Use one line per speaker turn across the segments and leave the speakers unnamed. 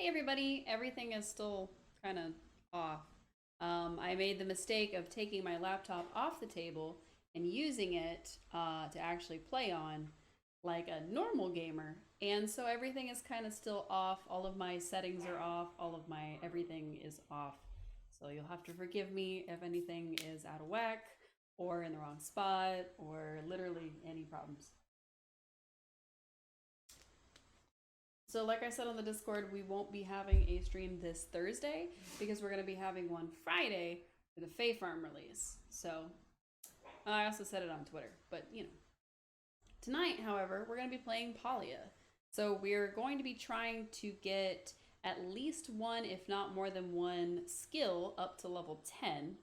Hey everybody, everything is still kind of off. I made the mistake of taking my laptop off the table and using it to actually play on like a normal gamer. And so everything is kind of still off. All of my settings are off. All of my everything is off. So you'll have to forgive me if anything is out of whack or in the wrong spot or literally any problems. So, like I said on the Discord, we won't be having a stream this Thursday because we're going to be having one Friday for the Fae Farm release. So, I also said it on Twitter, but you know. Tonight, however, we're going to be playing Palia. So, we're going to be trying to get at least one, if not more than one, skill up to level 10.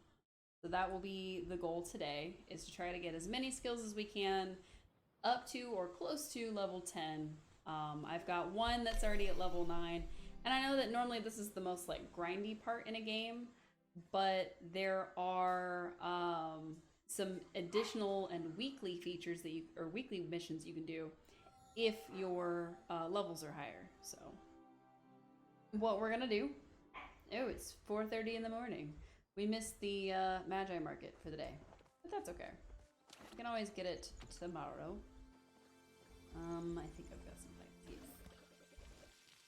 So, that will be the goal today, is to try to get as many skills as we can up to or close to level 10. I've got one that's already at level 9, and I know that normally this is the most like grindy part in a game, but there are some additional and weekly features that you or weekly missions you can do if your levels are higher. So what we're gonna do? Oh, it's 4:30 in the morning. We missed the Magi Market for the day, but that's okay. We can always get it tomorrow. I think I've got some ideas.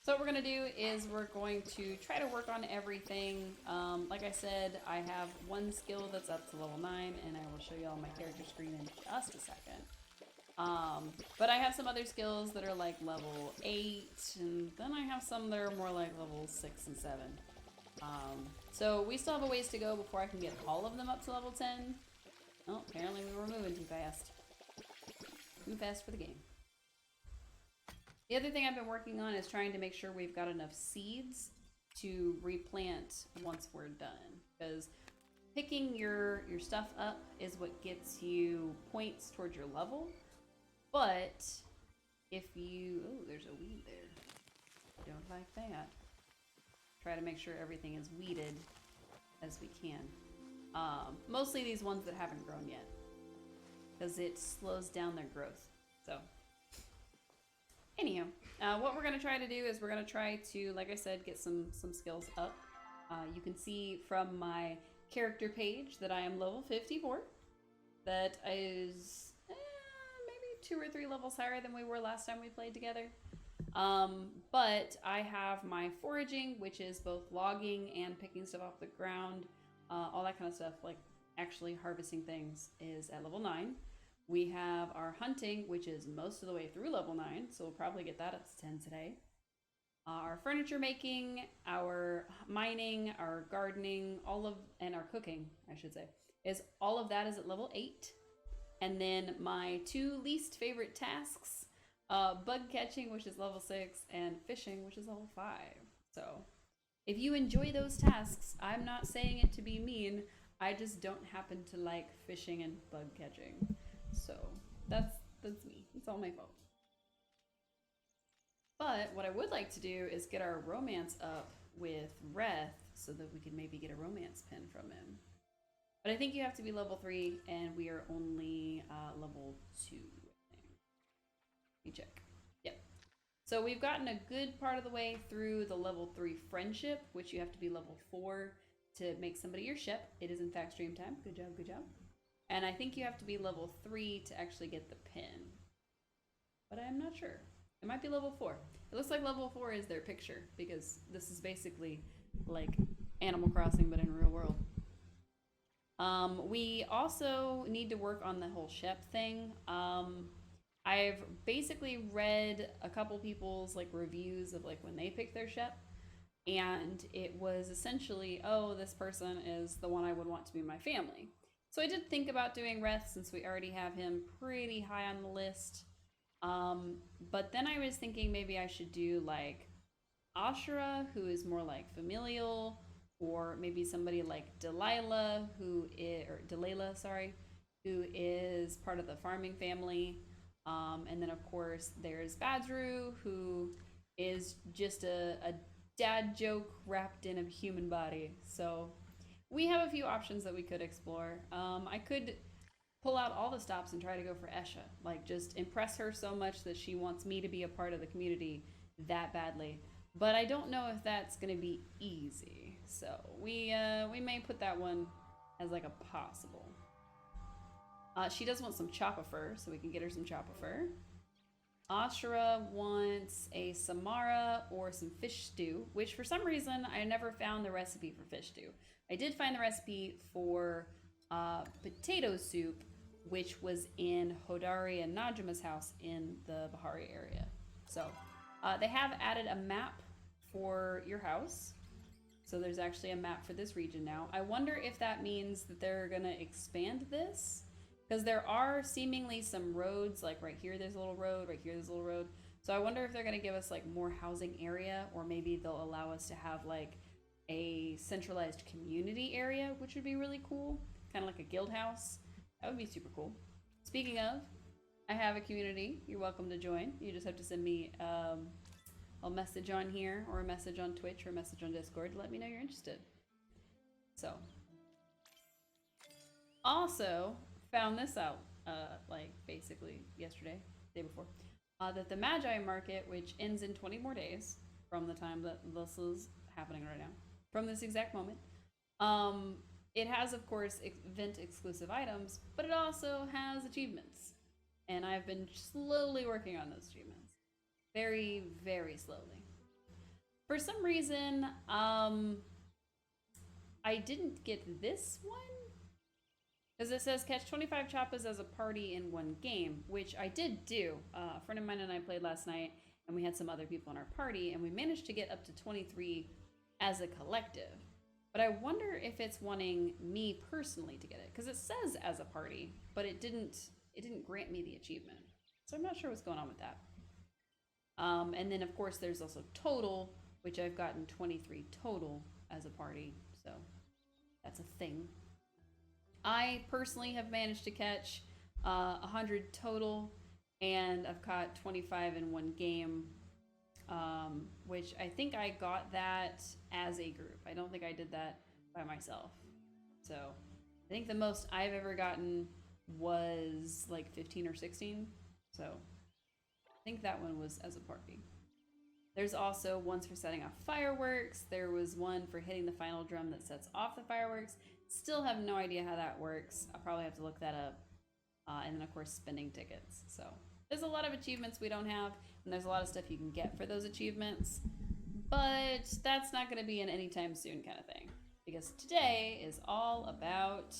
So what we're gonna do is we're going to try to work on everything. Like I said, I have one skill that's up to level 9, and I will show you all my character screen in just a second. But I have some other skills that are like level 8, and then I have some that are more like level 6 and 7. So we still have a ways to go before I can get all of them up to level 10. Oh, apparently we were moving too fast. Too fast for the game. The other thing I've been working on is trying to make sure we've got enough seeds to replant once we're done. Because picking your stuff up is what gets you points towards your level. But if you... Oh, there's a weed there. Don't like that. Try to make sure everything is weeded as we can. Mostly these ones that haven't grown yet. Because it slows down their growth. So... Anyhow, what we're going to try to do is we're going to try to, like I said, get some skills up. You can see from my character page that I am level 54. That is maybe 2 or 3 levels higher than we were last time we played together. But I have my foraging, which is both logging and picking stuff off the ground. All that kind of stuff, like actually harvesting things, is at level 9. We have our hunting, which is most of the way through level 9, so we'll probably get that up to 10 today. Our furniture making, our mining, our gardening, and our cooking, I should say, all of that is at level 8. And then my 2 least favorite tasks, bug catching, which is level 6, and fishing, which is level 5. So if you enjoy those tasks, I'm not saying it to be mean, I just don't happen to like fishing and bug catching. So that's me. It's all my fault. But what I would like to do is get our romance up with Reth so that we can maybe get a romance pin from him. But I think you have to be level 3, and we are only level 2, I think. Let me check. Yep. So we've gotten a good part of the way through the level 3 friendship, which you have to be level 4 to make somebody your ship. It is in fact stream time. Good job, good job. And I think you have to be level 3 to actually get the pin. But I'm not sure. It might be level 4. It looks like level 4 is their picture, because this is basically like Animal Crossing, but in real world. We also need to work on the whole Shep thing. I've basically read a couple people's like reviews of like when they picked their Shep, and it was essentially, oh, this person is the one I would want to be my family. So I did think about doing Reth since we already have him pretty high on the list. But then I was thinking maybe I should do like Ashura, who is more like familial, or maybe somebody like Delilah, who is part of the farming family. And then of course there's Badru, who is just a dad joke wrapped in a human body. So we have a few options that we could explore. I could pull out all the stops and try to go for Esha. Like, just impress her so much that she wants me to be a part of the community that badly. but I don't know if that's gonna be easy. So we may put that one as like a possible. She does want some choppa fur, so we can get her some choppa fur. Ashura wants a Samara or some fish stew, which for some reason I never found the recipe for fish stew. I did find the recipe for potato soup, which was in Hodari and Najima's house in the Bahari area. So they have added a map for your house. So there's actually a map for this region now. I wonder if that means that they're gonna expand this, because there are seemingly some roads, like right here there's a little road, right here there's a little road. So I wonder if they're gonna give us like more housing area, or maybe they'll allow us to have like a centralized community area, which would be really cool. Kind of like a guild house. That would be super cool. Speaking of, I have a community. You're welcome to join. You just have to send me a message on here, or a message on Twitch, or a message on Discord to let me know you're interested. So, also found this out, like basically yesterday, day before, that the Magi Market, which ends in 20 more days from the time that this is happening right now, from this exact moment, it has, of course, event exclusive items, but it also has achievements. And I've been slowly working on those achievements. Very, very slowly. For some reason, I didn't get this one. Because it says catch 25 choppas as a party in one game, which I did do. A friend of mine and I played last night, and we had some other people in our party, and we managed to get up to 23 as a collective. But I wonder if it's wanting me personally to get it, because it says as a party, but it didn't grant me the achievement. So I'm not sure what's going on with that. And then of course there's also total, which I've gotten 23 total as a party, so that's a thing. I personally have managed to catch 100 total, and I've caught 25 in one game, which I think I got that as a group. I don't think I did that by myself. So I think the most I've ever gotten was like 15 or 16. So I think that one was as a party. There's also ones for setting off fireworks. There was one for hitting the final drum that sets off the fireworks. Still have no idea how that works. I'll probably have to look that up. And then of course spending tickets. So there's a lot of achievements we don't have, and there's a lot of stuff you can get for those achievements. But that's not gonna be an anytime soon kind of thing. Because today is all about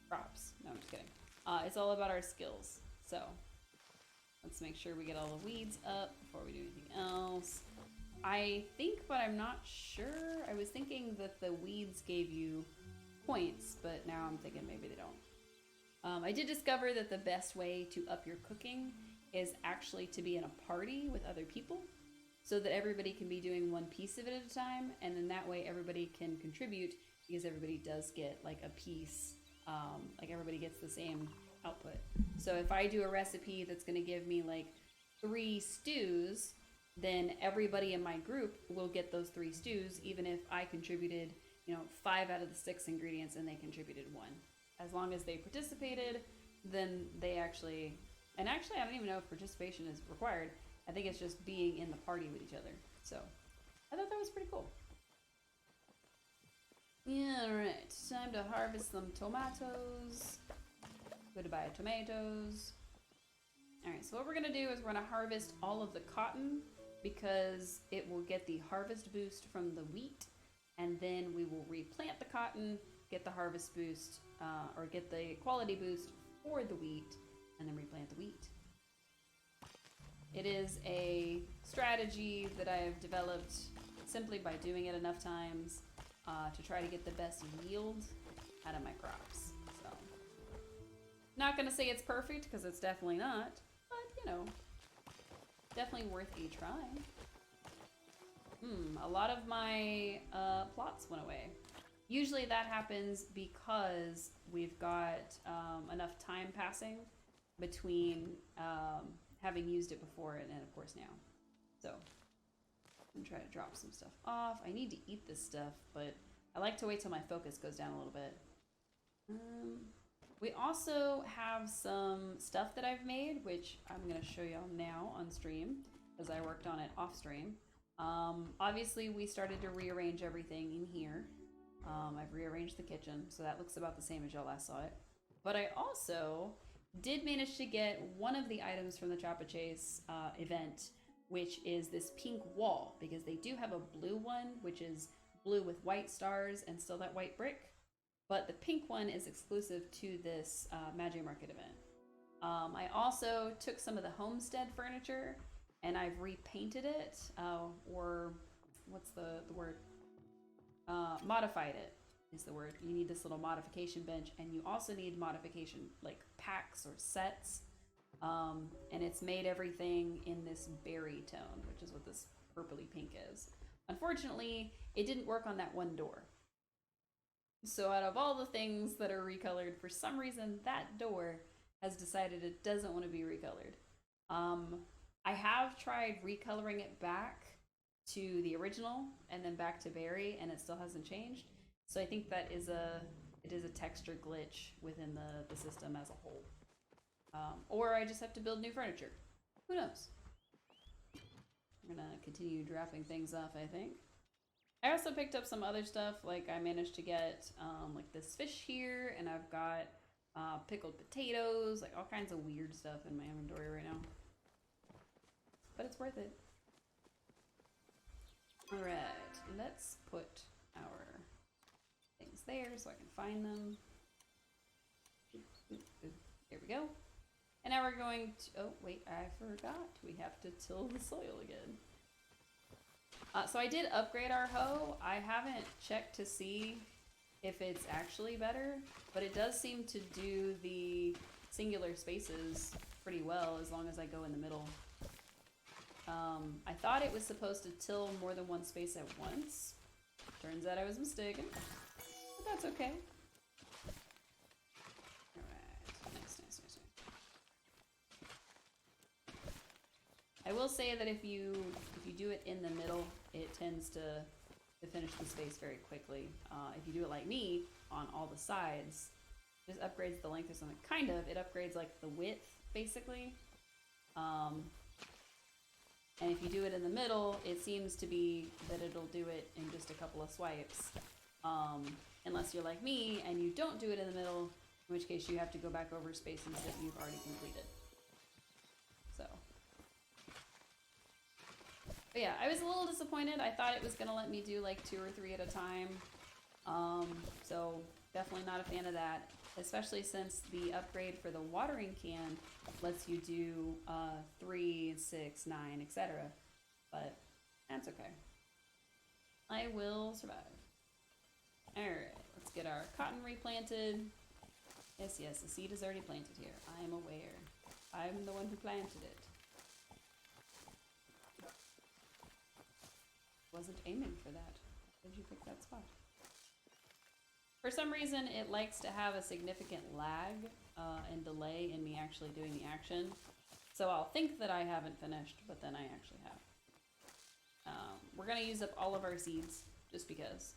props. No, I'm just kidding. It's all about our skills. So let's make sure we get all the weeds up before we do anything else. I think, but I'm not sure. I was thinking that the weeds gave you points, but now I'm thinking maybe they don't. I did discover that the best way to up your cooking is actually to be in a party with other people, so that everybody can be doing one piece of it at a time, and then that way everybody can contribute, because everybody does get like a piece, like everybody gets the same output. So if I do a recipe that's going to give me like 3 stews, then everybody in my group will get those 3 stews, even if I contributed, 5 out of the 6 ingredients and they contributed 1. As long as they participated, then they actually, and actually I don't even know if participation is required. I think it's just being in the party with each other. So I thought that was pretty cool. Yeah, alright, time to harvest some tomatoes. Go to buy tomatoes. Alright, so what we're gonna do is we're gonna harvest all of the cotton, because it will get the harvest boost from the wheat, and then we will replant the cotton, get the harvest boost, or get the quality boost for the wheat, and then replant the wheat. It is a strategy that I have developed simply by doing it enough times to try to get the best yield out of my crops. So, not gonna say it's perfect, because it's definitely not, but definitely worth a try. A lot of my plots went away. Usually that happens because we've got enough time passing between having used it before and of course now. So I'm gonna try to drop some stuff off. I need to eat this stuff, but I like to wait till my focus goes down a little bit. We also have some stuff that I've made, which I'm gonna show y'all now on stream, because I worked on it off stream. Obviously, we started to rearrange everything in here. I've rearranged the kitchen, so that looks about the same as y'all last saw it. But I also did manage to get one of the items from the Choppa Chase event, which is this pink wall, because they do have a blue one, which is blue with white stars and still that white brick. But the pink one is exclusive to this Magic Market event. I also took some of the homestead furniture and I've repainted it, or what's the word? Modified it is the word. You need this little modification bench, and you also need modification like packs or sets. And it's made everything in this berry tone, which is what this purpley pink is. Unfortunately, it didn't work on that one door. So out of all the things that are recolored, for some reason that door has decided it doesn't want to be recolored. I have tried recoloring it back to the original and then back to berry, and it still hasn't changed. So I think that is it is a texture glitch within the system as a whole. Or I just have to build new furniture. Who knows? I'm gonna continue dropping things off, I think. I also picked up some other stuff, like I managed to get like this fish here, and I've got pickled potatoes, like all kinds of weird stuff in my inventory right now. But it's worth it. Alright, let's put our things there so I can find them. There we go. And now we're going to, oh wait, I forgot. We have to till the soil again. So I did upgrade our hoe. I haven't checked to see if it's actually better, but it does seem to do the singular spaces pretty well as long as I go in the middle. I thought it was supposed to till more than one space at once. Turns out I was mistaken, but that's okay. Alright, nice. I will say that if you do it in the middle, it tends to finish the space very quickly. If you do it like me, on all the sides, it just upgrades the length or something. Kind of, it upgrades like the width, basically. And if you do it in the middle, it seems to be that it'll do it in just a couple of swipes. Unless you're like me and you don't do it in the middle, in which case you have to go back over spaces that you've already completed. So. But yeah, I was a little disappointed. I thought it was gonna let me do like 2 or 3 at a time. So definitely not a fan of that, especially since the upgrade for the watering can lets you do 3, 6, 9, etc. But that's okay. I will survive. Alright, let's get our cotton replanted. Yes, the seed is already planted here. I am aware. I'm the one who planted it. Wasn't aiming for that. Did you pick that spot? For some reason, it likes to have a significant lag and delay in me actually doing the action. So I'll think that I haven't finished, but then I actually have. We're gonna use up all of our seeds, just because.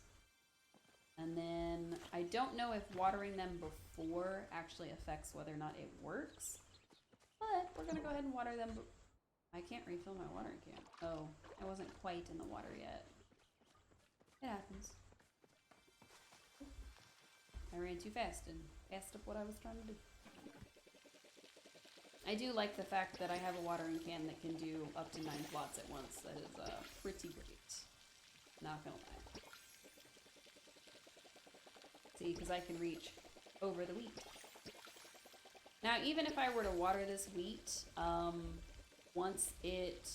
And then I don't know if watering them before actually affects whether or not it works, but we're gonna go ahead and water them. I can't refill my watering can. Oh, I wasn't quite in the water yet. It happens. I ran too fast and passed up what I was trying to do. I do like the fact that I have a watering can that can do up to 9 plots at once. That is pretty great. Not gonna lie. See, because I can reach over the wheat. Now, even if I were to water this wheat, once it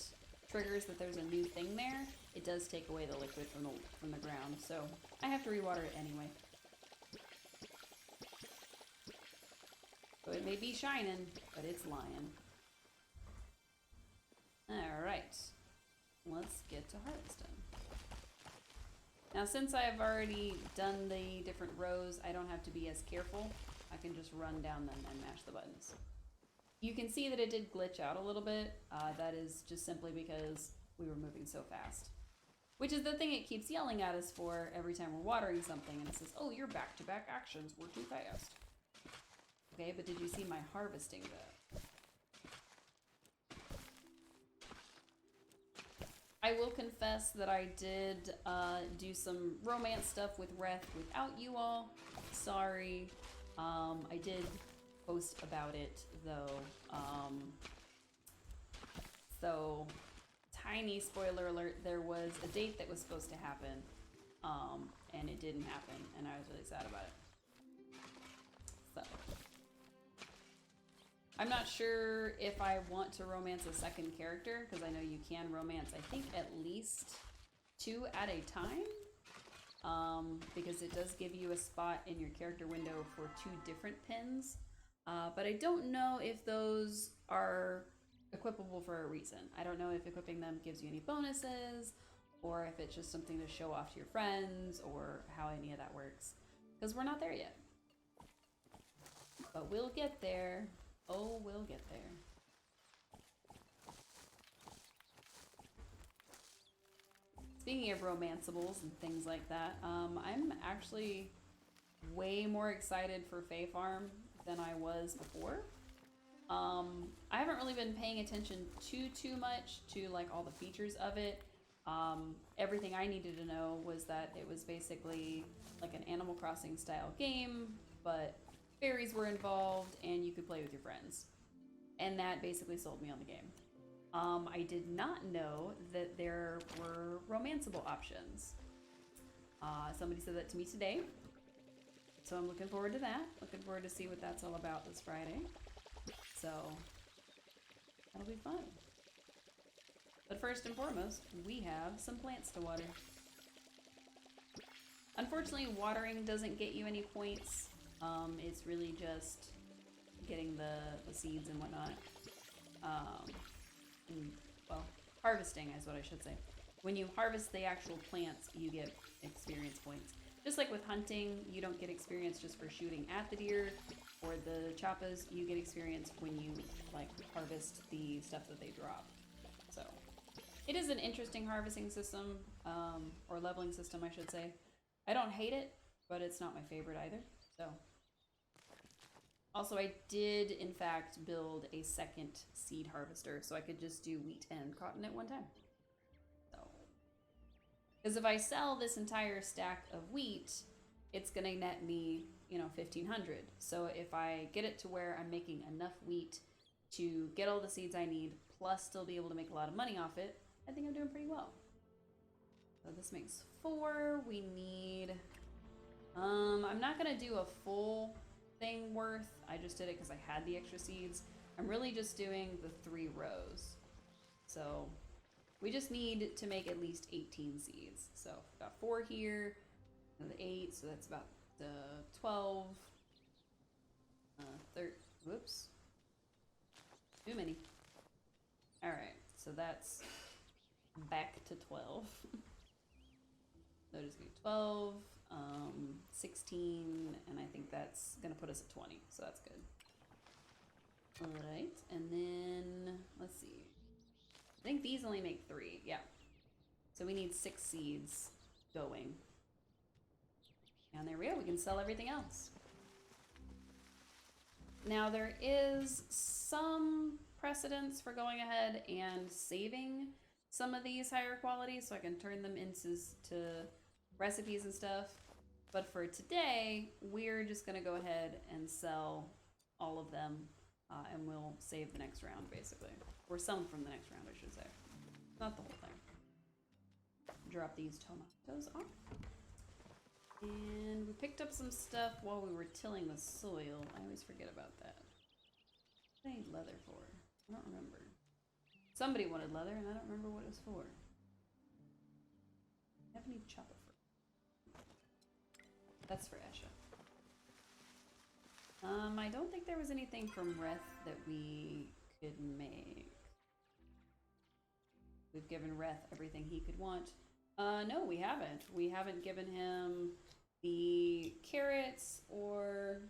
triggers that there's a new thing there, it does take away the liquid from the ground. So I have to rewater it anyway. So it may be shining, but it's lying. Alright, let's get to harvesting. Now since I've already done the different rows, I don't have to be as careful. I can just run down them and mash the buttons. You can see that it did glitch out a little bit. That is just simply because we were moving so fast. Which is the thing it keeps yelling at us for every time we're watering something, and it says, oh, your back-to-back actions were too fast. Okay, but did you see my harvesting though? I will confess that I did do some romance stuff with Reth without you all. Sorry. I did post about it though. So, tiny spoiler alert, there was a date that was supposed to happen, and it didn't happen, and I was really sad about it. So, I'm not sure if I want to romance a second character, because I know you can romance, I think, at least 2 at a time, because it does give you a spot in your character window for 2 different pins. But I don't know if those are equipable for a reason. I don't know if equipping them gives you any bonuses, or if it's just something to show off to your friends, or how any of that works. Because we're not there yet. But we'll get there. Oh, we'll get there. Speaking of romanceables and things like that, I'm actually way more excited for Fae Farm than I was before. I haven't really been paying attention too much to like all the features of it. Everything I needed to know was that it was basically like an Animal Crossing style game, but fairies were involved and you could play with your friends. And that basically sold me on the game. I did not know that there were romanceable options. Somebody said that to me today. So I'm looking forward to that. Looking forward to see what that's all about this Friday. So that'll be fun. But first and foremost, we have some plants to water. Unfortunately, watering doesn't get you any points. It's really just getting the seeds and whatnot. Well, harvesting is what I should say. When you harvest the actual plants, you get experience points. Just like with hunting, you don't get experience just for shooting at the deer or the chappas. You get experience when you like harvest the stuff that they drop. So it is an interesting harvesting system, or leveling system, I should say. I don't hate it, but it's not my favorite either. So also, I did in fact build a second seed harvester, so I could just do wheat and cotton at one time. Because if I sell this entire stack of wheat, it's gonna net me, 1,500. So if I get it to where I'm making enough wheat to get all the seeds I need, plus still be able to make a lot of money off it, I think I'm doing pretty well. So this makes 4. We need, I'm not gonna do a full thing worth. I just did it because I had the extra seeds. I'm really just doing the 3 rows. So we just need to make at least 18 seeds. So we've got 4 here, another 8, so that's about 12. Whoops. Too many. Alright, so that's back to 12. So just be 12, 16, and I think that's gonna put us at 20, so that's good. Alright, and then, let's see. I think these only make 3, yeah. So we need 6 seeds going. And there we go, we can sell everything else. Now there is some precedence for going ahead and saving some of these higher qualities so I can turn them into recipes and stuff. But for today, we're just gonna go ahead and sell all of them, and we'll save the next round basically. Or some from the next round, I should say. Not the whole thing. Drop these tomatoes off. And we picked up some stuff while we were tilling the soil. I always forget about that. What did I need leather for? I don't remember. Somebody wanted leather, and I don't remember what it was for. I have any chopper for. That's for Esha. I don't think there was anything from Reth that we could make. We've given Reth everything he could want. No, we haven't. We haven't given him the carrots or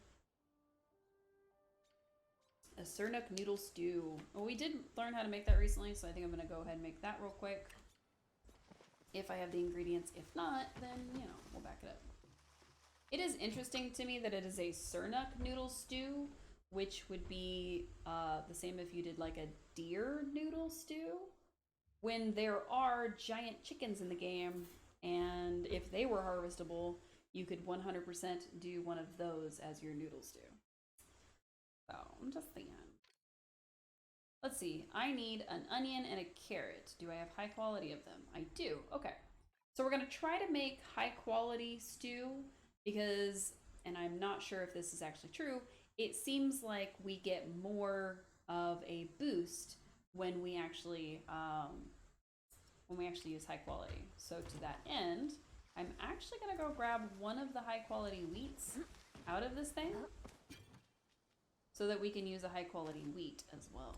a Sernuk noodle stew. Well, we did learn how to make that recently, so I think I'm going to go ahead and make that real quick. If I have the ingredients. If not, then, we'll back it up. It is interesting to me that it is a Sernuk noodle stew, which would be the same if you did like a deer noodle stew. when there are giant chickens in the game, and if they were harvestable, you could 100% do one of those as your noodle stew. So I'm just thinking. Let's see. I need an onion and a carrot. Do I have high quality of them? I do. Okay. So we're going to try to make high quality stew because, and I'm not sure if this is actually true, it seems like we get more of a boost when we actually use high quality. So to that end, I'm actually going to go grab one of the high quality wheats out of this thing so that we can use a high quality wheat as well.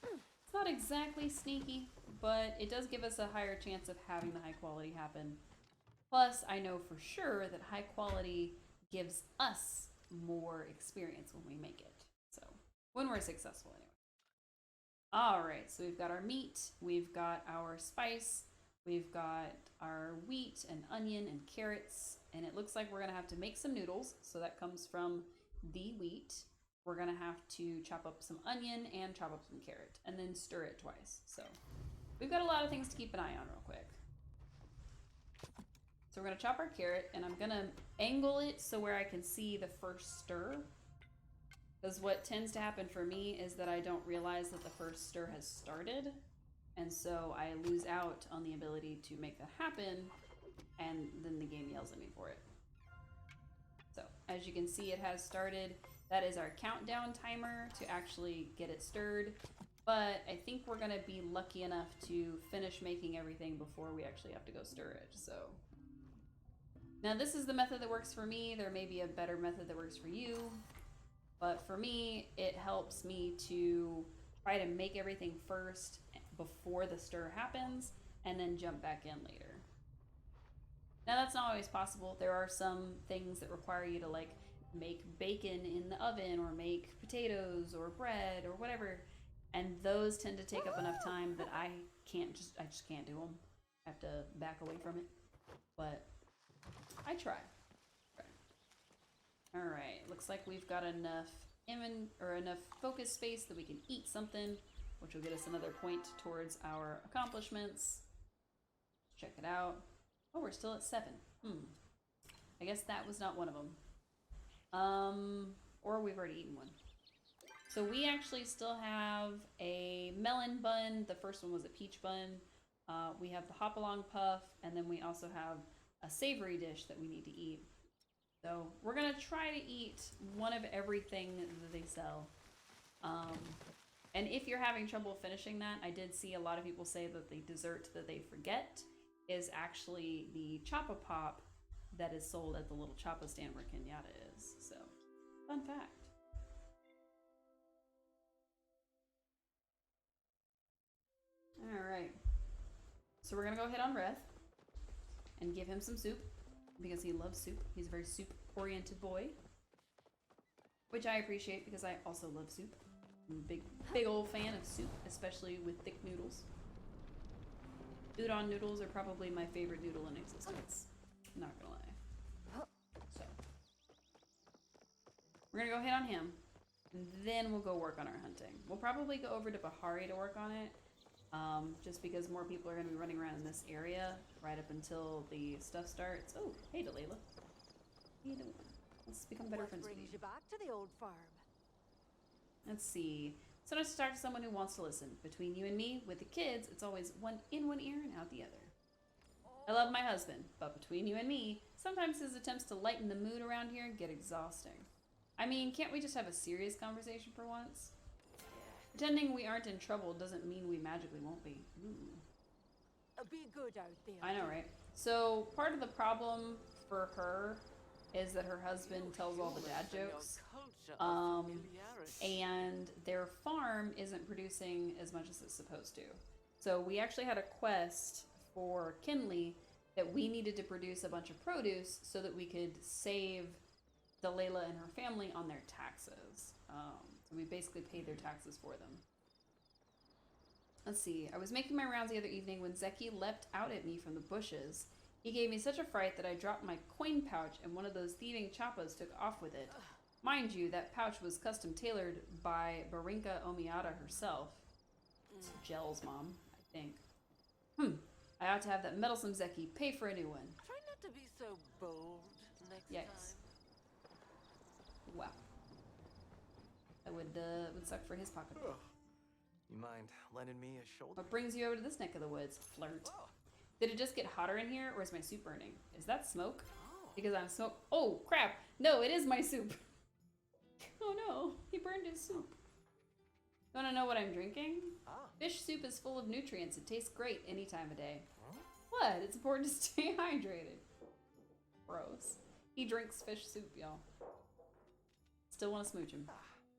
It's not exactly sneaky, but it does give us a higher chance of having the high quality happen. Plus, I know for sure that high quality gives us more experience when we make it. So, when we're successful anyway. All right, so we've got our meat, we've got our spice, we've got our wheat and onion and carrots, and it looks like we're gonna have to make some noodles. So that comes from the wheat. We're gonna have to chop up some onion and chop up some carrot and then stir it twice. So we've got a lot of things to keep an eye on real quick. So we're gonna chop our carrot and I'm gonna angle it so where I can see the first stir. Because what tends to happen for me is that I don't realize that the first stir has started. And so I lose out on the ability to make that happen, and then the game yells at me for it. So as you can see, it has started. That is our countdown timer to actually get it stirred. But I think we're gonna be lucky enough to finish making everything before we actually have to go stir it, so. Now this is the method that works for me. There may be a better method that works for you. But for me, it helps me to try to make everything first before the stir happens and then jump back in later. Now that's not always possible. There are some things that require you to like make bacon in the oven or make potatoes or bread or whatever. And those tend to take up enough time that I just can't do them. I have to back away from it. But I try. All right, looks like we've got enough enough focus space that we can eat something, which will get us another point towards our accomplishments. Check it out. Oh, we're still at 7. I guess that was not one of them. Or we've already eaten one. So we actually still have a melon bun. The first one was a peach bun. We have the hop-along puff, and then we also have a savory dish that we need to eat. So we're gonna try to eat one of everything that they sell. And if you're having trouble finishing that, I did see a lot of people say that the dessert that they forget is actually the Choppa Pop that is sold at the little Choppa stand where Kenyatta is. So, fun fact. Alright. So we're gonna go hit on Reth and give him some soup. Because he loves soup. He's a very soup-oriented boy. Which I appreciate because I also love soup. I'm a big old fan of soup, especially with thick noodles. Udon noodles are probably my favorite noodle in existence. I'm not gonna lie. So. We're gonna go hit on him. And then we'll go work on our hunting. We'll probably go over to Bahari to work on it. Just because more people are going to be running around in this area right up until the stuff starts. Oh, hey, Delilah. How you doing? Let's become better friends with you.
What brings you back to the old farm?
Let's see. So let's talk to someone who wants to listen. Between you and me, with the kids, it's always one in one ear and out the other. I love my husband, but between you and me, sometimes his attempts to lighten the mood around here get exhausting. I mean, can't we just have a serious conversation for once? Pretending we aren't in trouble doesn't mean we magically won't be. Ooh.
Be good out there.
I know, right? So part of the problem for her is that her husband tells all the dad jokes. And their farm isn't producing as much as it's supposed to. So we actually had a quest for Kinley that we needed to produce a bunch of produce so that we could save Delilah and her family on their taxes. So we basically paid their taxes for them. Let's see. I was making my rounds the other evening when Zeki leapt out at me from the bushes. He gave me such a fright that I dropped my coin pouch and one of those thieving choppas took off with it. Mind you, that pouch was custom tailored by Barinka Omiata herself. It's Gel's mom, think. I ought to have that meddlesome Zeki pay for a new one.
Try not to be so bold next
Yikes.
time.
Wow. That would suck for his pocket.
You mind lending me a shoulder?
What brings you over to this neck of the woods? Flirt.
Oh.
Did it just get hotter in here, or is my soup burning? Is that smoke?
Oh.
Because I'm smoke. Oh, crap. No, it is my soup. Oh no, he burned his soup. You want to know what I'm drinking? Fish soup is full of nutrients. It tastes great any time of day. What? It's important to stay hydrated. Gross. He drinks fish soup, y'all. Still want to smooch him.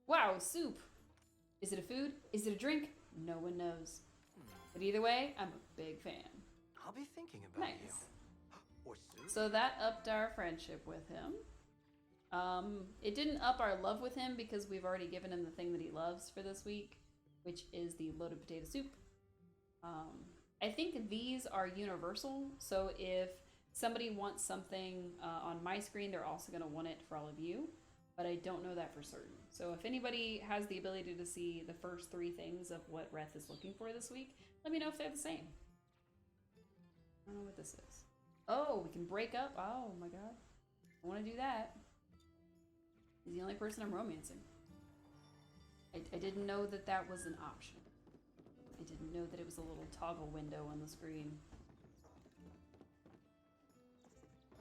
Wow, soup. Is it a food? Is it a drink? No one knows. But either way, I'm a big fan.
I'll be thinking about you.
Nice.
Or soup?
So that upped our friendship with him. It didn't up our love with him because we've already given him the thing that he loves for this week, which is the loaded potato soup. I think these are universal, so if somebody wants something on my screen, they're also going to want it for all of you, but I don't know that for certain. So if anybody has the ability to see the first 3 things of what Reth is looking for this week, let me know if they're the same. I don't know what this is. Oh, we can break up. Oh my god. I want to do that. He's the only person I'm romancing. I didn't know that that was an option. I didn't know that it was a little toggle window on the screen.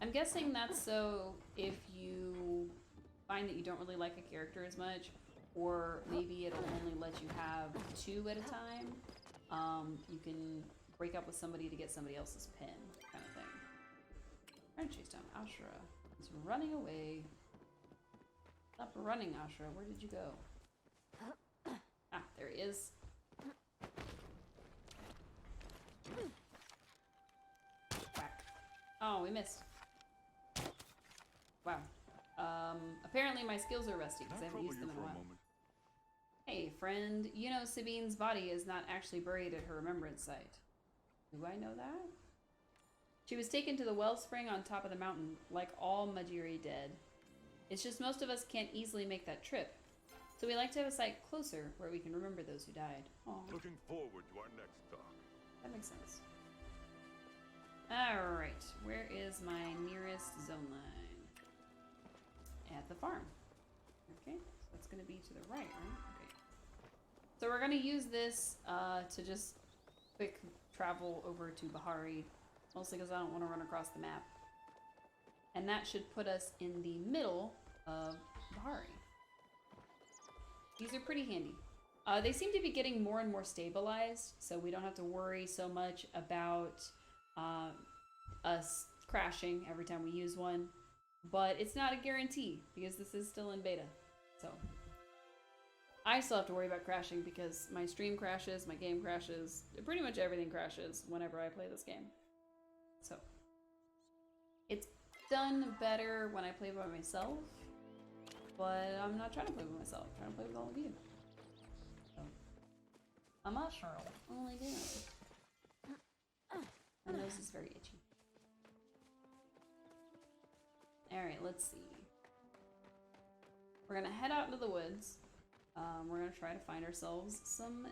I'm guessing that's so if you find that you don't really like a character as much, or maybe it'll only let you have 2 at a time, you can break up with somebody to get somebody else's pin, kind of thing. Trying to chase down Ashura. He's running away. Stop running, Ashura. Where did you go? Ah, there he is. Whack. Oh, we missed. Wow. Apparently my skills are rusty because I haven't used them in a while. Hey, friend. You know Sabine's body is not actually buried at her remembrance site. Do I know that? She was taken to the wellspring on top of the mountain, like all Majiri dead. It's just most of us can't easily make that trip. So we like to have a site closer where we can remember those who died. Aww.
Looking forward to our next talk.
That makes sense. Alright, where is my nearest zone line? At the farm. Okay, so that's going to be to the right, right? Okay. So we're going to use this to just quick travel over to Bahari, mostly because I don't want to run across the map. And that should put us in the middle of Bahari. These are pretty handy. They seem to be getting more and more stabilized, so we don't have to worry so much about us crashing every time we use one. But it's not a guarantee, because this is still in beta. So I still have to worry about crashing because my stream crashes, my game crashes, pretty much everything crashes whenever I play this game. So it's done better when I play by myself, but I'm not trying to play by myself. I'm trying to play with all of you. So I'm not sure. Oh my god. My nose is very itchy. Alright, let's see. We're gonna head out into the woods. We're gonna try to find ourselves some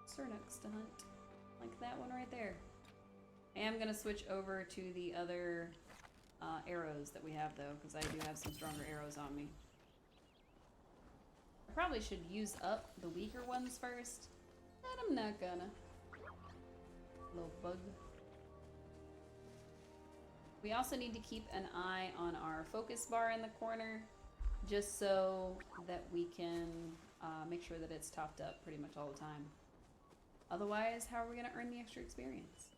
Cernuks to hunt. Like that one right there. I am gonna switch over to the other arrows that we have though, because I do have some stronger arrows on me. I probably should use up the weaker ones first, but I'm not gonna. Little bug. We also need to keep an eye on our focus bar in the corner, just so that we can make sure that it's topped up pretty much all the time. Otherwise, how are we going to earn the extra experience?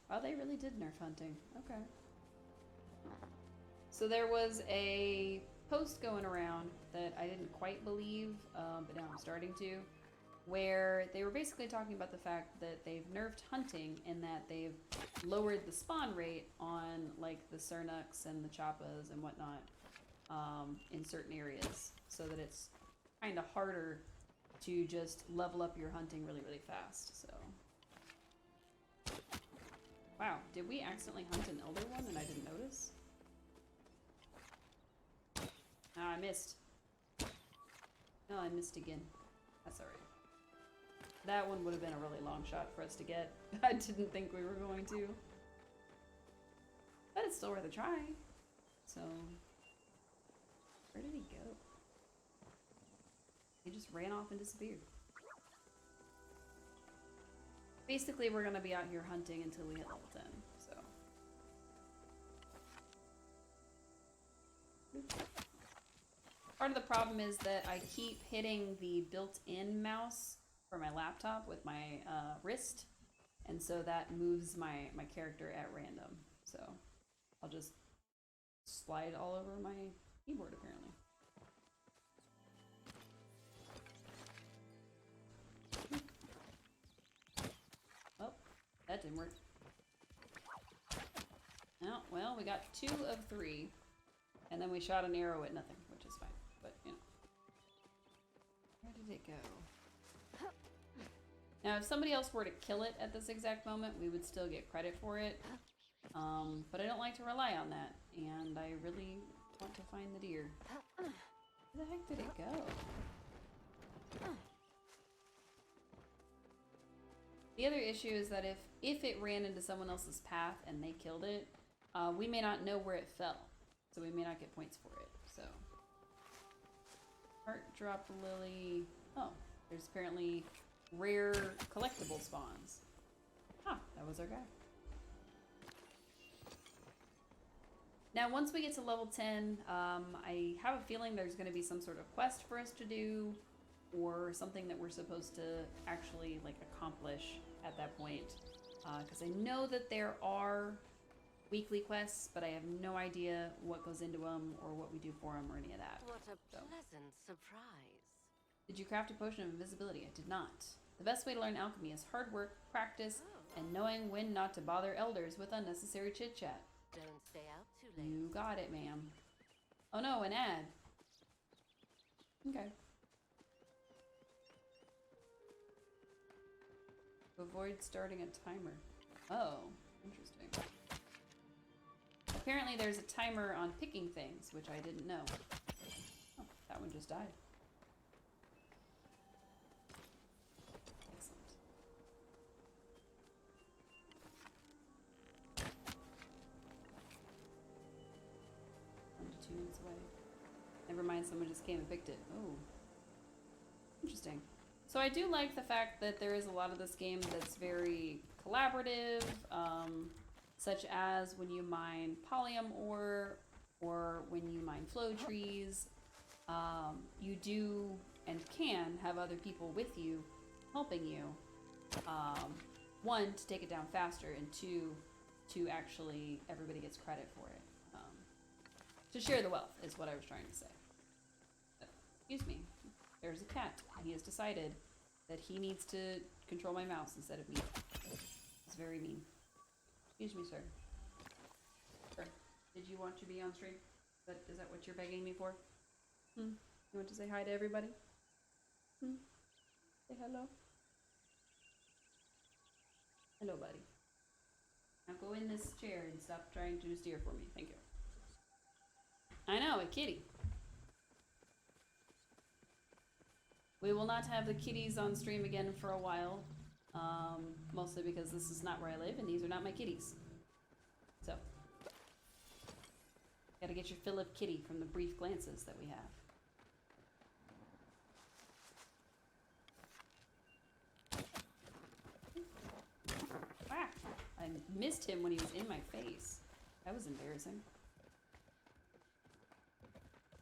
Well, they really did nerf hunting. Okay. So there was a post going around that I didn't quite believe, but now I'm starting to, where they were basically talking about the fact that they've nerfed hunting and that they've lowered the spawn rate on like the Cernuks and the Chappas and whatnot in certain areas, so that it's kind of harder to just level up your hunting really, really fast. So, wow, did we accidentally hunt an elder one and I didn't notice? Ah, I missed. No, I missed again. That's alright. That one would have been a really long shot for us to get. I didn't think we were going to. But it's still worth a try. So, where did he go? He just ran off and disappeared. Basically, we're gonna be out here hunting until we hit level 10, so. Part of the problem is that I keep hitting the built-in mouse for my laptop with my wrist, and so that moves my character at random. So I'll just slide all over my keyboard, apparently. Oh, that didn't work. Oh, well, we got 2 of 3, and then we shot an arrow at nothing, which is fine, but, you know. Where did it go? Now, if somebody else were to kill it at this exact moment, we would still get credit for it. But I don't like to rely on that, and I really want to find the deer. Where the heck did it go? The other issue is that if it ran into someone else's path and they killed it, we may not know where it fell, so we may not get points for it. So, heart drop lily. Oh, there's apparently rare collectible spawns. Ah, that was our guy. Now, once we get to level 10, I have a feeling there's going to be some sort of quest for us to do, or something that we're supposed to actually like accomplish at that point. Because I know that there are weekly quests, but I have no idea what goes into them or what we do for them or any of that.
What a pleasant surprise.
Did you craft a potion of invisibility? I did not. The best way to learn alchemy is hard work, practice, and knowing when not to bother elders with unnecessary chit-chat.
Don't stay out too late.
You got it, ma'am. Oh no, an ad. Okay. Avoid starting a timer. Oh, interesting. Apparently there's a timer on picking things, which I didn't know. Oh, that one just died. Excellent. One to 2 minutes away. Never mind, someone just came and picked it. Oh. Interesting. So I do like the fact that there is a lot of this game that's very collaborative, such as when you mine Palia ore, or when you mine flow trees. You do and can have other people with you, helping you. 1, to take it down faster, and 2, to actually, everybody gets credit for it. To share the wealth is what I was trying to say. Excuse me. There's a cat. He has decided that he needs to control my mouse instead of me. It's very mean. Excuse me, sir. Sir, did you want to be on stream? Is that what you're begging me for? You want to say hi to everybody? Say hello. Hello, buddy. Now go in this chair and stop trying to steer for me. Thank you. I know, a kitty. We will not have the kitties on stream again for a while, mostly because this is not where I live and these are not my kitties. So, gotta get your fill of kitty from the brief glances that we have. Ah, I missed him when he was in my face. That was embarrassing.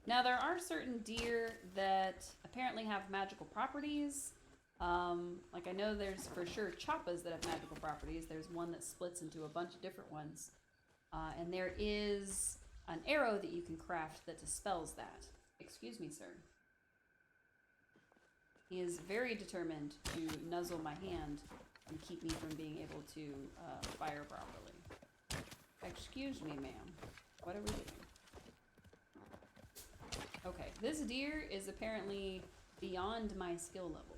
Now, there are certain deer that apparently have magical properties. Like I know there's for sure choppas that have magical properties. There's one that splits into a bunch of different ones. And there is an arrow that you can craft that dispels that. Excuse me, sir. He is very determined to nuzzle my hand and keep me from being able to fire properly. Excuse me, ma'am. What are we doing? Okay, this deer is apparently beyond my skill level.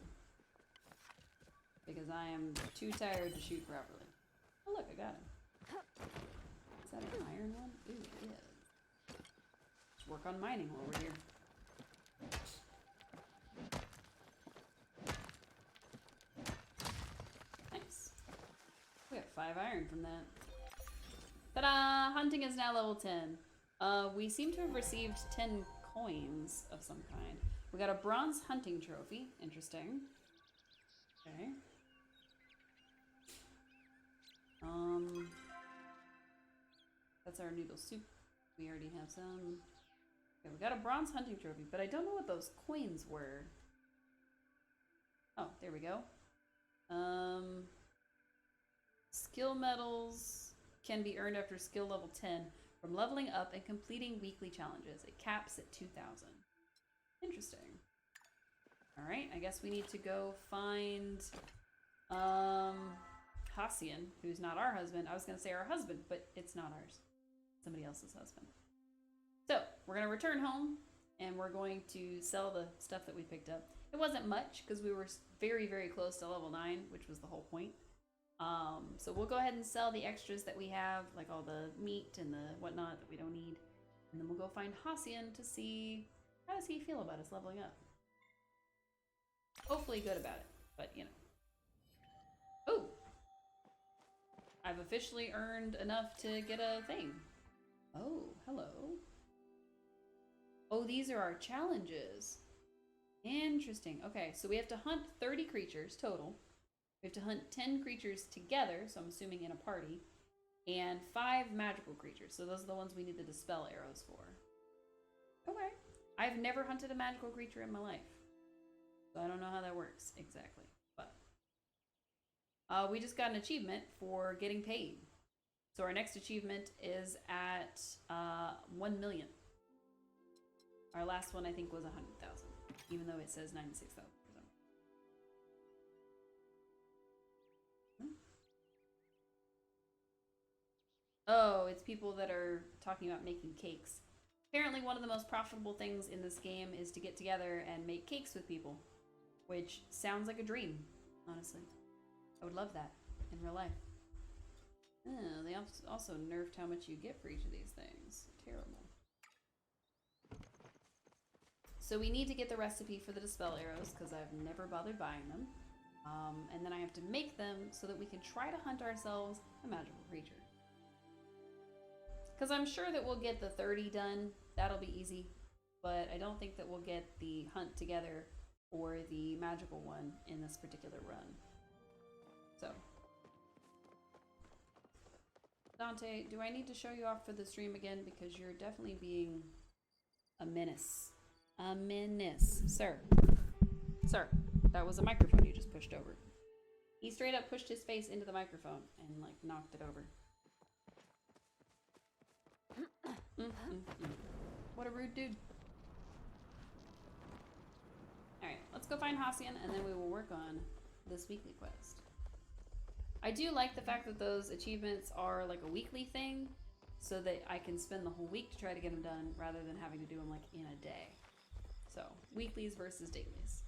Because I am too tired to shoot properly. Oh look, I got him. Is that an iron one? Ooh, it is. Let's work on mining while we're here. 5 iron from that. Ta-da! Hunting is now level 10. We seem to have received 10 coins of some kind. We got a bronze hunting trophy. Interesting. Okay. That's our noodle soup. We already have some. Okay, we got a bronze hunting trophy, but I don't know what those coins were. Oh, there we go. Skill medals can be earned after skill level 10 from leveling up and completing weekly challenges. It caps at 2,000. Interesting. Alright, I guess we need to go find Hassian, who's not our husband. I was going to say our husband, but it's not ours. Somebody else's husband. So, we're going to return home, and we're going to sell the stuff that we picked up. It wasn't much, because we were very, very close to level 9, which was the whole point. So we'll go ahead and sell the extras that we have, like all the meat and the whatnot that we don't need. And then we'll go find Hassian to see how does he feel about us leveling up. Hopefully good about it, but you know. Oh! I've officially earned enough to get a thing. Oh, hello. Oh, these are our challenges. Interesting. Okay, so we have to hunt 30 creatures total. We have to hunt 10 creatures together, so I'm assuming in a party, and 5 magical creatures. So those are the ones we need the dispel arrows for. Okay. I've never hunted a magical creature in my life, so I don't know how that works exactly. But we just got an achievement for getting paid. So our next achievement is at 1 million. Our last one, I think, was 100,000, even though it says 96,000. Oh, it's people that are talking about making cakes. Apparently one of the most profitable things in this game is to get together and make cakes with people, which sounds like a dream, honestly. I would love that in real life. Oh, they also nerfed how much you get for each of these things. Terrible. So we need to get the recipe for the dispel arrows because I've never bothered buying them. And then I have to make them so that we can try to hunt ourselves a magical creature. Because I'm sure that we'll get the 30 done. That'll be easy. But I don't think that we'll get the hunt together or the magical one in this particular run. So. Dante, do I need to show you off for the stream again? Because you're definitely being a menace. A menace. Sir. Sir. That was a microphone you just pushed over. He straight up pushed his face into the microphone and like knocked it over. What a rude dude. Alright, let's go find Hassian and then we will work on this weekly quest. I do like the fact that those achievements are like a weekly thing so that I can spend the whole week to try to get them done rather than having to do them like in a day. So, weeklies versus dailies.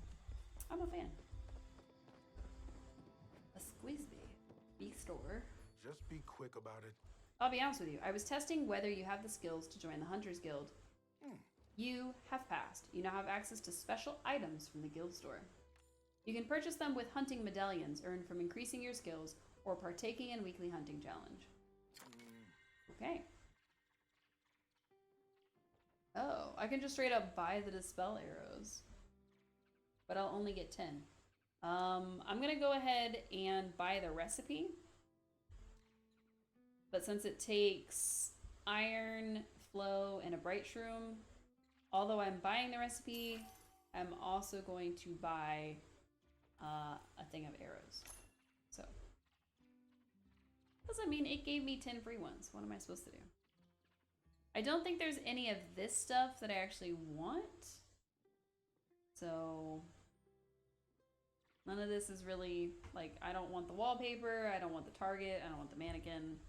I'm a fan. A Squeezeby. Beef store.
Just be quick about it.
I'll be honest with you. I was testing whether you have the skills to join the Hunters Guild. You have passed. You now have access to special items from the guild store. You can purchase them with hunting medallions earned from increasing your skills or partaking in weekly hunting challenge. Okay. Oh, I can just straight up buy the dispel arrows. But I'll only get 10. I'm gonna go ahead and buy the recipe. But since it takes iron, flow, and a bright shroom, although I'm buying the recipe, I'm also going to buy a thing of arrows. So, doesn't mean it gave me 10 free ones. What am I supposed to do? I don't think there's any of this stuff that I actually want. So, none of this is really, like, I don't want the wallpaper, I don't want the target, I don't want the mannequin,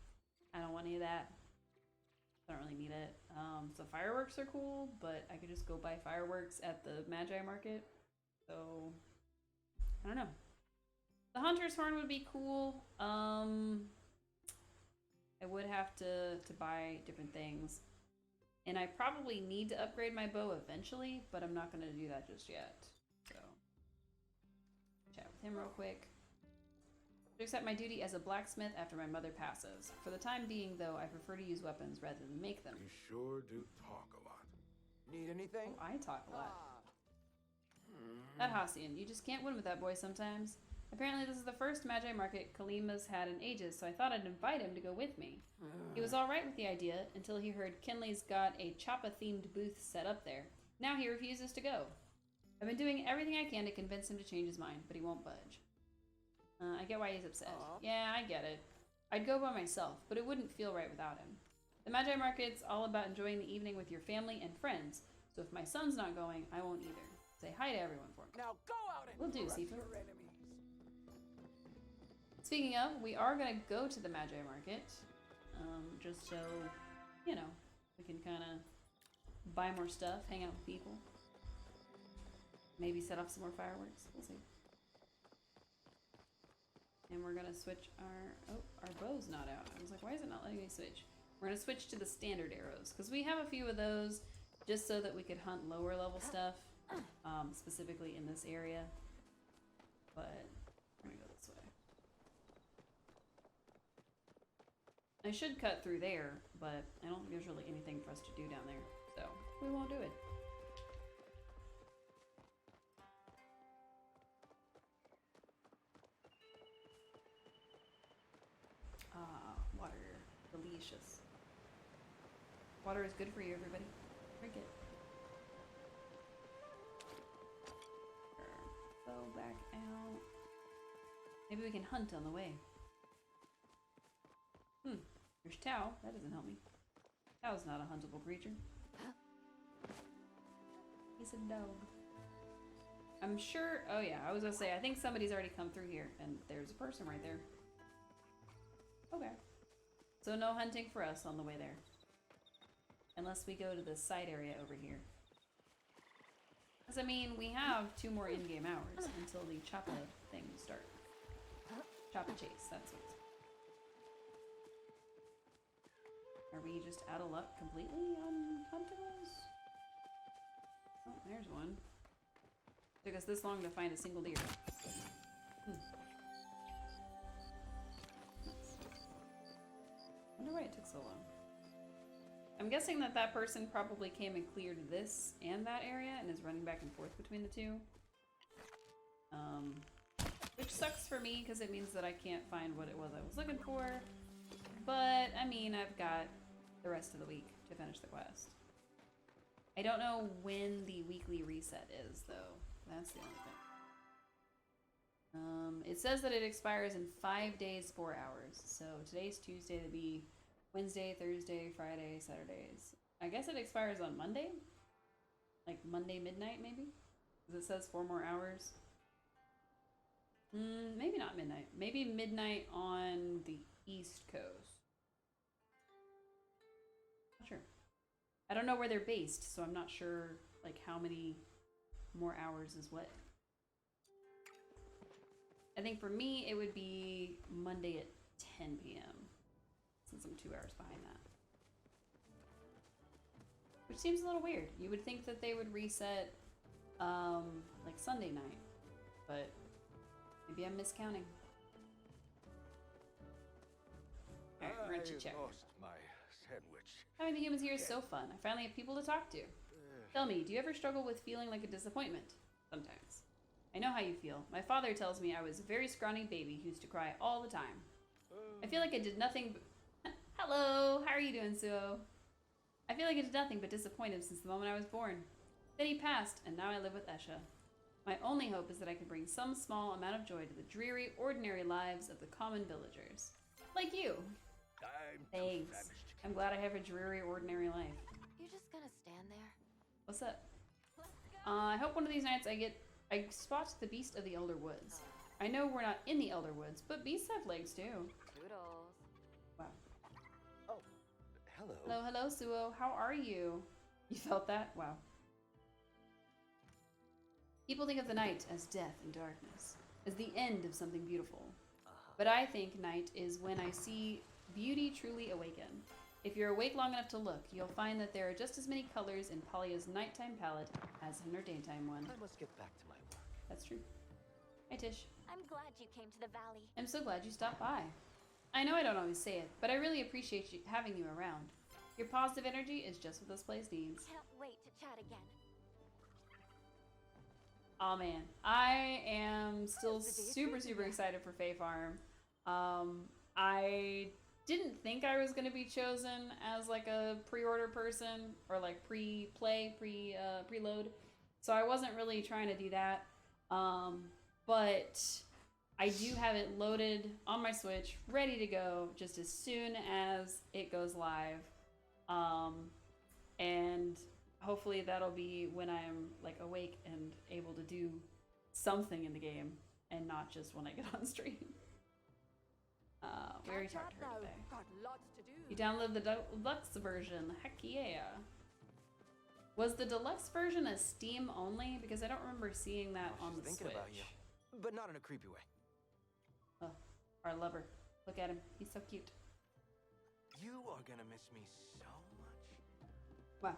I don't want any of that. I don't really need it. So fireworks are cool, but I could just go buy fireworks at the Magi Market. So, I don't know. The Hunter's Horn would be cool. I would have to buy different things. And I probably need to upgrade my bow eventually, but I'm not going to do that just yet. So, chat with him real quick. To accept my duty as a blacksmith after my mother passes. For the time being, though, I prefer to use weapons rather than make them.
You sure do talk a lot.
Need anything?
Oh, I talk a lot. That Hassian, you just can't win with that boy sometimes. Apparently this is the first Magi Market Kalima's had in ages, so I thought I'd invite him to go with me. He was alright with the idea until he heard Kinley's got a Choppa-themed booth set up there. Now he refuses to go. I've been doing everything I can to convince him to change his mind, but he won't budge. I get why he's upset. Yeah, I get it. I'd go by myself, but it wouldn't feel right without him. The Magi Market's all about enjoying the evening with your family and friends, so if my son's not going, I won't either. Say hi to everyone for me.
Now go out and
Will do,
crush
Sifu.
your enemies.
Speaking of, we are going to go to the Magi Market, just so, you know, we can kind of buy more stuff, hang out with people. Maybe set off some more fireworks. We'll see. And we're going to switch our... Oh, our bow's not out. I was like, why is it not letting me switch? We're going to switch to the standard arrows, because we have a few of those just so that we could hunt lower level stuff, specifically in this area. But we're going to go this way. I should cut through there, but I don't think there's really anything for us to do down there, so we won't do it. Water. Delicious. Water is good for you, everybody. Drink it. Go back out. Maybe we can hunt on the way. There's Tao. That doesn't help me. Tao's not a huntable creature. He's a dog. I'm sure... Oh yeah, I was gonna say, I think somebody's already come through here, and there's a person right there. Okay. So no hunting for us on the way there. Unless we go to the side area over here. Because, I mean, we have 2 more in-game hours until the Choppa thing starts. Choppa chase, that's what it's... Are we just out of luck completely on huntables? Oh, there's one. Took us this long to find a single deer. Wonder why it took so long. I'm guessing that that person probably came and cleared this and that area and is running back and forth between the two. Which sucks for me because it means that I can't find what it was I was looking for. But, I mean, I've got the rest of the week to finish the quest. I don't know when the weekly reset is, though. That's the only thing. It says that it expires in 5 days, 4 hours. So today's Tuesday, it'll be Wednesday, Thursday, Friday, Saturdays. I guess it expires on Monday? Like Monday midnight, maybe? Because it says 4 more hours. Maybe not midnight. Maybe midnight on the East Coast. Not sure. I don't know where they're based, so I'm not sure like how many more hours is what. I think for me it would be Monday at 10 p.m. since I'm 2 hours behind that. Which seems a little weird. You would think that they would reset like Sunday night, but maybe I'm miscounting. Alright, we're gonna check.
lost my sandwich.
Having the humans here is so fun. I finally have people to talk to. Tell me, do you ever struggle with feeling like a disappointment? Sometimes. I know how you feel. My father tells me I was a very scrawny baby who used to cry all the time. I feel like I did nothing but... Hello! How are you doing, Suo? I feel like I did nothing but disappoint him since the moment I was born. Then he passed, and now I live with Esha. My only hope is that I can bring some small amount of joy to the dreary, ordinary lives of the common villagers. Like you! Thanks. I'm glad I have a dreary, ordinary life.
You're just gonna stand there?
What's up? I hope one of these nights I spot the beast of the Elder Woods. I know we're not in the Elder Woods, but beasts have legs too.
Toodles.
Wow.
Oh, hello.
Hello, hello, Suo. How are you? You felt that? Wow. People think of the night as death and darkness, as the end of something beautiful. But I think night is when I see beauty truly awaken. If you're awake long enough to look, you'll find that there are just as many colors in Palia's nighttime palette as in her daytime one.
I must get back to my work.
That's true. Hi, Tish.
I'm glad you came to the valley.
I'm so glad you stopped by. I know I don't always say it, but I really appreciate having you around. Your positive energy is just what this place needs.
Can't wait to chat again.
Oh man, I am still
the day
super excited for Fae Farm. I didn't think I was gonna be chosen as like a pre-order person or like pre-play, preload, so I wasn't really trying to do that. But I do have it loaded on my Switch, ready to go just as soon as it goes live. And hopefully that'll be when I'm like awake and able to do something in the game and not just when I get on stream. We already talked to her today.
Got lots to do.
You download the deluxe version. Heck yeah. Was the deluxe version a Steam only? Because I don't remember seeing that on the
Thinking
Switch.
about you, but not in a creepy way.
Oh, our lover. Look at him. He's so cute.
You are gonna miss me so much.
Wow.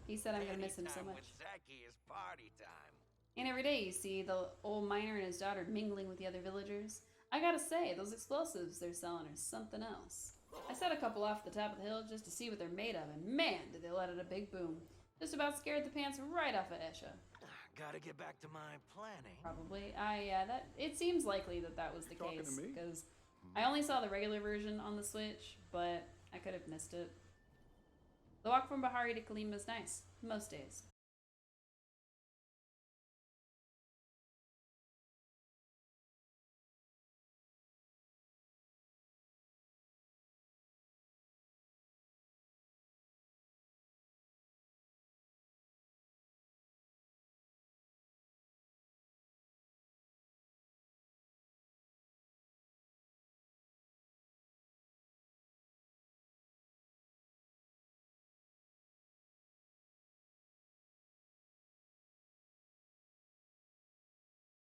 He said I'm gonna miss him so
Anytime
much.
with Zaki is party time.
And every day you see the old miner and his daughter mingling with the other villagers. I gotta say, those explosives they're selling are something else. I set a couple off the top of the hill just to see what they're made of, and man, did they let out a big boom. Just about scared the pants right off of Esha.
Gotta get back to my planning.
Probably. Yeah, that it seems likely that that was the
Talking to
case
me?
because I only saw the regular version on the Switch, but I could have missed it. The walk from Bahari to Kalima is nice most days.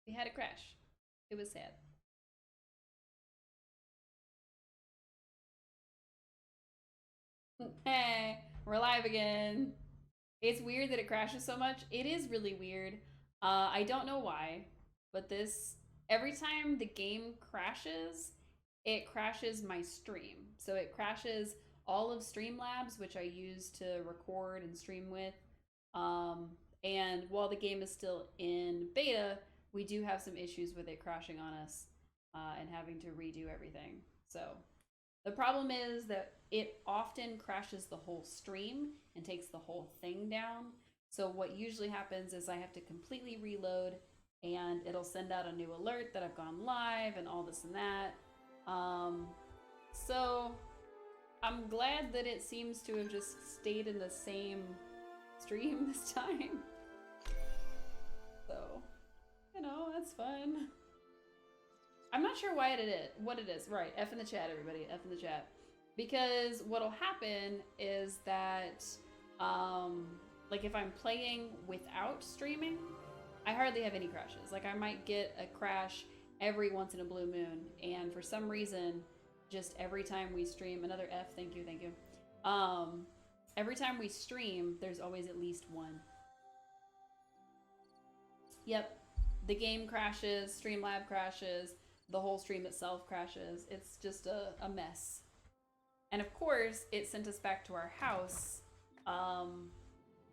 We had a crash. It was sad. Hey, we're live again. It's weird that it crashes so much. It is really weird. I don't know why, but every time the game crashes, it crashes my stream. So it crashes all of Streamlabs, which I use to record and stream with. And while the game is still in beta, we do have some issues with it crashing on us and having to redo everything. So the problem is that it often crashes the whole stream and takes the whole thing down. So what usually happens is I have to completely reload and it'll send out a new alert that I've gone live and all this and that. So I'm glad that it seems to have just stayed in the same stream this time. So, you know, that's fun. I'm not sure why what it is. Right, F in the chat, everybody. F in the chat. Because what'll happen is that, like if I'm playing without streaming, I hardly have any crashes. Like I might get a crash every once in a blue moon, and for some reason, just every time we stream, another F, thank you. Every time we stream, there's always at least one. Yep, the game crashes, Streamlab crashes, the whole stream itself crashes. It's just a mess. And of course, it sent us back to our house,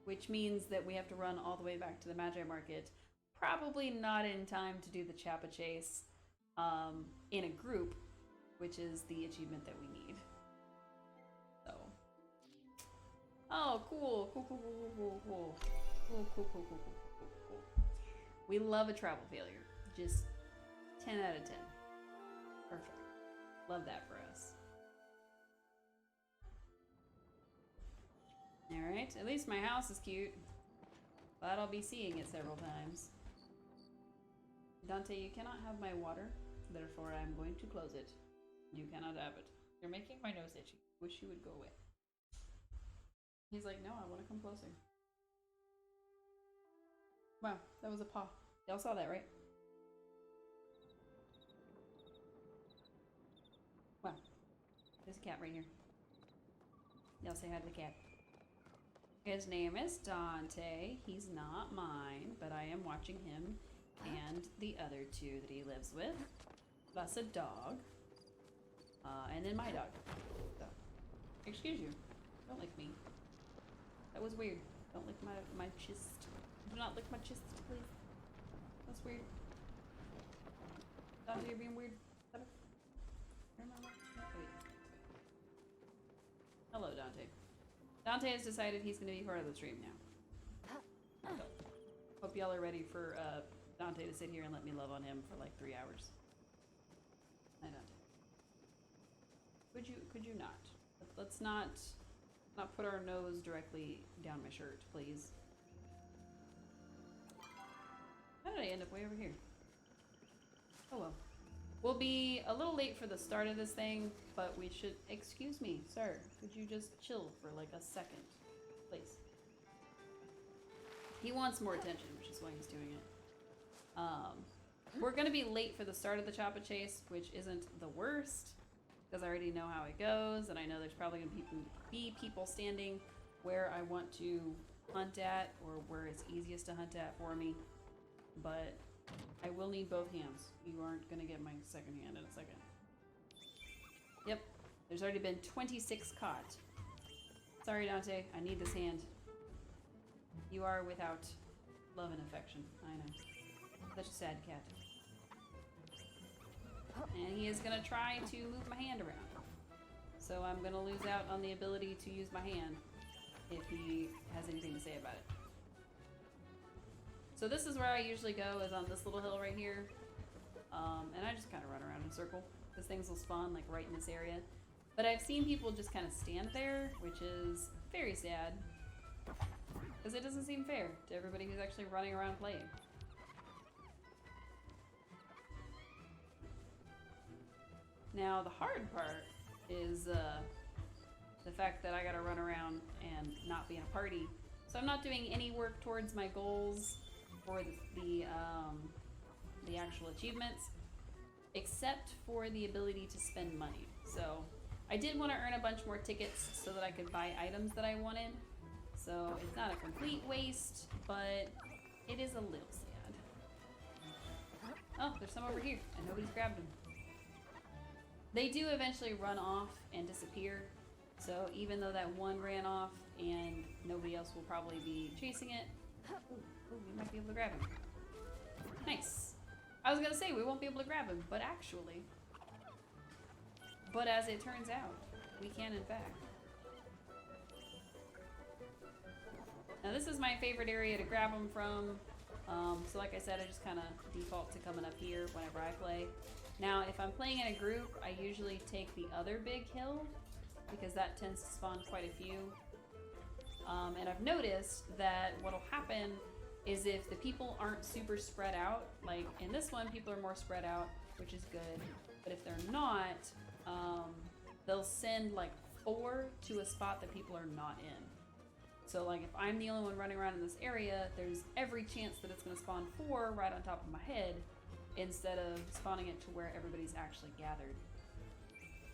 which means that we have to run all the way back to the Magi Market. Probably not in time to do the Chappa Chase in a group, which is the achievement that we need. So, oh, cool. We love a travel failure. Just 10 out of 10. Perfect. Love that for us. Alright, at least my house is cute. Glad I'll be seeing it several times. Dante, you cannot have my water, therefore I'm going to close it. You cannot have it. You're making my nose itchy. Wish you would go away. He's like, no, I want to come closer. Wow, that was a paw. Y'all saw that, right? Wow. There's a cat right here. Y'all say hi to the cat. His name is Dante. He's not mine, but I am watching him and the other two that he lives with, plus a dog, and then my dog. So, excuse you. Don't lick me. That was weird. Don't lick my chest. Do not lick my chest, please. That's weird. Dante, you're being weird. Hello, Dante. Dante has decided he's going to be part of the stream now. So, hope y'all are ready for Dante to sit here and let me love on him for like 3 hours. Hi, Dante. Could you not? Let's not put our nose directly down my shirt, please. How did I end up way over here? Oh well. We'll be a little late for the start of this thing, but we should... Excuse me, sir. Could you just chill for like a second, please? He wants more attention, which is why he's doing it. We're gonna be late for the start of the Choppa Chase, which isn't the worst, because I already know how it goes, and I know there's probably gonna be people standing where I want to hunt at, or where it's easiest to hunt at for me. But I will need both hands. You aren't gonna get my second hand in a second. Yep, there's already been 26 caught. Sorry, Dante, I need this hand. You are without love and affection. I know. Such a sad cat. And he is gonna try to move my hand around. So I'm gonna lose out on the ability to use my hand if he has anything to say about it. So this is where I usually go, is on this little hill right here. And I just kind of run around in a circle, because things will spawn like right in this area. But I've seen people just kind of stand there, which is very sad. Because it doesn't seem fair to everybody who's actually running around playing. Now the hard part is the fact that I gotta run around and not be in a party. So I'm not doing any work towards my goals for the actual achievements, except for the ability to spend money. So I did want to earn a bunch more tickets so that I could buy items that I wanted. So it's not a complete waste, but it is a little sad. Oh, there's some over here, and nobody's grabbed them. They do eventually run off and disappear. So even though that one ran off and nobody else will probably be chasing it, ooh, we might be able to grab him. Nice. I was gonna say we won't be able to grab him, but actually, as it turns out, we can in fact. Now this is my favorite area to grab them from. So like I said, I just kind of default to coming up here whenever I play. Now if I'm playing in a group, I usually take the other big hill, because that tends to spawn quite a few. And I've noticed that what'll happen is if the people aren't super spread out, like in this one, people are more spread out, which is good. But if they're not, they'll send like 4 to a spot that people are not in. So like if I'm the only one running around in this area, there's every chance that it's gonna spawn 4 right on top of my head, instead of spawning it to where everybody's actually gathered.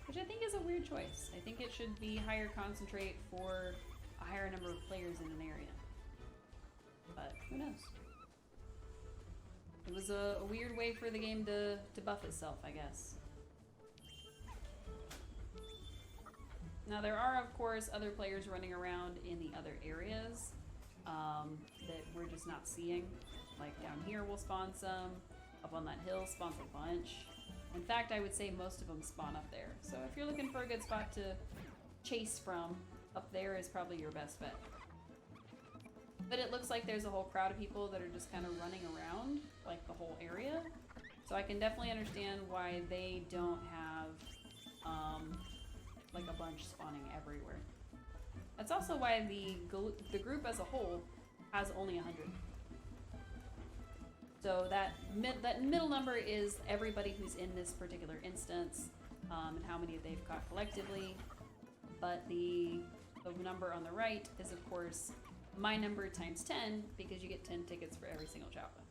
Which I think is a weird choice. I think it should be higher concentrate for a higher number of players in an area. But who knows? It was a weird way for the game to buff itself, I guess. Now there are, of course, other players running around in the other areas that we're just not seeing. Like down here will spawn some, up on that hill spawns a bunch. In fact, I would say most of them spawn up there. So if you're looking for a good spot to chase from, up there is probably your best bet. But it looks like there's a whole crowd of people that are just kind of running around, like the whole area. So I can definitely understand why they don't have like a bunch spawning everywhere. That's also why the group as a whole has only 100. So that middle number is everybody who's in this particular instance, and how many they've caught collectively. But the number on the right is, of course, my number times 10, because you get 10 tickets for every single Choppa.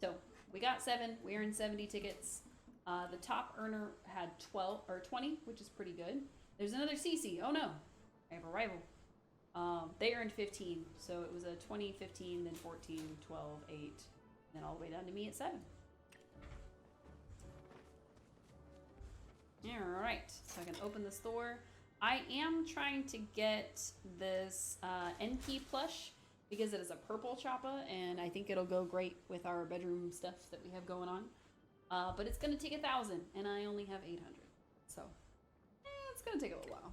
So we got 7. We earned 70 tickets. The top earner had 20, which is pretty good. There's another CC. Oh no, I have a rival. They earned 15, so it was a 20, 15, then 14, 12, 8, Then all the way down to me at 7. Alright, so I can open this door. I am trying to get this Enki plush because it is a purple choppa, and I think it'll go great with our bedroom stuff that we have going on. But it's going to take 1,000, and I only have 800. So, it's going to take a little while.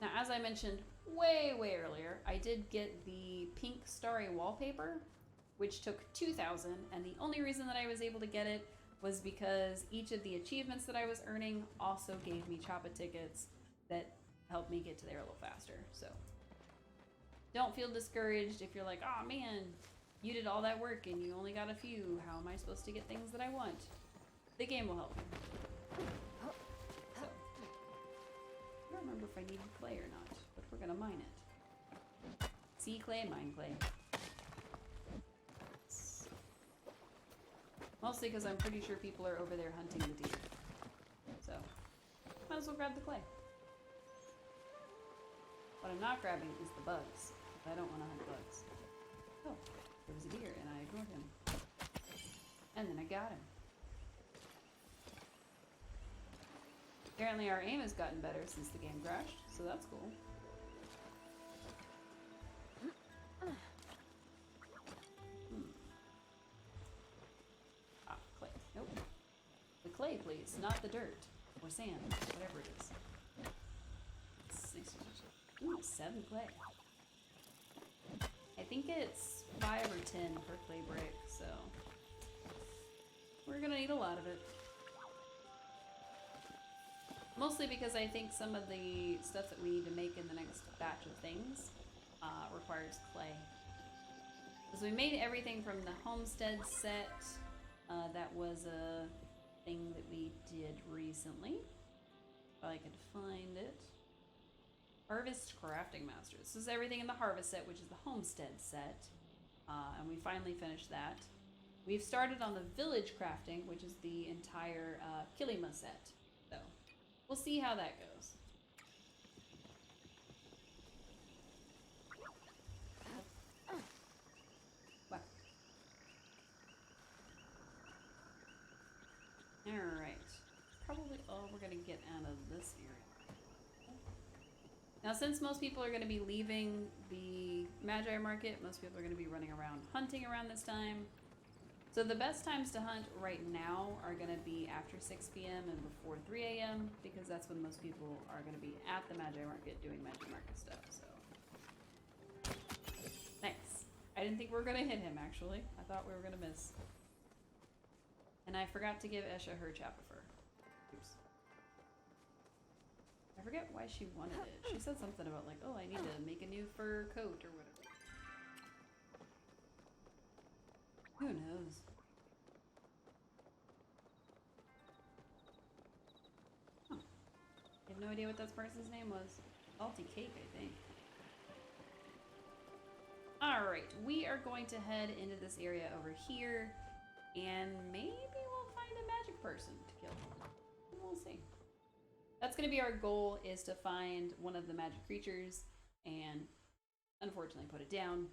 Now, as I mentioned way earlier, I did get the pink starry wallpaper, which took 2,000, and the only reason that I was able to get it was because each of the achievements that I was earning also gave me choppa tickets that helped me get to there a little faster. So don't feel discouraged if you're like, oh man, you did all that work and you only got a few. How am I supposed to get things that I want? The game will help you. So, I don't remember if I needed clay or not, but we're gonna mine it. See clay, mine clay. Mostly because I'm pretty sure people are over there hunting the deer. So, might as well grab the clay. What I'm not grabbing is the bugs. I don't want to hunt bugs. Oh, there was a deer and I ignored him. And then I got him. Apparently our aim has gotten better since the game crashed, so that's cool. Clay, please, not the dirt or sand, whatever it is. Ooh, 7 clay. I think it's 5 or 10 per clay brick, so we're gonna need a lot of it. Mostly because I think some of the stuff that we need to make in the next batch of things requires clay. Because we made everything from the homestead set. That was a thing that we did recently. If I could find it. Harvest Crafting Master. This is everything in the Harvest set, which is the Homestead set. And we finally finished that. We've started on the Village Crafting, which is the entire Kilima set. So, we'll see how that goes. Alright. Probably all we're going to get out of this area. Now, since most people are going to be leaving the Magi Market, most people are going to be running around hunting around this time. So the best times to hunt right now are going to be after 6 p.m. and before 3 a.m. because that's when most people are going to be at the Magi Market doing Magi Market stuff. So, thanks. I didn't think we were going to hit him, actually. I thought we were going to miss. And I forgot to give Esha her chappa fur. Oops. I forget why she wanted it. She said something about like, oh, I need to make a new fur coat or whatever. Who knows? Huh. I have no idea what that person's name was. Salty Cake, I think. Alright, we are going to head into this area over here. And maybe we'll find a magic person to kill. We'll see. That's going to be our goal, is to find one of the magic creatures and unfortunately put it down.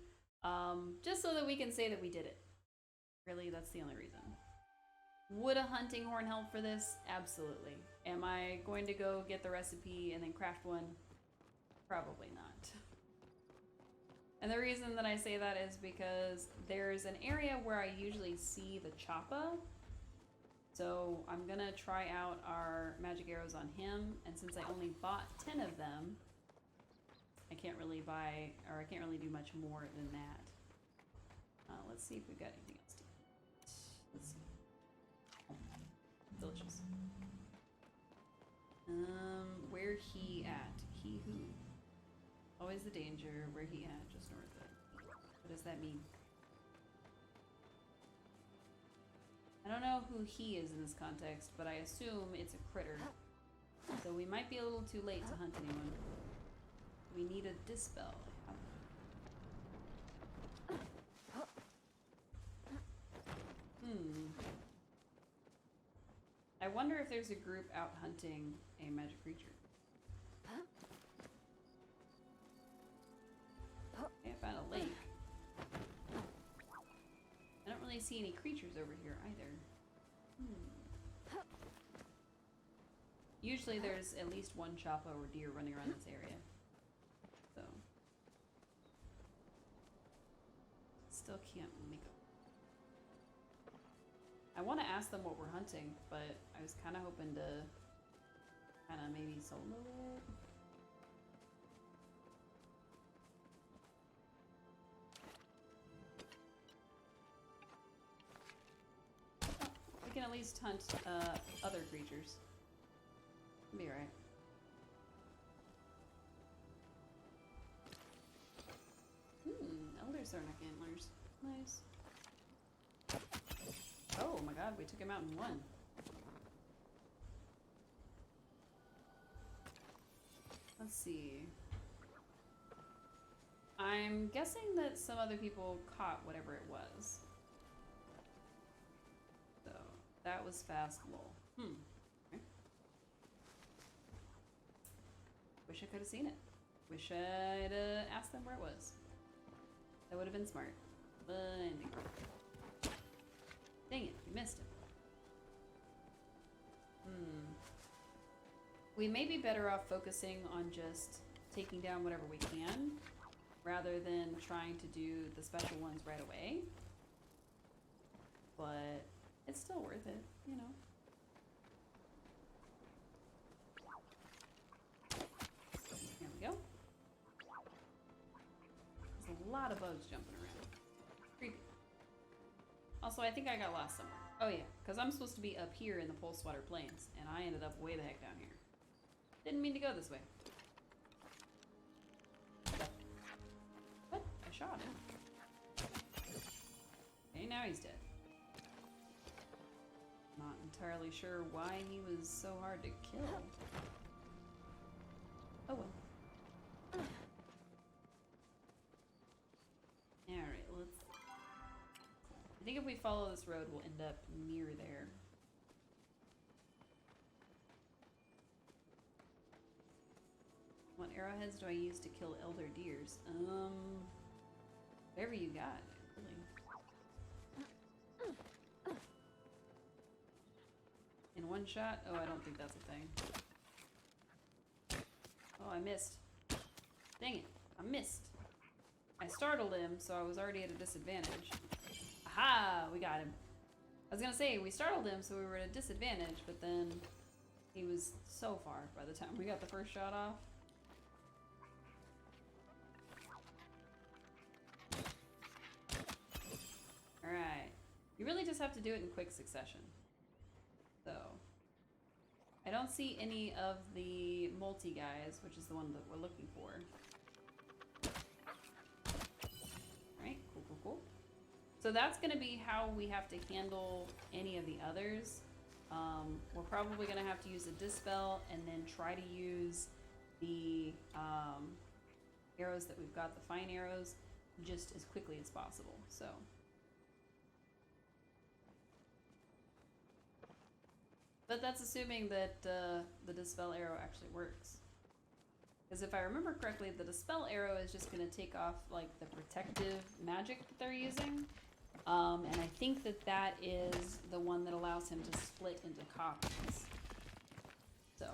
Just so that we can say that we did it. Really, that's the only reason. Would a hunting horn help for this? Absolutely. Am I going to go get the recipe and then craft one? Probably not. And the reason that I say that is because there's an area where I usually see the choppa. So I'm gonna try out our magic arrows on him, and since I only bought 10 of them, I can't really buy, or I can't really do much more than that. Let's see if we've got anything else to eat. Let's see. Oh, delicious. Where he at? He who? Always the danger. Where he at? Just north of. What does that mean? I don't know who he is in this context, but I assume it's a critter. So we might be a little too late to hunt anyone. We need a dispel. I wonder if there's a group out hunting a magic creature. Okay, I found a lake. really see any creatures over here either. Usually there's at least one choppa or deer running around this area. So. Still can't make up. I want to ask them what we're hunting, but I was kind of hoping to kind of maybe solo it. We can at least hunt other creatures. Be alright. Elder Sarnak antlers. Nice. Oh my god, we took him out in one. Let's see. I'm guessing that some other people caught whatever it was. So, that was fast lol. Okay. Wish I could have seen it. Wish I'd asked them where it was. That would have been smart. But dang it, you missed it. We may be better off focusing on just taking down whatever we can, rather than trying to do the special ones right away. But it's still worth it, you know. There we go. There's a lot of bugs jumping around. Creepy. Also, I think I got lost somewhere. Oh yeah, because I'm supposed to be up here in the Pulswater Plains, and I ended up way the heck down here. Didn't mean to go this way. What? I shot him. Okay, now he's dead. Not entirely sure why he was so hard to kill. Oh well. Alright, let's... I think if we follow this road, we'll end up near there. What arrowheads do I use to kill elder deers? Whatever you got, really. In one shot? Oh, I don't think that's a thing. Oh, I missed. Dang it, I missed. I startled him, so I was already at a disadvantage. Aha! We got him. I was gonna say, we startled him, so we were at a disadvantage, but then he was so far by the time we got the first shot off. Alright. You really just have to do it in quick succession. So, I don't see any of the multi guys, which is the one that we're looking for. Alright, cool, cool, cool. So that's going to be how we have to handle any of the others. We're probably going to have to use a dispel and then try to use the arrows that we've got, the fine arrows, just as quickly as possible. So. But that's assuming that the dispel arrow actually works. Because if I remember correctly, the dispel arrow is just going to take off like the protective magic that they're using. And I think that that is the one that allows him to split into copies. So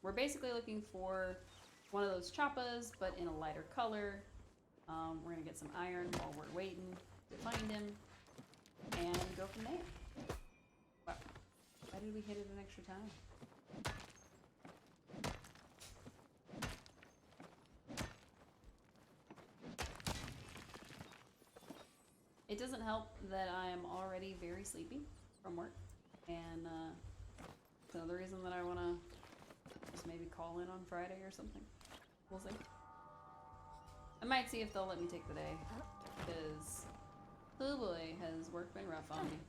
we're basically looking for one of those choppas, but in a lighter color. We're going to get some iron while we're waiting to find him and go from there. Wow. Why did we hit it an extra time? It doesn't help that I am already very sleepy from work, and it's another reason that I want to just maybe call in on Friday or something. We'll see. I might see if they'll let me take the day, because, oh boy, has work been rough on me.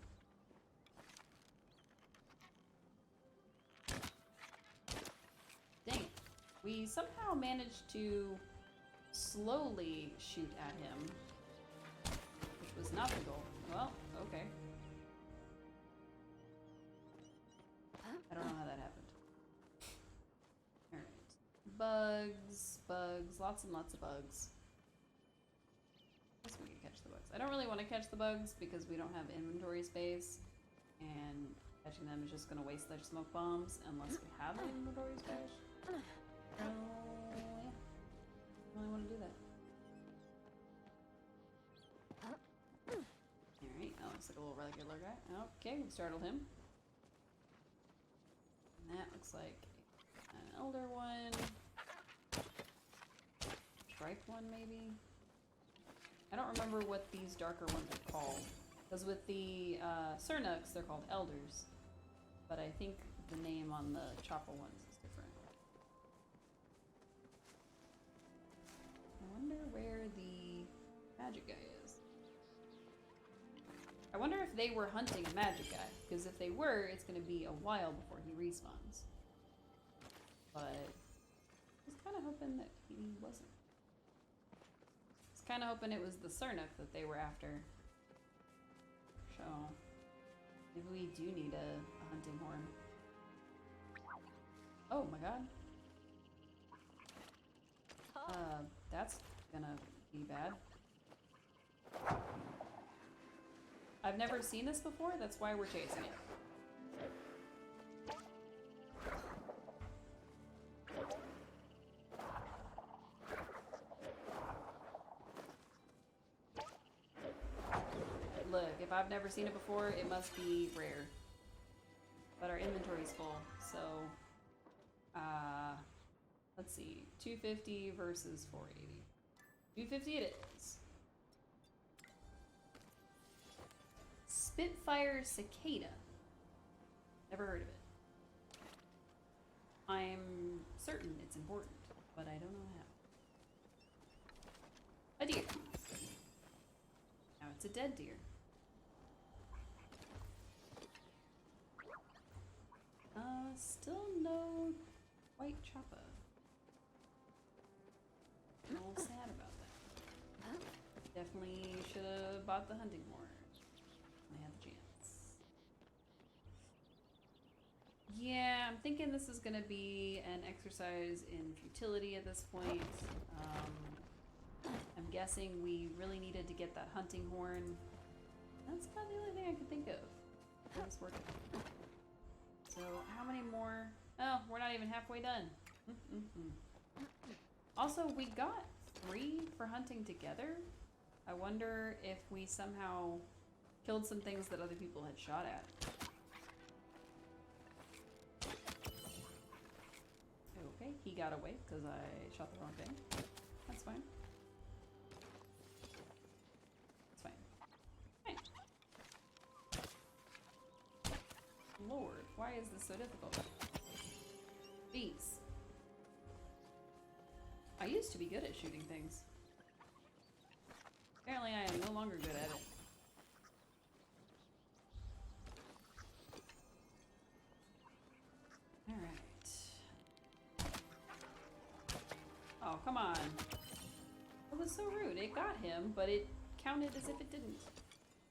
Dang it. We somehow managed to slowly shoot at him. Was not the goal. Well, okay. I don't know how that happened. Alright. Bugs, bugs, lots and lots of bugs. I guess we can catch the bugs. I don't really want to catch the bugs because we don't have inventory space, and catching them is just going to waste their smoke bombs unless we have the inventory space. So, yeah. I really want to do that. Alright, that looks like a little regular guy. Okay, we startled him. And that looks like an elder one. Striped one, maybe? I don't remember what these darker ones are called. Because with the Cernuks, they're called elders. But I think the name on the Choppa ones is different. I wonder where the magic guy is. I wonder if they were hunting a magic guy. Because if they were, it's going to be a while before he respawns. But I was kind of hoping that he wasn't. Kind of hoping it was the Cernuk that they were after. So, maybe we do need a hunting horn. Oh my god. That's gonna be bad. I've never seen this before, that's why we're chasing it. Look, if I've never seen it before, it must be rare. But our inventory's full, so... let's see. 250 versus 480. 250 it is. Spitfire Cicada. Never heard of it. I'm certain it's important, but I don't know how. A deer. Now it's a dead deer. Still no white Choppa. I'm a little sad about that. Definitely should have bought the hunting horn when I had the chance. Yeah, I'm thinking this is gonna be an exercise in futility at this point. I'm guessing we really needed to get that hunting horn. That's about the only thing I could think of. That's working. So, how many more? Oh, we're not even halfway done. Also, we got 3 for hunting together. I wonder if we somehow killed some things that other people had shot at. Okay, he got away because I shot the wrong thing. That's fine. That's fine. Fine. Lord, why is this so difficult? Jeez. I used to be good at shooting things. Apparently I am no longer good at it. Alright. Oh, come on. It was so rude. It got him, but it counted as if it didn't.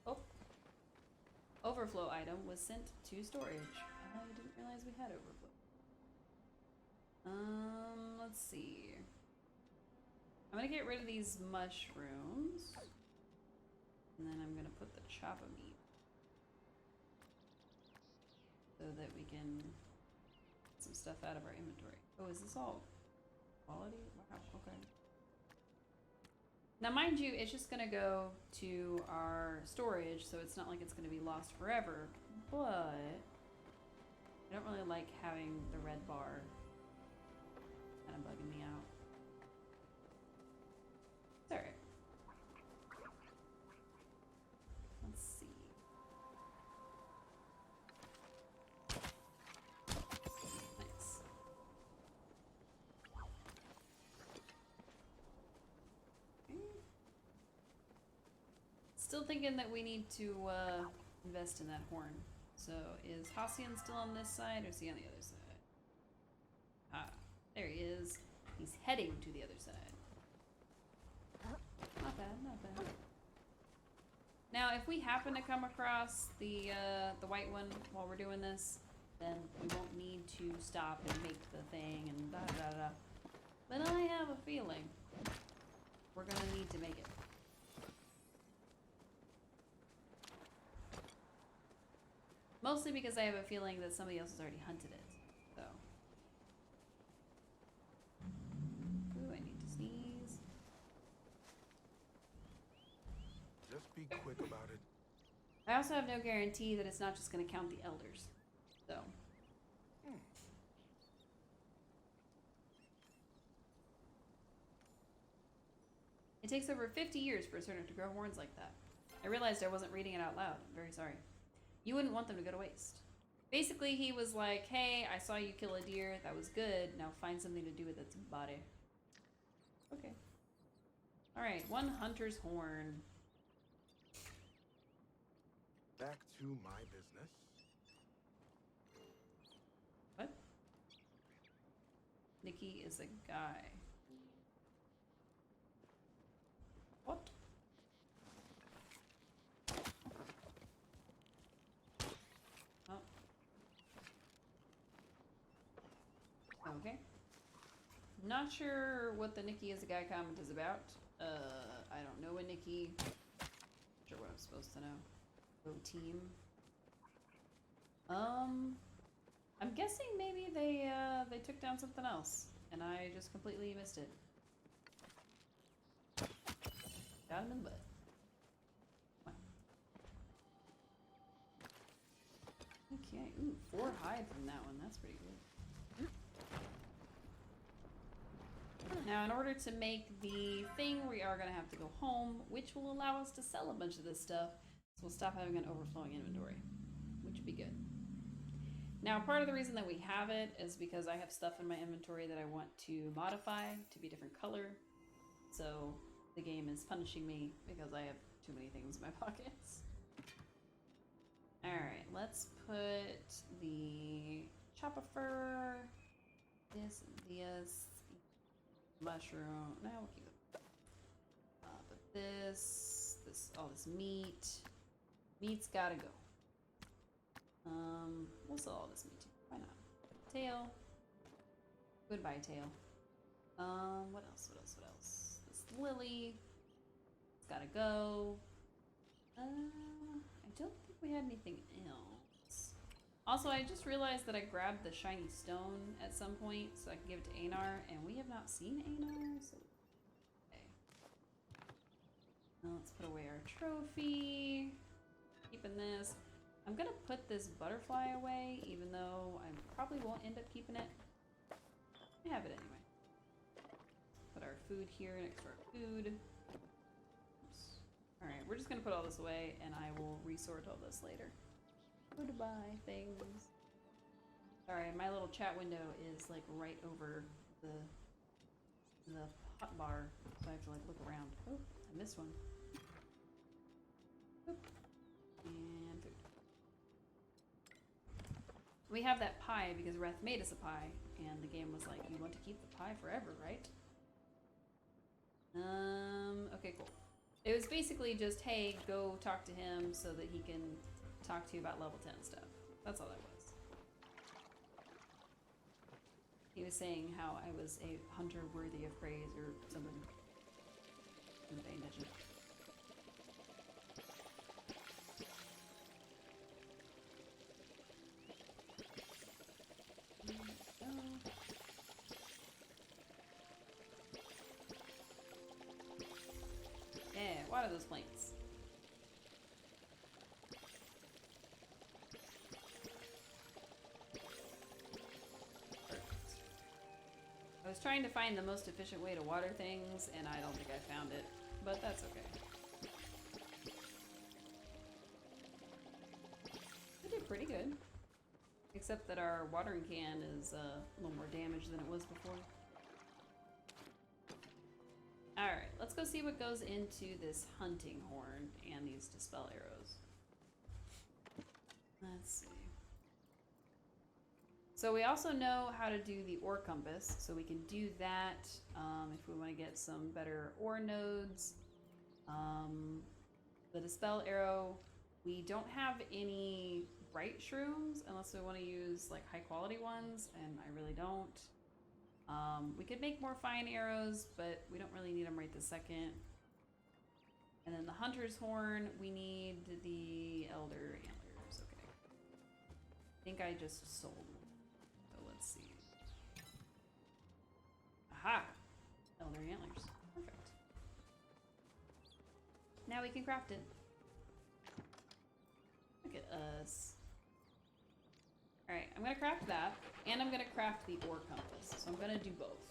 Oh. Overflow item was sent to storage. I didn't realize we had overflow. Let's see. I'm gonna get rid of these mushrooms. And then I'm gonna put the Choppa meat. So that we can get some stuff out of our inventory. Oh, is this all quality? Wow, okay. Now mind you, it's just gonna go to our storage, so it's not like it's gonna be lost forever, but I don't really like having the red bar kind of bugging me out. It's alright. Let's see. Nice. Okay. Still thinking that we need to invest in that horn. So is Hassian still on this side or is he on the other side? Ah, there he is. He's heading to the other side. Not bad, not bad. Now, if we happen to come across the white one while we're doing this, then we won't need to stop and make the thing and da da da. But I have a feeling we're gonna need to make it. Mostly because I have a feeling that somebody else has already hunted it. So. Ooh, I need to sneeze.
Just be quick about it.
I also have no guarantee that it's not just going to count the elders. So. It takes over 50 years for a servant to grow horns like that. I realized I wasn't reading it out loud. I'm very sorry. You wouldn't want them to go to waste. Basically, he was like, hey, I saw you kill a deer. That was good. Now find something to do with its body. Okay. Alright, one hunter's horn.
Back to my business.
What? Nikki is a guy. What? Oh. Okay. Not sure what the Nikki is a guy comment is about. I don't know a Nikki. Not sure what I'm supposed to know. Go team. I'm guessing maybe they took down something else, and I just completely missed it. Got him in the butt. Come on. Okay. Ooh, 4 hide from that one. That's pretty good. Now, in order to make the thing, we are going to have to go home, which will allow us to sell a bunch of this stuff. So we'll stop having an overflowing inventory, which would be good. Now, part of the reason that we have it is because I have stuff in my inventory that I want to modify to be different color. So the game is punishing me because I have too many things in my pockets. Alright, let's put the chopper fur, this, mushroom. No, we'll keep it. But this, all this meat. Meat's gotta go. We'll sell all this meat too. Why not? Tail. Goodbye, tail. What else? This lily. It's gotta go. I don't think we had anything else. Also, I just realized that I grabbed the shiny stone at some point so I could give it to Einar, and we have not seen Einar, so... Okay. Now let's put away our trophy. Keeping this. I'm gonna put this butterfly away, even though I probably won't end up keeping it. I have it anyway. Put our food here next to our food. Oops. Alright, we're just gonna put all this away, and I will resort all this later. Goodbye, things. Sorry, my little chat window is like right over the hot bar, so I have to like look around. Oh, I missed one. Oop. And food. We have that pie because Reth made us a pie, and the game was like, you want to keep the pie forever, right? Okay, cool. It was basically just, hey, go talk to him so that he can talk to you about level 10 stuff. That's all that was. He was saying how I was a hunter worthy of praise or something. I'm paying attention. Yeah, water those plants. I was trying to find the most efficient way to water things, and I don't think I found it, but that's okay. We did pretty good. Except that our watering can is a little more damaged than it was before. Alright, let's go see what goes into this hunting horn and these dispel arrows. Let's see. So we also know how to do the ore compass, so we can do that if we want to get some better ore nodes. The dispel arrow, we don't have any bright shrooms unless we want to use like high quality ones, and I really don't. We could make more fine arrows, but we don't really need them right this second. And then the hunter's horn, we need the elder antlers. Okay. think I just sold one. So let's see. Aha! Elder antlers. Perfect. Now we can craft it. Look at us. Alright, I'm gonna craft that, and I'm gonna craft the ore compass. So I'm gonna do both.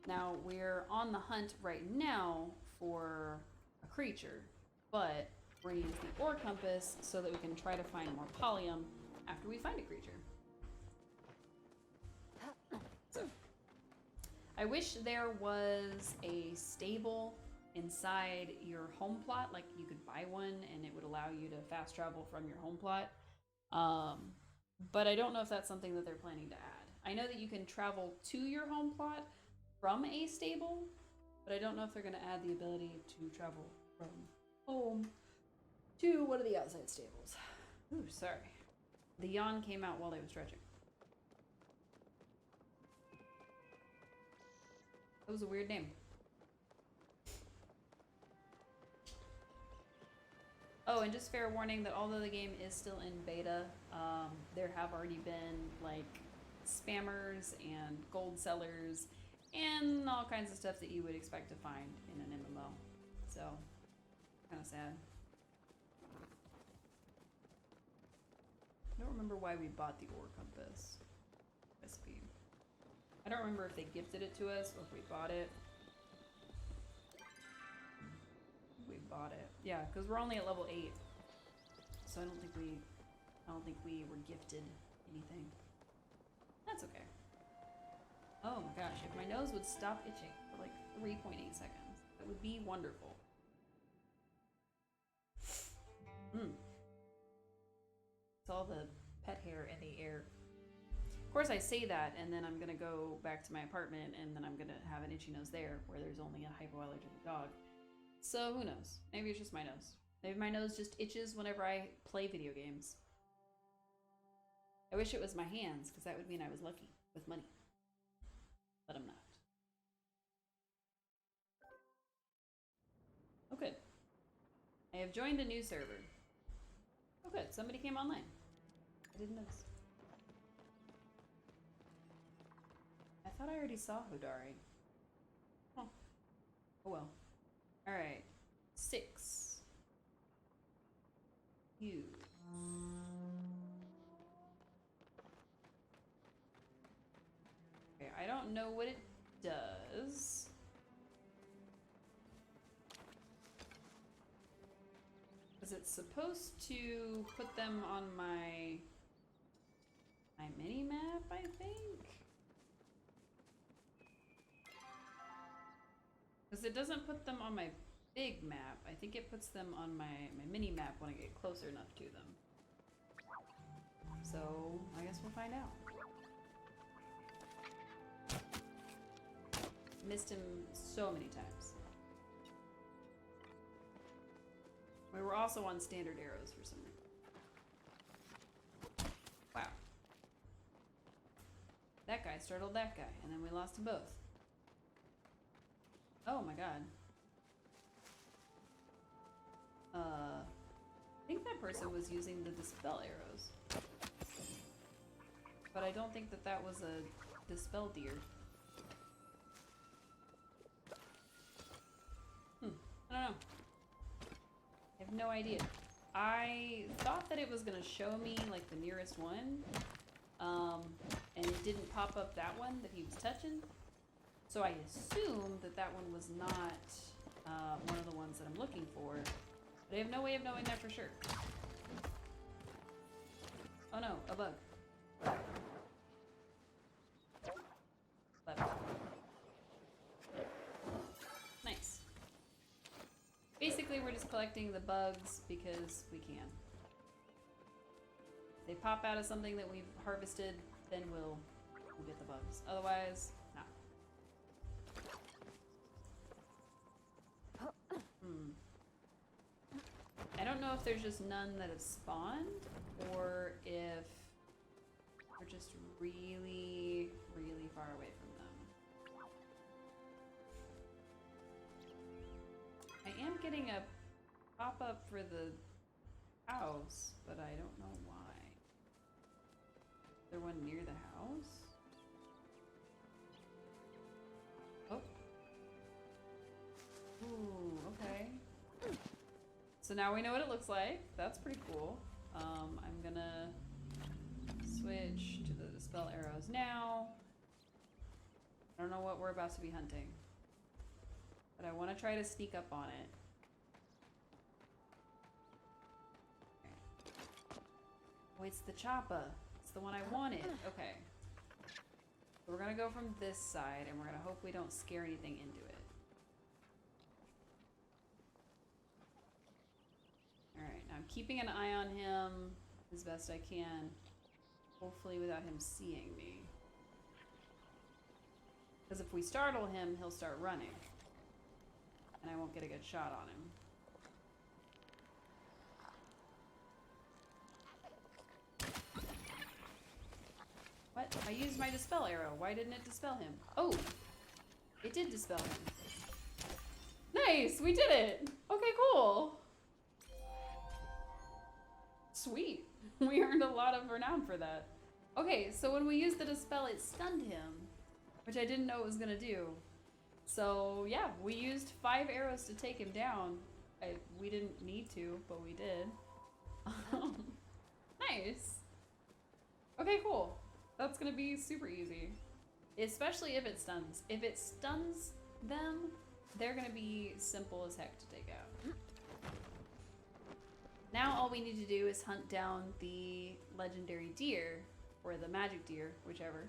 Now, we're on the hunt right now for a creature, but we're gonna use the ore compass so that we can try to find more Palium after we find a creature. So, I wish there was a stable inside your home plot, like you could buy one and it would allow you to fast travel from your home plot. But I don't know if that's something that they're planning to add. I know that you can travel to your home plot from a stable, but I don't know if they're going to add the ability to travel from home to one of the outside stables. Ooh, sorry. The yawn came out while I was stretching. That was a weird name. Oh, and just fair warning that although the game is still in beta, there have already been like spammers and gold sellers and all kinds of stuff that you would expect to find in an MMO. So, kind of sad. I don't remember why we bought the ore compass recipe. I don't remember if they gifted it to us or if we bought it. We bought it. Yeah, because we're only at level 8. So I don't think we were gifted anything. That's okay. Oh my gosh, if my nose would stop itching for like 3.8 seconds, that would be wonderful. It's all the pet hair in the air. Of course I say that, and then I'm gonna go back to my apartment, and then I'm gonna have an itchy nose there, where there's only a hypoallergenic dog. So who knows? Maybe it's just my nose. Maybe my nose just itches whenever I play video games. I wish it was my hands, because that would mean I was lucky with money. But I'm not. Oh good. I have joined a new server. Oh good, somebody came online. I didn't notice. I thought I already saw Hodari. Huh. Oh well. Alright. 6. You. Okay, I don't know what it does. Because it's supposed to put them on my mini-map, I think? Because it doesn't put them on my big map. I think it puts them on my mini-map when I get closer enough to them. So, I guess we'll find out. Missed him so many times. We were also on standard arrows for some reason. Wow. That guy startled that guy, and then we lost them both. Oh my god. I think that person was using the dispel arrows. But I don't think that that was a dispel deer. I don't know. I have no idea. I thought that it was gonna show me like the nearest one, and it didn't pop up that one that he was touching. So I assumed that that one was not one of the ones that I'm looking for, but I have no way of knowing that for sure. Oh no, a bug. Left. Nice. Basically, we're just collecting the bugs because we can. If they pop out of something that we've harvested, then we'll get the bugs. Otherwise, no. I don't know if there's just none that have spawned, or if we're just really, really far away from them. I am getting a pop-up for the house, but I don't know why. There one near the house? Oh. Ooh, okay. So now we know what it looks like. That's pretty cool. I'm gonna switch to the dispel arrows now. I don't know what we're about to be hunting, but I want to try to sneak up on it. Oh, it's the Choppa. It's the one I wanted. Okay. So we're gonna go from this side, and we're gonna hope we don't scare anything into it. Alright, now I'm keeping an eye on him as best I can. Hopefully without him seeing me. Because if we startle him, he'll start running. And I won't get a good shot on him. What? I used my dispel arrow. Why didn't it dispel him? Oh! It did dispel him. Nice! We did it! Okay, cool! Sweet. We earned a lot of renown for that. Okay, so when we used the dispel, it stunned him, which I didn't know it was gonna do. So yeah, we used 5 arrows to take him down. We didn't need to, but we did. Nice. Okay, cool. That's gonna be super easy. Especially if it stuns. If it stuns them, they're gonna be simple as heck to take out. Now all we need to do is hunt down the legendary deer, or the magic deer, whichever,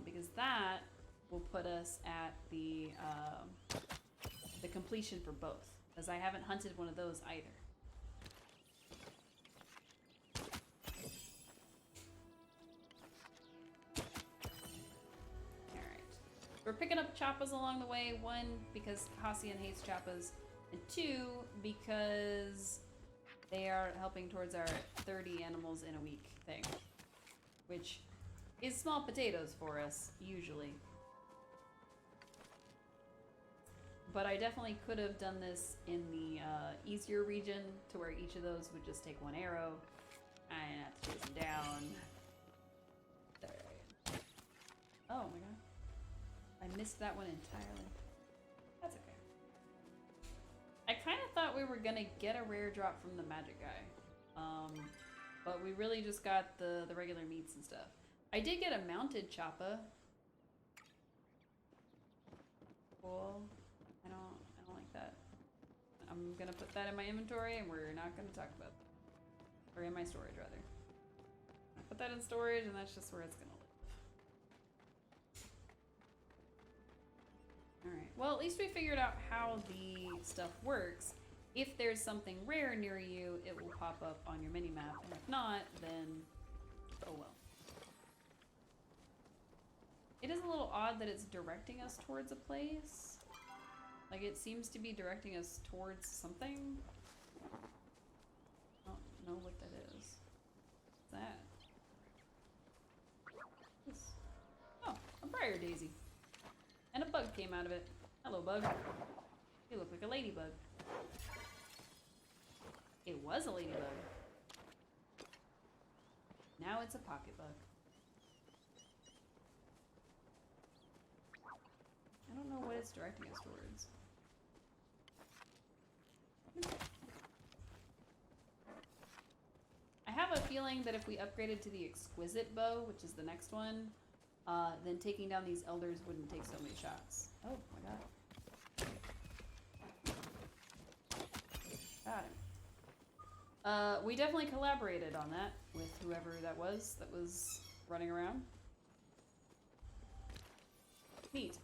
because that will put us at the completion for both, as I haven't hunted one of those either. Alright. We're picking up Choppas along the way, 1, because Hassian hates Choppas, and 2, because they are helping towards our 30 animals in a week thing, which is small potatoes for us, usually. But I definitely could have done this in the easier region, to where each of those would just take 1 arrow. I didn't have to chase them down. Alright. Oh my god. I missed that one entirely. That's okay. I kind of thought we were gonna get a rare drop from the magic guy. But we really just got the regular meats and stuff. I did get a mounted Choppa. Cool. I don't like that. I'm gonna put that in my inventory, and we're not gonna talk about that. Or in my storage, rather. I put that in storage, and that's just where it's gonna live. Alright, well, at least we figured out how the stuff works. If there's something rare near you, it will pop up on your mini-map, and if not, then oh well. It is a little odd that it's directing us towards a place. Like, it seems to be directing us towards something. I don't know what that is. What's that? This. Oh, a briar daisy. And a bug came out of it. Hello, bug. You look like a ladybug. It was a ladybug. Now it's a pocket bug. I don't know what it's directing us towards. I have a feeling that if we upgraded to the exquisite bow, which is the next one, then taking down these elders wouldn't take so many shots. Oh my god. Got him. We definitely collaborated on that with whoever that was running around. Neat.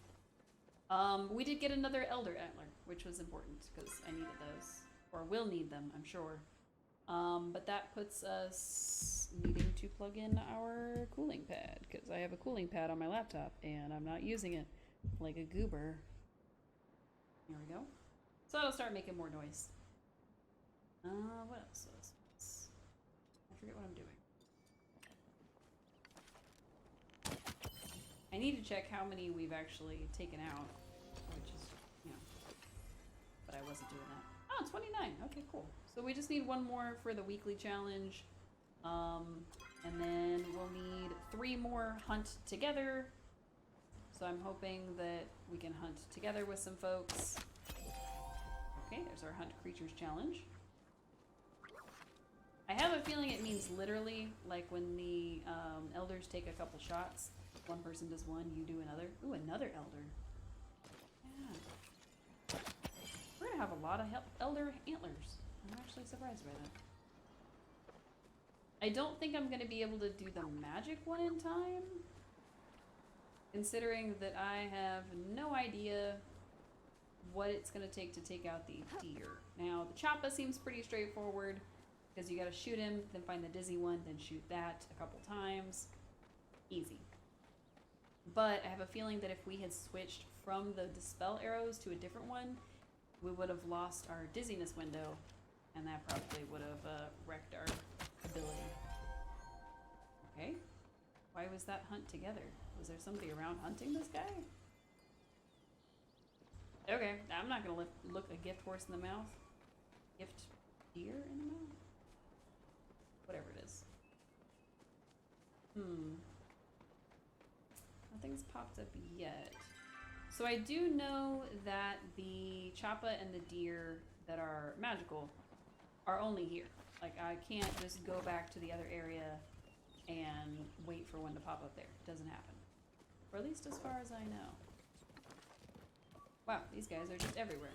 We did get another elder antler, which was important because I needed those. Or will need them, I'm sure. But that puts us needing to plug in our cooling pad, because I have a cooling pad on my laptop and I'm not using it like a goober. Here we go. So it'll start making more noise. What else? I forget what I'm doing. I need to check how many we've actually taken out, which is, you know, but I wasn't doing that. Oh, 29. Okay, cool. So we just need 1 more for the weekly challenge. And then we'll need 3 more hunt together. So I'm hoping that we can hunt together with some folks. Okay, there's our hunt creatures challenge. I have a feeling it means literally, like when the elders take a couple shots, one person does one, you do another. Ooh, another elder. Yeah. We're gonna have a lot of elder antlers. I'm actually surprised by that. I don't think I'm gonna be able to do the magic one in time, considering that I have no idea what it's gonna take to take out the deer. Now, the Choppa seems pretty straightforward, because you gotta shoot him, then find the dizzy one, then shoot that a couple times. Easy. But I have a feeling that if we had switched from the dispel arrows to a different one, we would have lost our dizziness window, and that probably would have wrecked our ability. Okay. Why was that hunt together? Was there somebody around hunting this guy? Okay, I'm not gonna look a gift horse in the mouth. Gift deer in the mouth? Whatever it is. Nothing's popped up yet. So I do know that the Choppa and the deer that are magical are only here. Like, I can't just go back to the other area and wait for one to pop up there. It doesn't happen. Or at least as far as I know. Wow, these guys are just everywhere.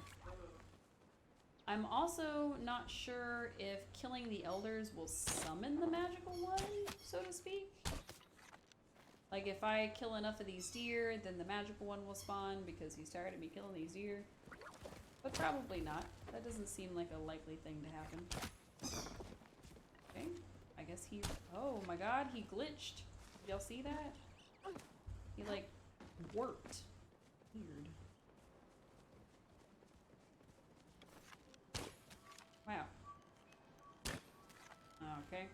I'm also not sure if killing the elders will summon the magical one, so to speak. Like, if I kill enough of these deer, then the magical one will spawn because he's tired of me killing these deer. But probably not. That doesn't seem like a likely thing to happen. Okay, I guess he... Oh my god, he glitched. Did y'all see that? He, like, warped. Weird. Wow. Okay.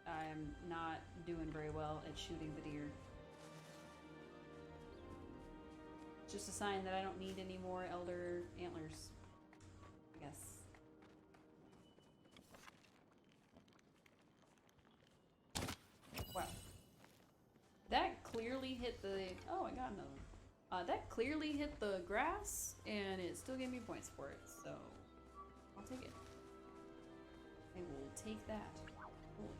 I'm not doing very well at shooting the deer. Just a sign that I don't need any more elder antlers, I guess. Wow. That clearly hit the... Oh, I got another. That clearly hit the grass, and it still gave me points for it, so... I'll take it. I will take that. Oh,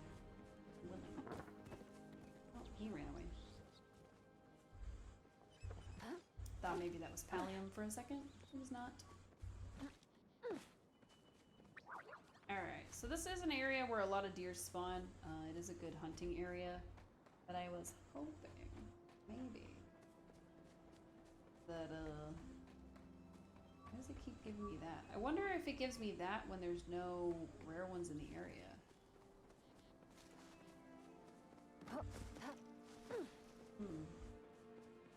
oh, he ran away. Thought maybe that was Pallium for a second. It was not. Alright, so this is an area where a lot of deer spawn. It is a good hunting area. But I was hoping, maybe, that, why does it keep giving me that? I wonder if it gives me that when there's no rare ones in the area.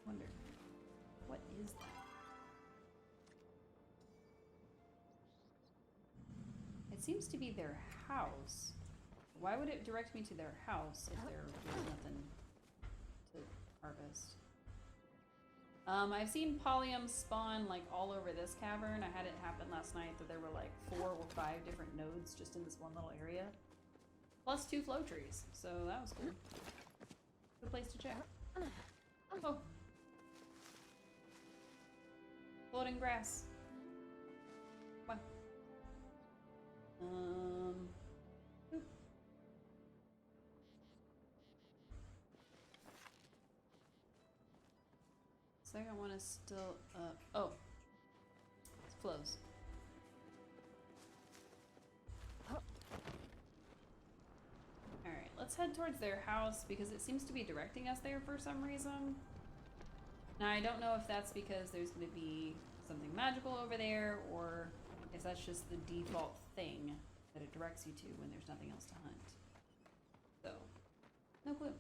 Wonder. What is that? It seems to be their house. Why would it direct me to their house if there's nothing to harvest? I've seen Palia spawn like all over this cavern. I had it happen last night that there were like 4 or 5 different nodes just in this one little area. Plus 2 flow trees, so that was cool. Good place to check. Oh. Floating grass. What? Oop. Second one is still up. Oh. It flows. Alright, let's head towards their house because it seems to be directing us there for some reason. Now, I don't know if that's because there's going to be something magical over there, or if that's just the default thing that it directs you to when there's nothing else to hunt. So, no clue.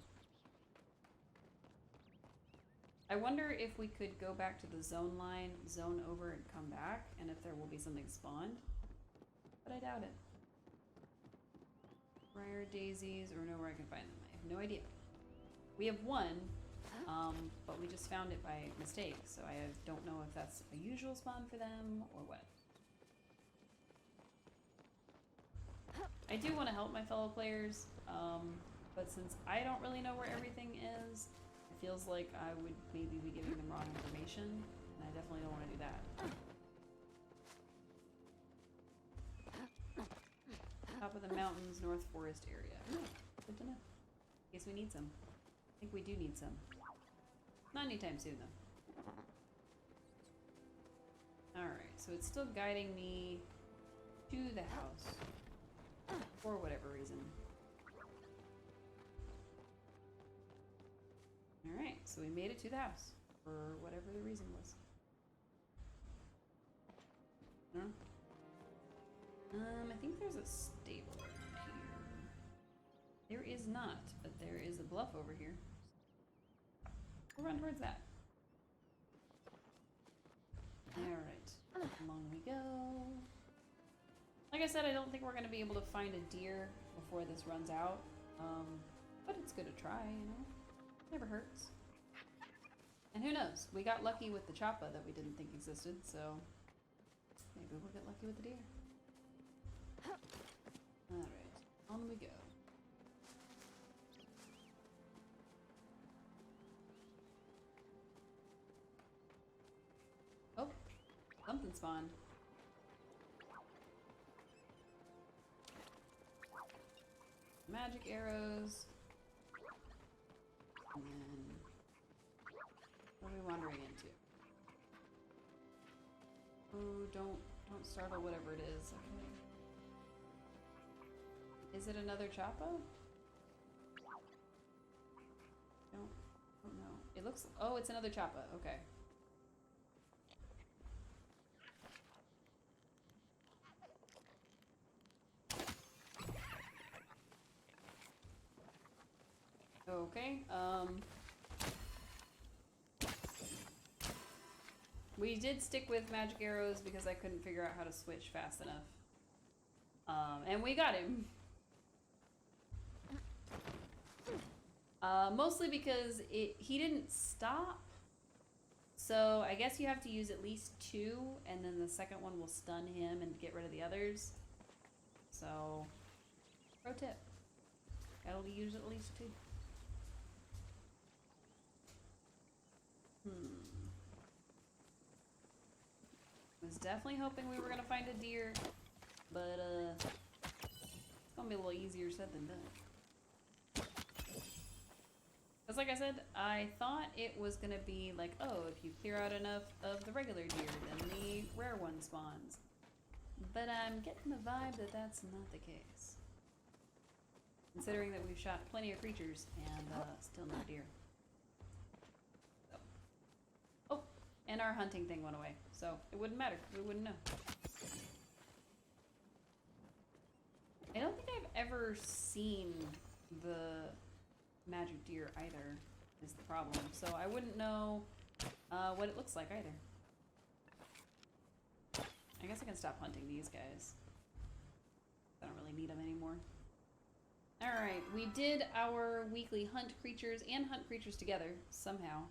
I wonder if we could go back to the zone line, zone over, and come back, and if there will be something spawned. But I doubt it. Briar daisies, or know where I can find them. I have no idea. We have one. But we just found it by mistake, so I don't know if that's a usual spawn for them or what. I do want to help my fellow players. But since I don't really know where everything is, it feels like I would maybe be giving them wrong information, and I definitely don't want to do that. Top of the mountains, North Forest area. Oh, good to know. In case we need some. I think we do need some. Not anytime soon, though. Alright, so it's still guiding me to the house. For whatever reason. Alright, so we made it to the house. For whatever the reason was. Huh? I think there's a stable here. There is not, but there is a bluff over here. We'll run towards that. Alright, along we go. Like I said, I don't think we're going to be able to find a deer before this runs out. But it's good to try, you know? Never hurts. And who knows? We got lucky with the choppa that we didn't think existed, so maybe we'll get lucky with the deer. Alright, on we go. Oh, something spawned. Magic arrows. And then what are we wandering into? Oh, don't startle whatever it is. Okay. Is it another choppa? Don't know. It looks. Oh, it's another choppa. Okay. Okay. We did stick with magic arrows because I couldn't figure out how to switch fast enough. And we got him. Mostly because he didn't stop. So I guess you have to use at least 2, and then the second one will stun him and get rid of the others. So, pro tip. Gotta use at least 2. Was definitely hoping we were gonna find a deer, but it's gonna be a little easier said than done. Because like I said, I thought it was gonna be like, oh, if you clear out enough of the regular deer, then the rare one spawns. But I'm getting the vibe that that's not the case. Considering that we've shot plenty of creatures and still no deer. So. Oh, and our hunting thing went away, so it wouldn't matter. We wouldn't know. I don't think I've ever seen the magic deer either, is the problem. So I wouldn't know what it looks like either. I guess I can stop hunting these guys. I don't really need them anymore. Alright, we did our weekly hunt creatures and hunt creatures together, somehow.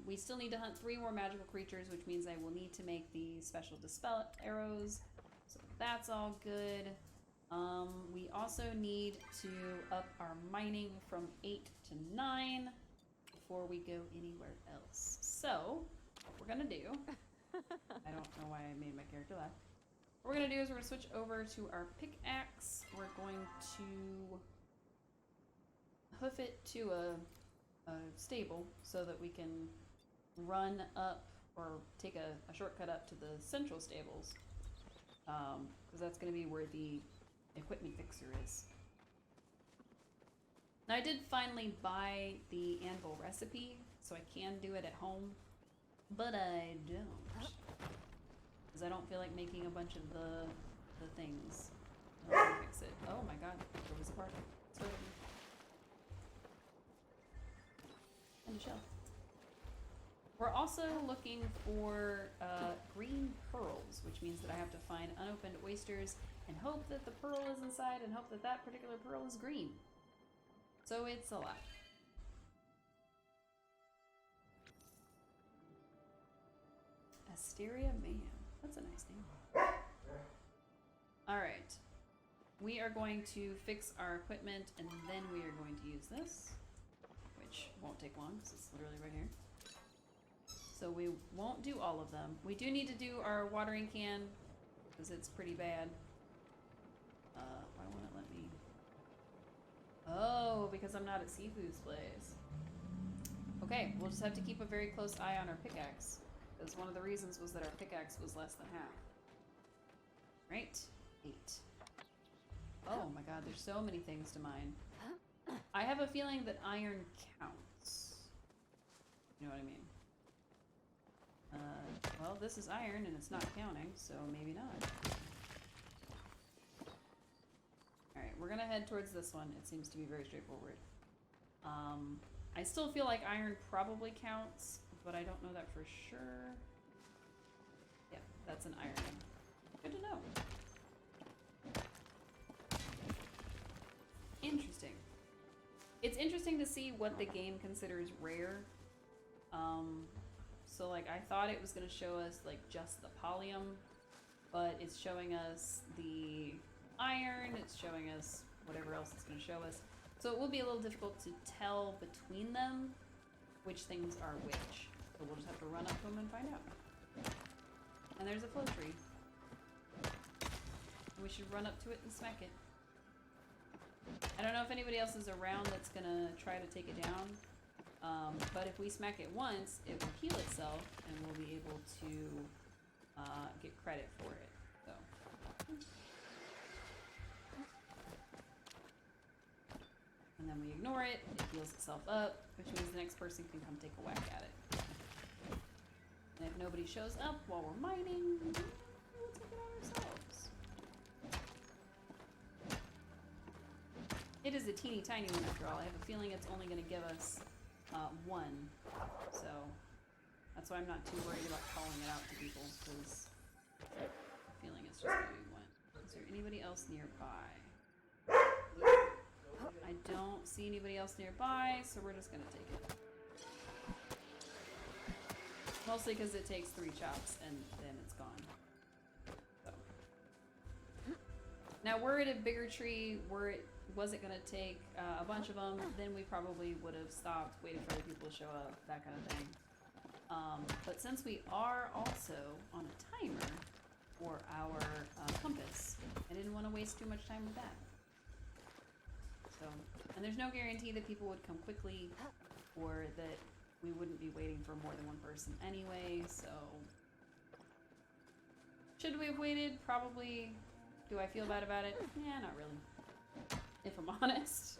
We still need to hunt 3 more magical creatures, which means I will need to make the special dispel arrows. So that's all good. We also need to up our mining from 8 to 9 before we go anywhere else. So, what we're gonna do, I don't know why I made my character laugh. What we're gonna do is we're gonna switch over to our pickaxe. We're going to hoof it to a stable so that we can run up or take a shortcut up to the central stables. Because that's gonna be where the equipment fixer is. Now I did finally buy the anvil recipe, so I can do it at home, but I don't. Because I don't feel like making a bunch of the things. I'll fix it. Oh my god, there was a part. And a shelf. We're also looking for green pearls, which means that I have to find unopened oysters and hope that the pearl is inside and hope that that particular pearl is green. So it's a lot. Asteria Man. That's a nice name. Alright. we are going to fix our equipment and then we are going to use this, which won't take long because it's literally right here. So we won't do all of them. We do need to do our watering can because it's pretty bad. Why won't it let me? Oh, because I'm not at Sifu's place. Okay, we'll just have to keep a very close eye on our pickaxe. Because one of the reasons was that our pickaxe was less than half. Right? 8. Oh my god, there's so many things to mine. I have a feeling that iron counts. You know what I mean? Well, this is iron and it's not counting, so maybe not. Alright, we're gonna head towards this one. It seems to be very straightforward. I still feel like iron probably counts, but I don't know that for sure. Yep, that's an iron. Good to know. Interesting. It's interesting to see what the game considers rare. So like I thought it was going to show us like just the pallium, but it's showing us the iron, it's showing us whatever else it's going to show us. So it will be a little difficult to tell between them which things are which. So we'll just have to run up to them and find out. And there's a flow tree. And we should run up to it and smack it. I don't know if anybody else is around that's gonna try to take it down. But if we smack it once, it will heal itself and we'll be able to get credit for it. So. And then we ignore it, it heals itself up, which means the next person can come take a whack at it. And if nobody shows up while we're mining, we'll take it out ourselves. It is a teeny tiny one after all. I have a feeling it's only going to give us 1. So that's why I'm not too worried about calling it out to people, because I have a feeling it's just going to be 1. Is there anybody else nearby? I don't see anybody else nearby, so we're just going to take it. Mostly because it takes 3 chops and then it's gone. So. Now, were it a bigger tree, was it going to take a bunch of them, then we probably would have stopped, waited for other people to show up, that kind of thing. But since we are also on a timer for our compass, I didn't want to waste too much time with that. So, and there's no guarantee that people would come quickly or that we wouldn't be waiting for more than one person anyway, so. Should we have waited? Probably. Do I feel bad about it? Yeah, not really. If I'm honest.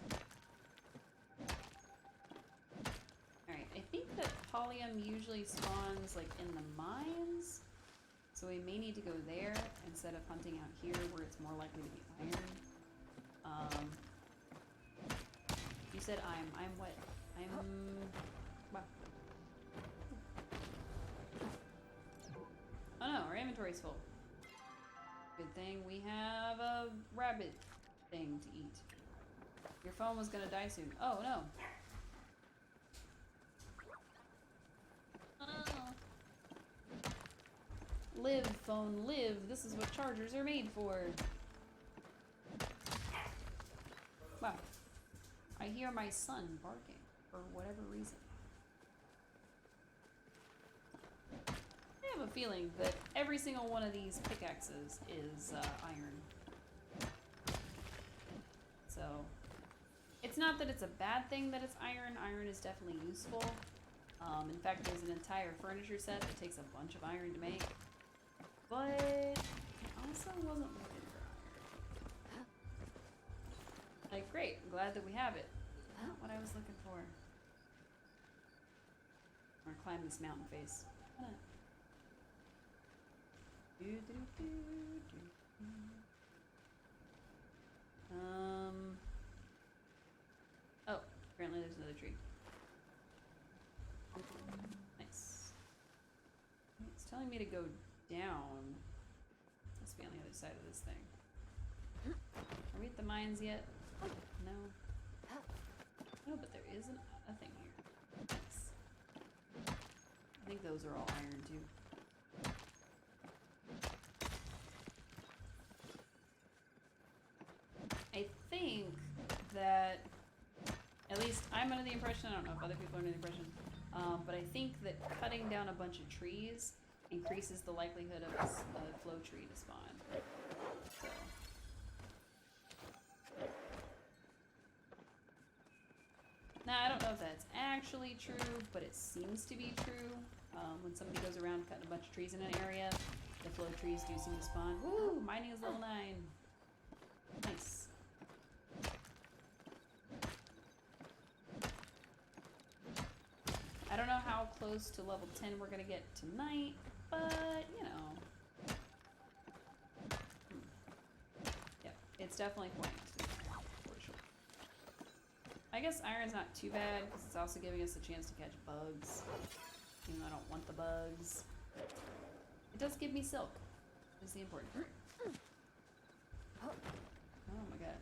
Alright, I think that pallium usually spawns like in the mines. So we may need to go there instead of hunting out here where it's more likely to be iron. You said I'm what? Wow. Oh no, our inventory's full. Good thing we have a rabbit thing to eat. Your phone was gonna die soon. Oh no. Live, phone, live. This is what chargers are made for. Wow. I hear my son barking for whatever reason. I have a feeling that every single one of these pickaxes is iron. So, it's not that it's a bad thing that it's iron. Iron is definitely useful. In fact, there's an entire furniture set that takes a bunch of iron to make. But I also wasn't looking for iron. Like, great, I'm glad that we have it. Not what I was looking for. I'm gonna climb this mountain face. Oh, apparently there's another tree. Nice. It's telling me to go down. Must be on the other side of this thing. Are we at the mines yet? No. No, but there is a thing here. Nice. I think those are all iron too. that, at least I'm under the impression, I don't know if other people are under the impression, but I think that cutting down a bunch of trees increases the likelihood of a flow tree to spawn. So. Now, I don't know if that's actually true, but it seems to be true. When somebody goes around cutting a bunch of trees in an area, the flow trees do seem to spawn. Woo! Mining is level 9. Nice. I don't know how close to level 10 we're gonna get tonight, but, you know. Yep, it's definitely pointing to for sure. I guess iron's not too bad, because it's also giving us a chance to catch bugs. Even though I don't want the bugs. It does give me silk. Is the important part. Oh my god.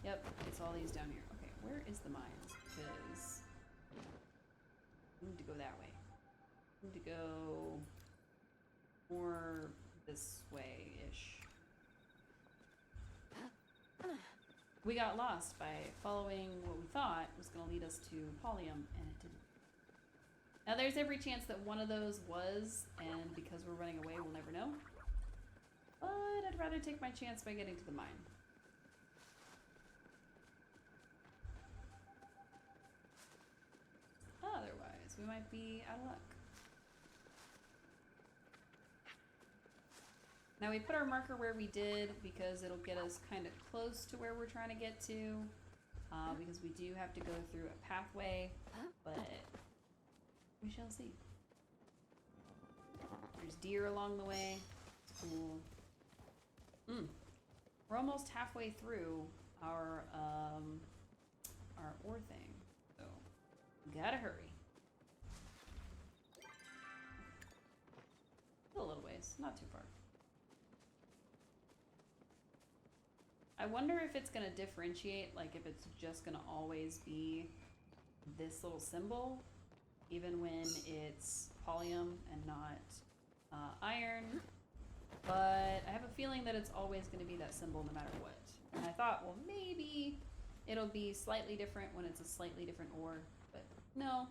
Yep, it's all these down here. Okay, where is the mines? Because I need to go that way. I need to go more this way-ish. We got lost by following what we thought was going to lead us to Palia, and it didn't. Now there's every chance that one of those was, and because we're running away, we'll never know. But I'd rather take my chance by getting to the mine. Otherwise, we might be out of luck. Now we put our marker where we did because it'll get us kind of close to where we're trying to get to. Because we do have to go through a pathway, but we shall see. There's deer along the way. It's cool. We're almost halfway through our ore thing, so we gotta hurry. Still a little ways, not too far. I wonder if it's gonna differentiate, like if it's just gonna always be this little symbol, even when it's Palia and not iron. But I have a feeling that it's always going to be that symbol no matter what. And I thought, well, maybe it'll be slightly different when it's a slightly different ore. But no,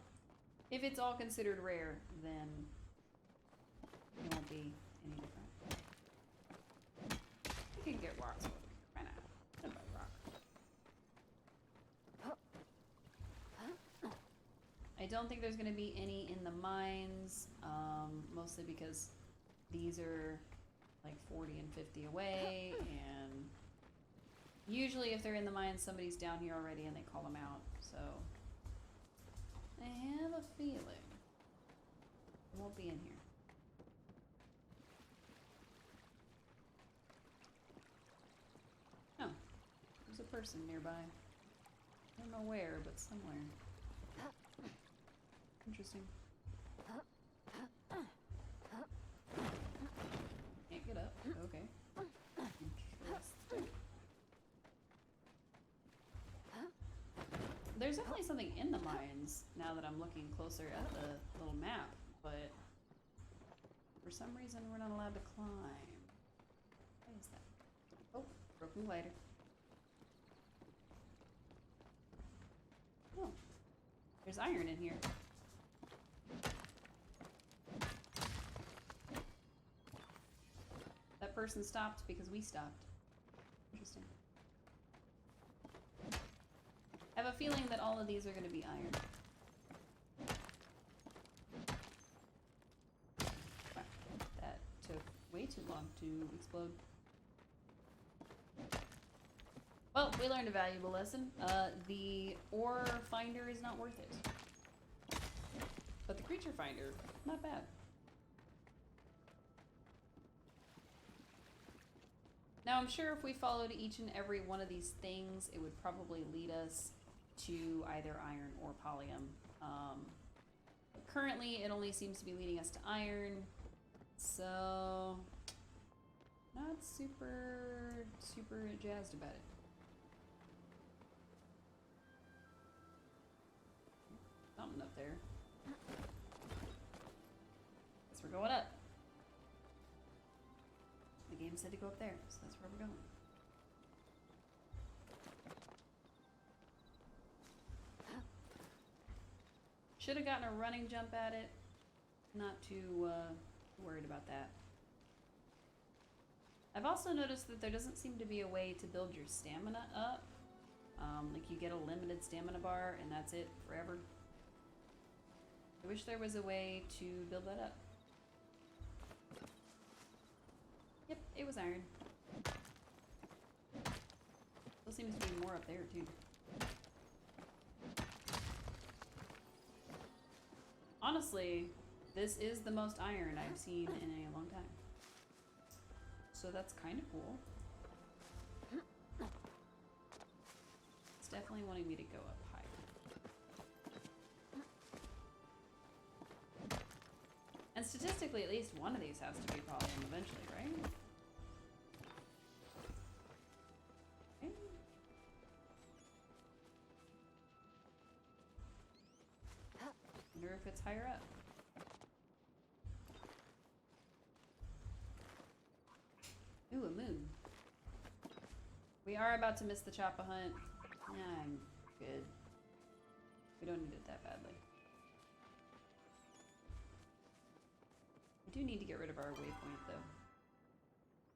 if it's all considered rare, then it won't be any different. You can get rocks. Why not? Don't buy rock. I don't think there's going to be any in the mines, mostly because these are like 40 and 50 away, and usually if they're in the mines, somebody's down here already and they call them out, so I have a feeling it won't be in here. Oh, there's a person nearby. I don't know where, but somewhere. Interesting. Can't get up. Okay. Interesting. There's definitely something in the mines now that I'm looking closer at the little map, but for some reason we're not allowed to climb. What is that? Oh, broken glider. Oh, there's iron in here. That person stopped because we stopped. Interesting. I have a feeling that all of these are going to be iron. Wow, that took way too long to explode. Well, we learned a valuable lesson. The ore finder is not worth it. But the creature finder, not bad. Now, I'm sure if we followed each and every one of these things, it would probably lead us to either iron or Palia. But currently, it only seems to be leading us to iron, so not super jazzed about it. Something up there. Guess we're going up. The game said to go up there, so that's where we're going. Should have gotten a running jump at it. Not too worried about that. I've also noticed that there doesn't seem to be a way to build your stamina up. Like you get a limited stamina bar and that's it forever. I wish there was a way to build that up. Yep, it was iron. Still seems to be more up there too. Honestly, this is the most iron I've seen in a long time. So that's kind of cool. It's definitely wanting me to go up higher. And statistically, at least one of these has to be Palia eventually, right? Okay. Wonder if it's higher up. Ooh, a moon. We are about to miss the Choppa hunt. Nah, I'm good. We don't need it that badly. I do need to get rid of our waypoint, though.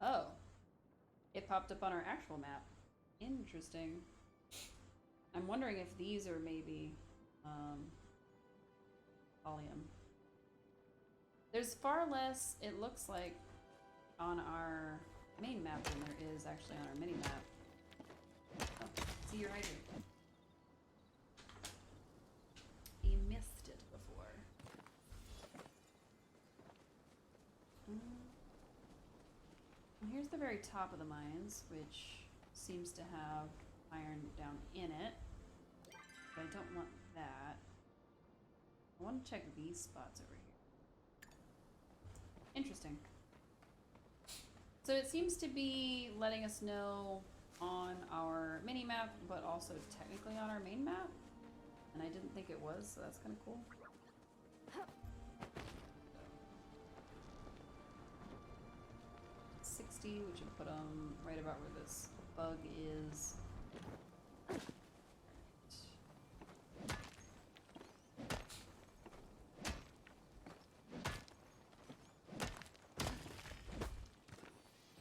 Oh. It popped up on our actual map. Interesting. I'm wondering if these are maybe, Palia. There's far less, it looks like, on our main map than there is actually on our mini map. Oh, see, you're right here. You missed it before. And here's the very top of the mines, which seems to have iron down in it. But I don't want that. I want to check these spots over here. Interesting. So it seems to be letting us know on our mini map, but also technically on our main map. And I didn't think it was, so that's kind of cool. 60, which would put them right about where this bug is.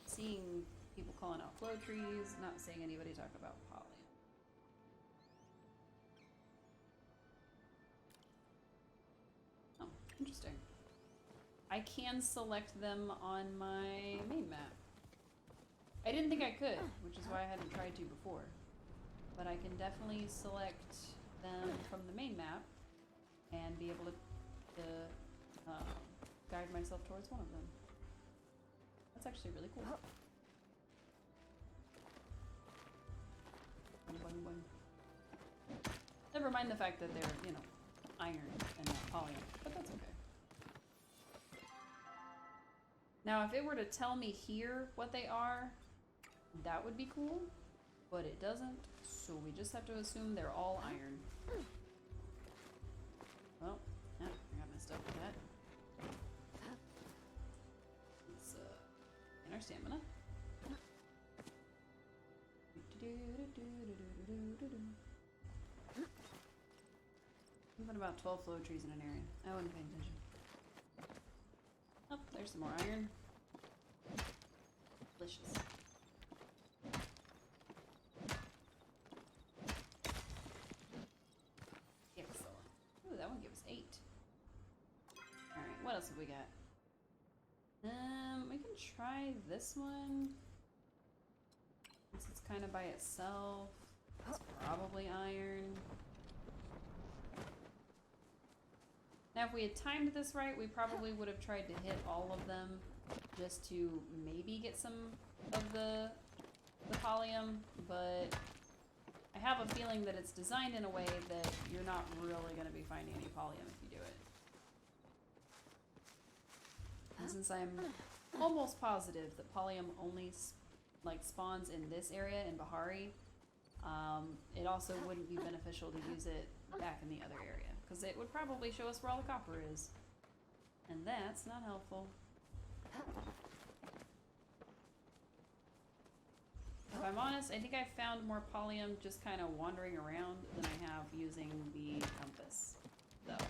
Seeing people calling out flow trees, not seeing anybody talk about Palia. Oh, interesting. I can select them on my main map. I didn't think I could, which is why I hadn't tried to before. But I can definitely select them from the main map and be able to guide myself towards one of them. That's actually really cool. Boing, boing, boing. Never mind the fact that they're, you know, iron and not Palia, but that's okay. Now, if it were to tell me here what they are, that would be cool, but it doesn't, so we just have to assume they're all iron. Well, yeah, I got messed up with that. Let's, in our stamina. Even about 12 flow trees in an area. I wasn't paying attention. Oh, there's some more iron. Delicious. Excellent. Ooh, that one gives 8. Alright, what else have we got? We can try this one. Since it's kind of by itself. It's probably iron. Now, if we had timed this right, we probably would have tried to hit all of them just to maybe get some of the Palium, but I have a feeling that it's designed in a way that you're not really going to be finding any Palium if you do it. And since I'm almost positive that Palium only spawns in this area in Bahari, it also wouldn't be beneficial to use it back in the other area. Because it would probably show us where all the copper is. And that's not helpful. If I'm honest, I think I found more Palium just kind of wandering around than I have using the compass, though.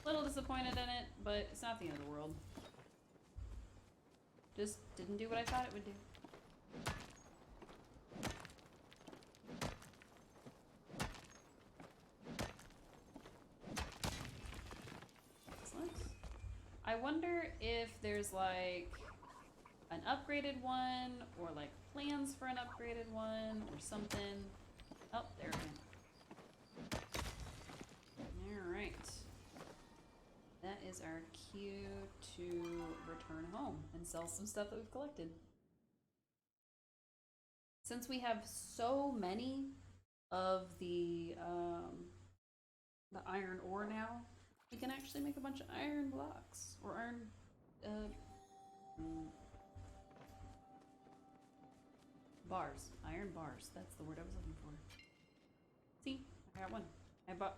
A little disappointed in it, but it's not the end of the world. Just didn't do what I thought it would do. Excellent. I wonder if there's like an upgraded one or like plans for an upgraded one or something. Oh, there we go. Alright. That is our cue to return home and sell some stuff that we've collected. Since we have so many of the iron ore now, we can actually make a bunch of iron blocks or iron bars. Iron bars. That's the word I was looking for. See, I got one.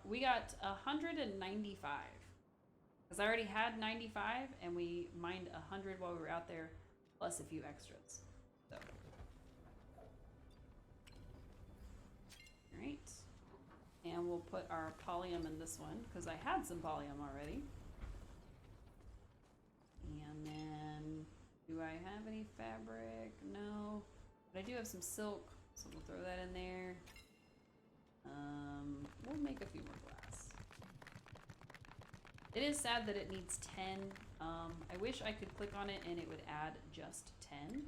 We got 195. Because I already had 95 and we mined 100 while we were out there, plus a few extras. So. Alright. And we'll put our pallium in this one, because I had some pallium already. And then, do I have any fabric? No. But I do have some silk, so we'll throw that in there. We'll make a few more glass. It is sad that it needs 10. I wish I could click on it and it would add just 10,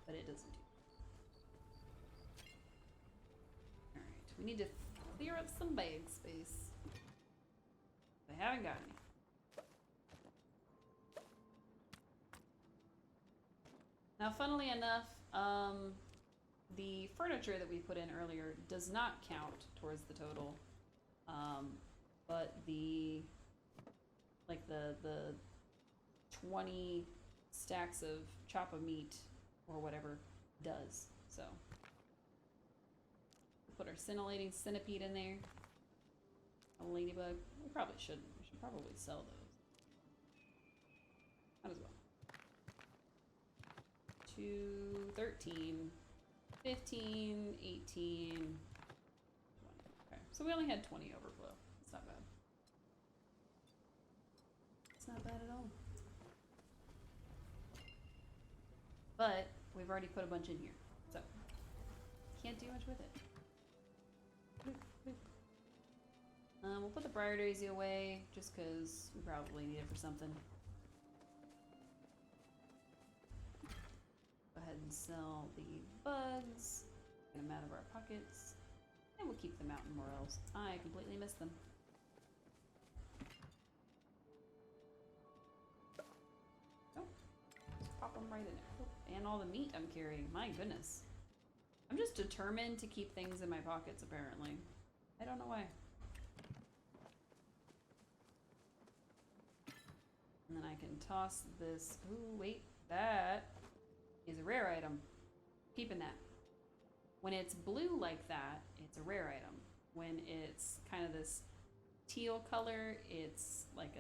but it doesn't do that. Alright, we need to clear up some bag space. I haven't got any. Now, funnily enough, the furniture that we put in earlier does not count towards the total, but the 20 stacks of chop of meat or whatever does. So we'll put our scintillating centipede in there. A ladybug. We probably shouldn't. We should probably sell those. Might as well. 2, 13, 15, 18, 20. Okay, so we only had 20 overflow. It's not bad. It's not bad at all. But we've already put a bunch in here, so can't do much with it. We'll put the briar daisy away just because we probably need it for something. Go ahead and sell the bugs, get them out of our pockets, and we'll keep the mountain morels. I completely missed them. Oh, just pop them right in there. Oh, and all the meat I'm carrying, my goodness. I'm just determined to keep things in my pockets, apparently. I don't know why. And then I can toss this. Ooh, wait, that is a rare item. Keeping that. When it's blue like that, it's a rare item. When it's kind of this teal color, it's like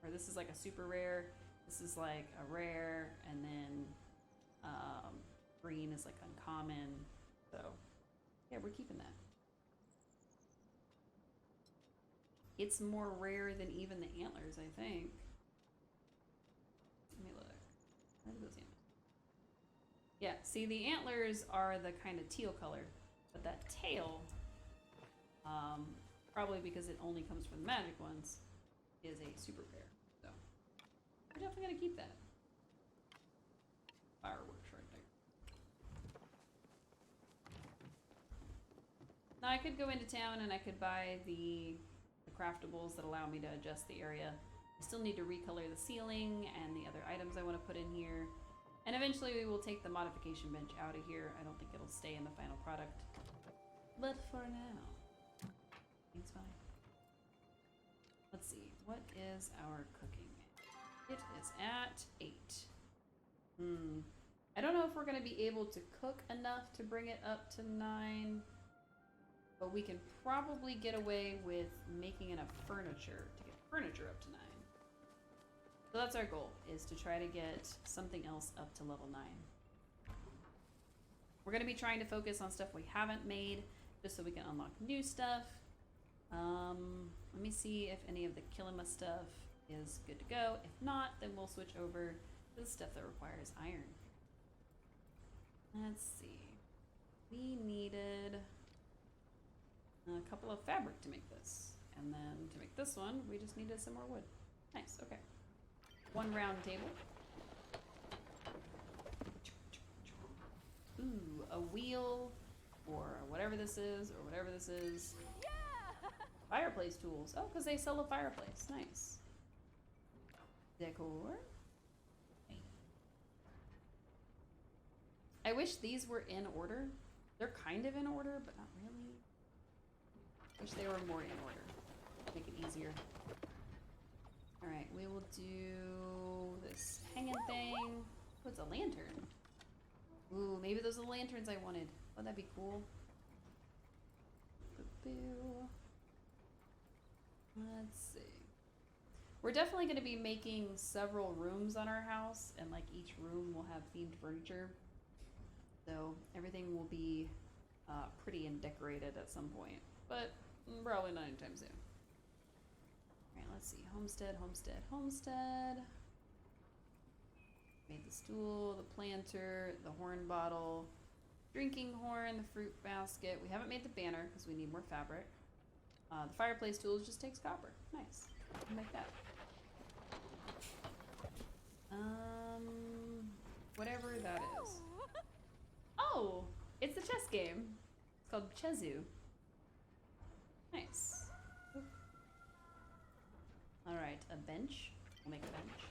or this is like a super rare. This is like a rare, and then green is like uncommon. So yeah, we're keeping that. It's more rare than even the antlers, I think. Let me look. Where are those antlers? Yeah, see, the antlers are the kind of teal color, but that tail, probably because it only comes from the magic ones, is a super rare. So we're definitely gonna keep that. Fireworks right there. Now I could go into town and I could buy the craftables that allow me to adjust the area. I still need to recolor the ceiling and the other items I want to put in here. And eventually we will take the modification bench out of here. I don't think it'll stay in the final product. But for now, it's fine. Let's see, what is our cooking? It is at 8. I don't know if we're going to be able to cook enough to bring it up to 9. But we can probably get away with making enough furniture to get furniture up to 9. So that's our goal, is to try to get something else up to level 9. We're going to be trying to focus on stuff we haven't made, just so we can unlock new stuff. Let me see if any of the Kilima stuff is good to go. If not, then we'll switch over to the stuff that requires iron. Let's see. We needed a couple of fabric to make this. And then to make this one, we just needed some more wood. Nice, okay. One round table. Ooh, a wheel, or whatever this is, or whatever this is. Fireplace tools. Oh, because they sell a fireplace. Nice. Decor. I wish these were in order. They're kind of in order, but not really. Wish they were more in order. Make it easier. Alright, we will do this hanging thing. Oh, it's a lantern. Ooh, maybe those are the lanterns I wanted. Oh, that'd be cool. Boo. Let's see. We're definitely going to be making several rooms on our house, and like each room will have themed furniture. So everything will be pretty and decorated at some point, but probably not anytime soon. All right, let's see. Homestead, homestead, homestead. Made the stool, the planter, the horn bottle, drinking horn, the fruit basket. We haven't made the banner because we need more fabric. The fireplace tools just takes copper. Nice. We'll make that. Whatever that is. Oh, it's a chess game. It's called Chezu. Nice. All right, a bench. We'll make a bench.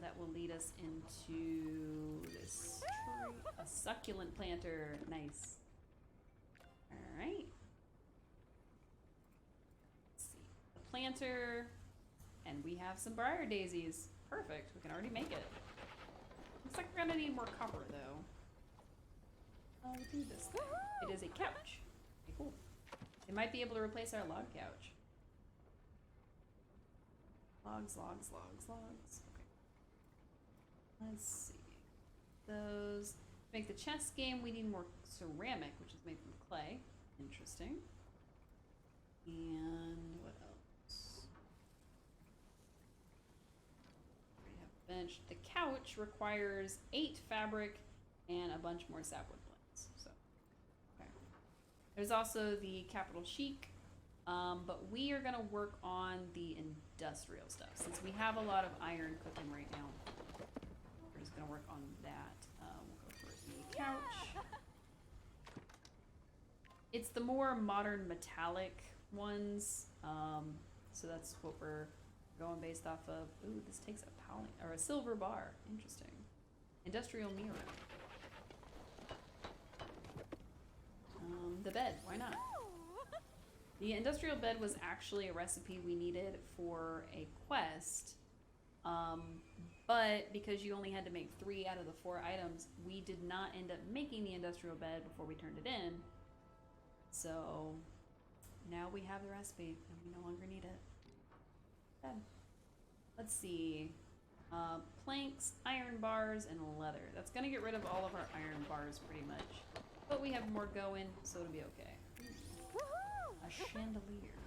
That will lead us into this tree. A succulent planter. Nice. All right. Let's see. The planter. And we have some briar daisies. Perfect. We can already make it. Looks like we're gonna need more copper, though. I'll do this thing. It is a couch. Okay, cool. It might be able to replace our log couch. Logs, logs, logs, logs. Okay. Let's see. Those. To make the chess game, we need more ceramic, which is made from clay. Interesting. And what else? We have a bench. The couch requires 8 fabric and a bunch more sapwood planks. So, okay. There's also the capital chic, but we are gonna work on the industrial stuff since we have a lot of iron cooking right now. We're just gonna work on that. We'll go for the couch. It's the more modern metallic ones, so that's what we're going based off of. Ooh, this takes a poly or a silver bar. Interesting. Industrial mirror. The bed. Why not? The industrial bed was actually a recipe we needed for a quest, but because you only had to make 3 out of the 4 items, we did not end up making the industrial bed before we turned it in. So now we have the recipe and we no longer need it. Bed. Let's see. Planks, iron bars, and leather. That's gonna get rid of all of our iron bars pretty much. But we have more going, so it'll be okay. A chandelier.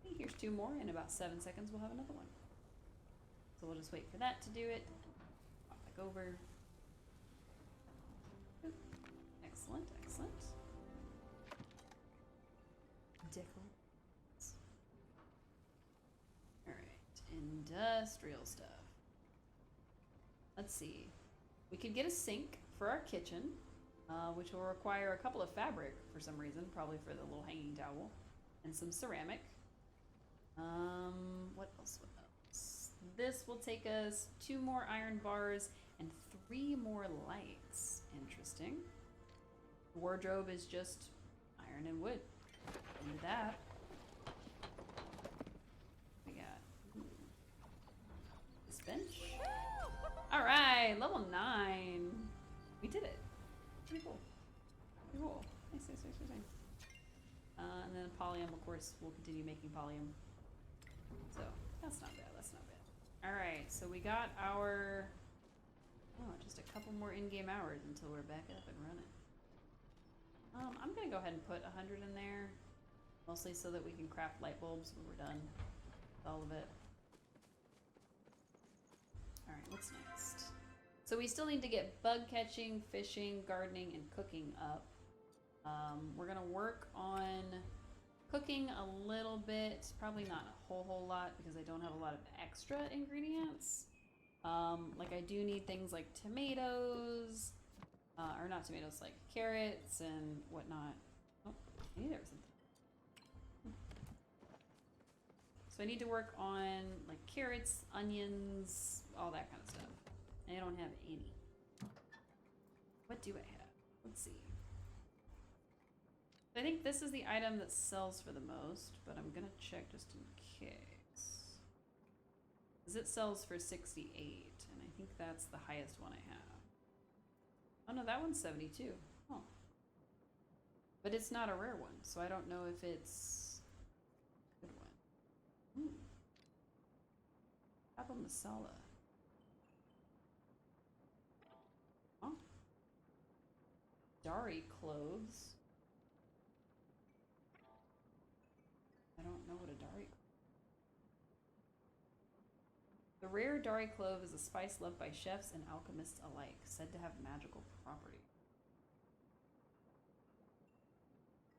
Okay, here's 2 more. In about 7 seconds, we'll have another one. So we'll just wait for that to do it. Pop back over. Oop. Excellent, excellent. Decorations. Alright, industrial stuff. Let's see. We could get a sink for our kitchen, which will require a couple of fabric for some reason, probably for the little hanging towel, and some ceramic. What else? What else? This will take us 2 more iron bars and 3 more lights. Interesting. The wardrobe is just iron and wood. Into that. We got this bench. Alright, level 9. We did it. Pretty cool. Pretty cool. Nice, nice, nice, nice. And then Palia, of course, we'll continue making Palia. So, that's not bad, that's not bad. Alright, so we got our... Oh, just a couple more in-game hours until we're back up and running. I'm gonna go ahead and put 100 in there, mostly so that we can craft light bulbs when we're done with all of it. Alright, what's next? So we still need to get bug catching, fishing, gardening, and cooking up. We're gonna work on cooking a little bit, probably not a whole lot because I don't have a lot of extra ingredients. Like I do need things like tomatoes, or not tomatoes, like carrots and whatnot. Oh, I knew there was something. So I need to work on like carrots, onions, all that kind of stuff. And I don't have any. What do I have? Let's see. I think this is the item that sells for the most, but I'm gonna check just in case. Because it sells for 68, and I think that's the highest one I have. Oh no, that one's 72. Oh. But it's not a rare one, so I don't know if it's a good one. Apple masala. Huh? Dari cloves. I don't know what a Dari. The rare Dari clove is a spice loved by chefs and alchemists alike, said to have magical properties.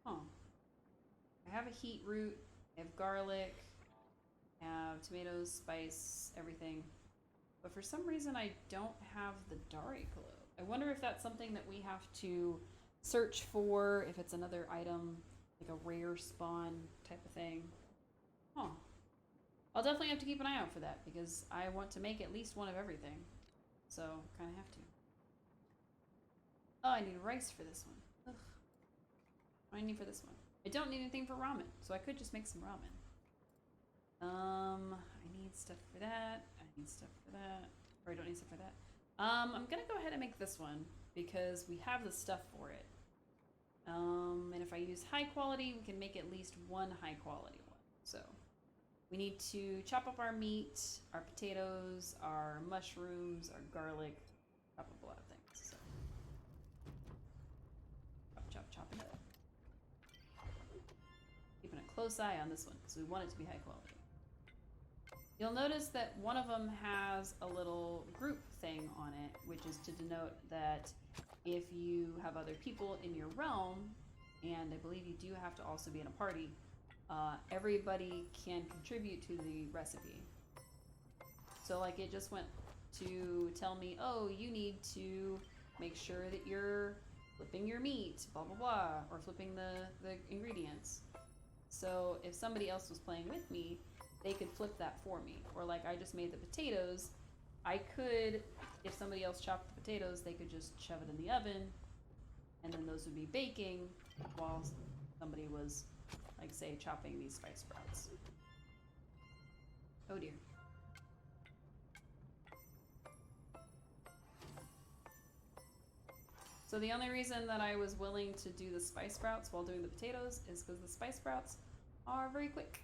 Huh. I have a heat root, I have garlic, I have tomatoes, spice, everything. But for some reason I don't have the Dari clove. I wonder if that's something that we have to search for, if it's another item, like a rare spawn type of thing. Huh. I'll definitely have to keep an eye out for that because I want to make at least one of everything. So, kind of have to. Oh, I need rice for this one. Ugh. What do I need for this one? I don't need anything for ramen, so I could just make some ramen. I need stuff for that. I need stuff for that. Or I don't need stuff for that. I'm gonna go ahead and make this one because we have the stuff for it. And if I use high quality, we can make at least one high quality one. So we need to chop up our meat, our potatoes, our mushrooms, our garlic, chop up a lot of things. So chop it up. Keeping a close eye on this one because we want it to be high quality. You'll notice that one of them has a little group thing on it, which is to denote that if you have other people in your realm, and I believe you do have to also be in a party, everybody can contribute to the recipe. So like it just went to tell me, oh, you need to make sure that you're flipping your meat, blah blah blah, or flipping the ingredients. So if somebody else was playing with me, they could flip that for me. Or like I just made the potatoes, I could, if somebody else chopped the potatoes, they could just shove it in the oven, and then those would be baking while somebody was, like, say, chopping these spice sprouts. Oh dear. So the only reason that I was willing to do the spice sprouts while doing the potatoes is because the spice sprouts are very quick.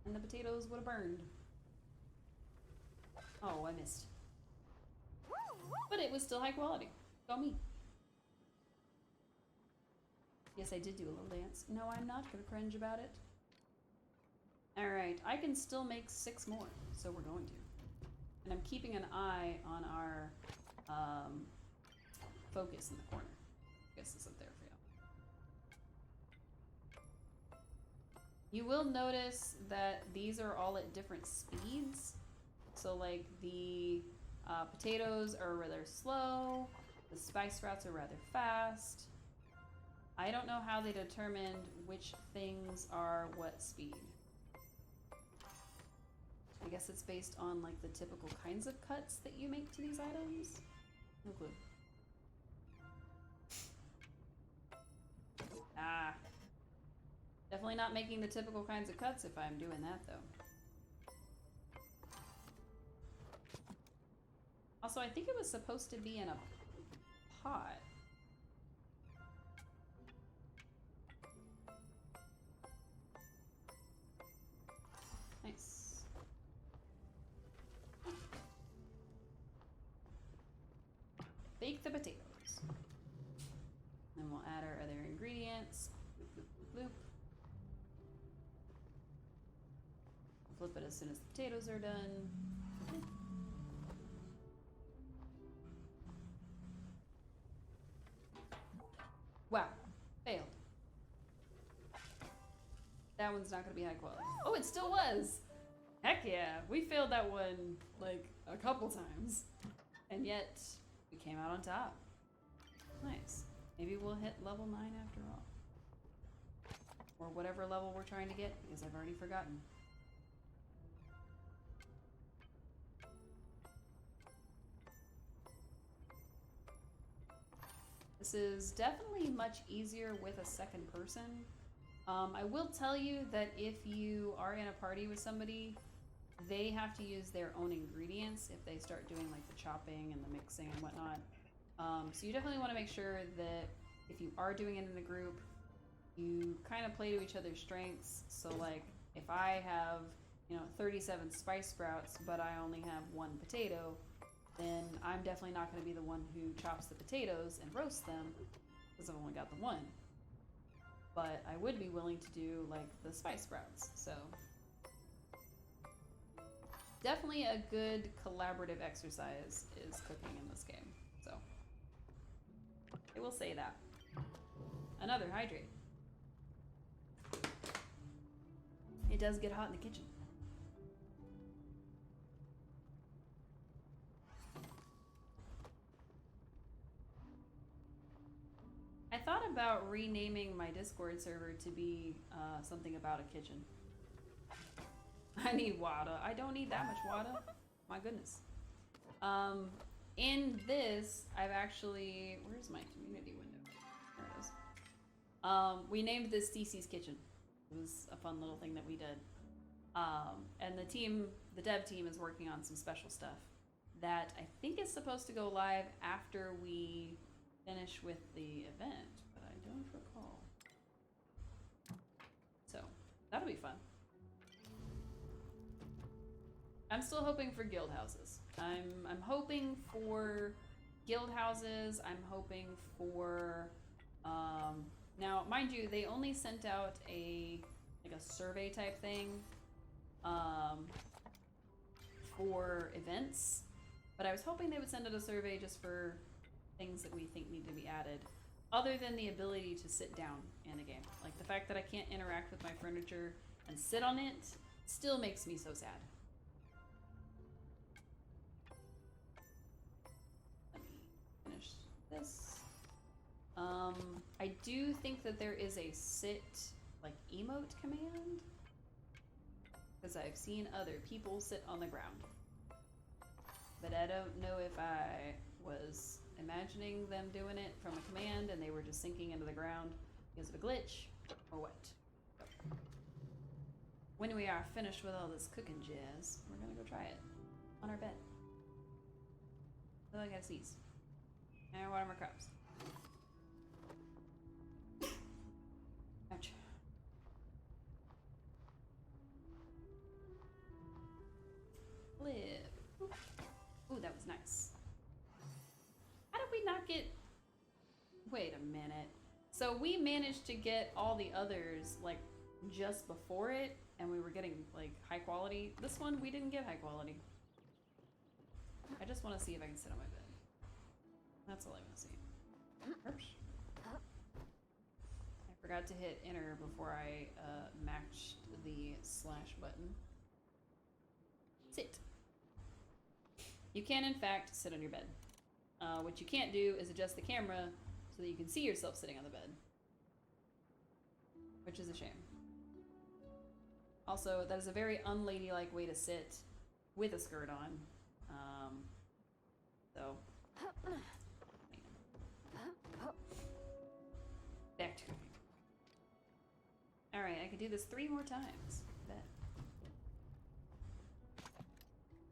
And the potatoes would have burned. Oh, I missed. But it was still high quality. Go me. Yes, I did do a little dance. No, I'm not gonna cringe about it. Alright, I can still make 6 more, so we're going to. And I'm keeping an eye on our focus in the corner. I guess it's up there for you. You will notice that these are all at different speeds. So like the potatoes are rather slow, the spice sprouts are rather fast. I don't know how they determined which things are what speed. I guess it's based on like the typical kinds of cuts that you make to these items. No clue. Ah. Definitely not making the typical kinds of cuts if I'm doing that though. Also, I think it was supposed to be in a pot. Nice. Bake the potatoes. And we'll add our other ingredients. Bloop, bloop, bloop, bloop. Flip it as soon as the potatoes are done. Wow, failed. That one's not gonna be high quality. Oh, it still was! Heck yeah, we failed that one like a couple times. And yet, we came out on top. Nice. Maybe we'll hit level 9 after all. Or whatever level we're trying to get, because I've already forgotten. This is definitely much easier with a second person. I will tell you that if you are in a party with somebody, they have to use their own ingredients if they start doing like the chopping and the mixing and whatnot. So you definitely want to make sure that if you are doing it in a group, you kind of play to each other's strengths. So like if I have, 37 spice sprouts, but I only have 1 potato, then I'm definitely not going to be the one who chops the potatoes and roasts them because I've only got the 1. But I would be willing to do like the spice sprouts. So definitely a good collaborative exercise is cooking in this game. So I will say that. Another hydrate. It does get hot in the kitchen. I thought about renaming my Discord server to be something about a kitchen. I need water. I don't need that much water. My goodness. In this, I've actually... Where's my community window? There it is. We named this Cece's Kitchen. It was a fun little thing that we did. And the dev team is working on some special stuff that I think is supposed to go live after we finish with the event, but I don't recall. So that'll be fun. I'm still hoping for guild houses. I'm hoping for guild houses. I'm hoping for now, mind you, they only sent out a survey type thing for events, but I was hoping they would send out a survey just for things that we think need to be added, other than the ability to sit down in a game. Like the fact that I can't interact with my furniture and sit on it still makes me so sad. Let me finish this. I do think that there is a sit, like, emote command, because I've seen other people sit on the ground. But I don't know if I was imagining them doing it from a command and they were just sinking into the ground because of a glitch, or what. When we are finished with all this cooking jazz, we're gonna go try it on our bed. Oh, I gotta sneeze. And water my crops. Ouch. Live. Ooh, that was nice. How did we not get... Wait a minute. So we managed to get all the others, like, just before it, and we were getting, like, high quality. This one, we didn't get high quality. I just want to see if I can sit on my bed. That's all I want to see. Oops. I forgot to hit enter before I matched the slash button. Sit. You can, in fact, sit on your bed. What you can't do is adjust the camera so that you can see yourself sitting on the bed. Which is a shame. Also, that is a very unladylike way to sit with a skirt on. So... Back to cooking. Alright, I can do this 3 more times. Bet.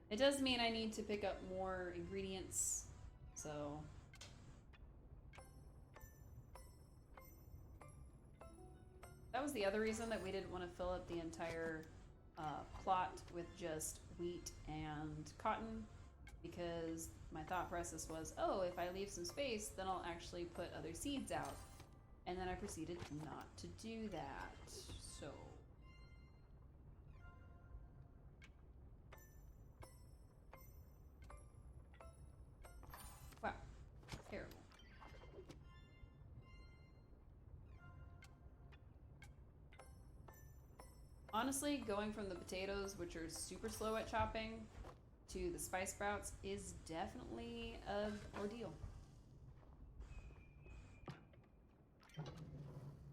It does mean I need to pick up more ingredients, so... That was the other reason that we didn't want to fill up the entire plot with just wheat and cotton, because my thought process was, oh, if I leave some space, then I'll actually put other seeds out. And then I proceeded not to do that. So... wow. Terrible. Honestly, going from the potatoes, which are super slow at chopping, to the spice sprouts is definitely an ordeal.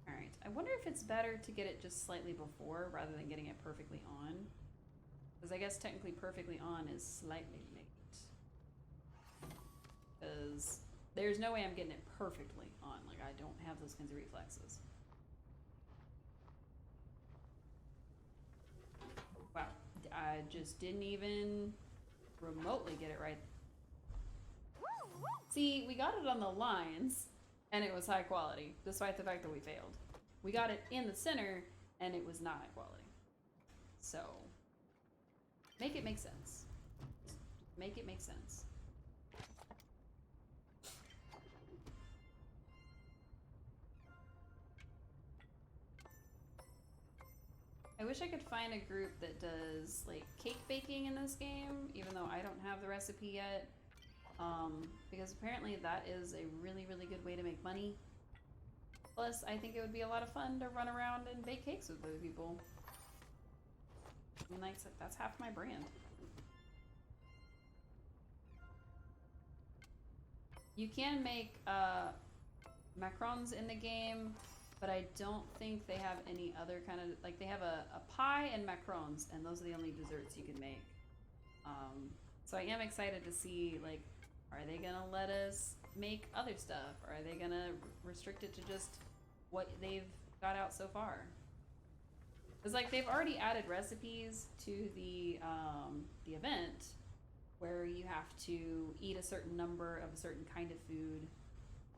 Alright, I wonder if it's better to get it just slightly before rather than getting it perfectly on. Because I guess technically perfectly on is slightly late. Because there's no way I'm getting it perfectly on. Like, I don't have those kinds of reflexes. Wow, I just didn't even remotely get it right. See, we got it on the lines, and it was high quality, despite the fact that we failed. We got it in the center, and it was not high quality. So, make it make sense. Make it make sense. I wish I could find a group that does like cake baking in this game, even though I don't have the recipe yet. Because apparently that is a really, really good way to make money. Plus, I think it would be a lot of fun to run around and bake cakes with other people. I mean, like, that's half my brand. You can make macarons in the game, but I don't think they have any other kind of, like, they have a pie and macarons, and those are the only desserts you can make. So I am excited to see, like, are they gonna let us make other stuff? Or are they gonna restrict it to just what they've got out so far? Because, like, they've already added recipes to the event where you have to eat a certain number of a certain kind of food.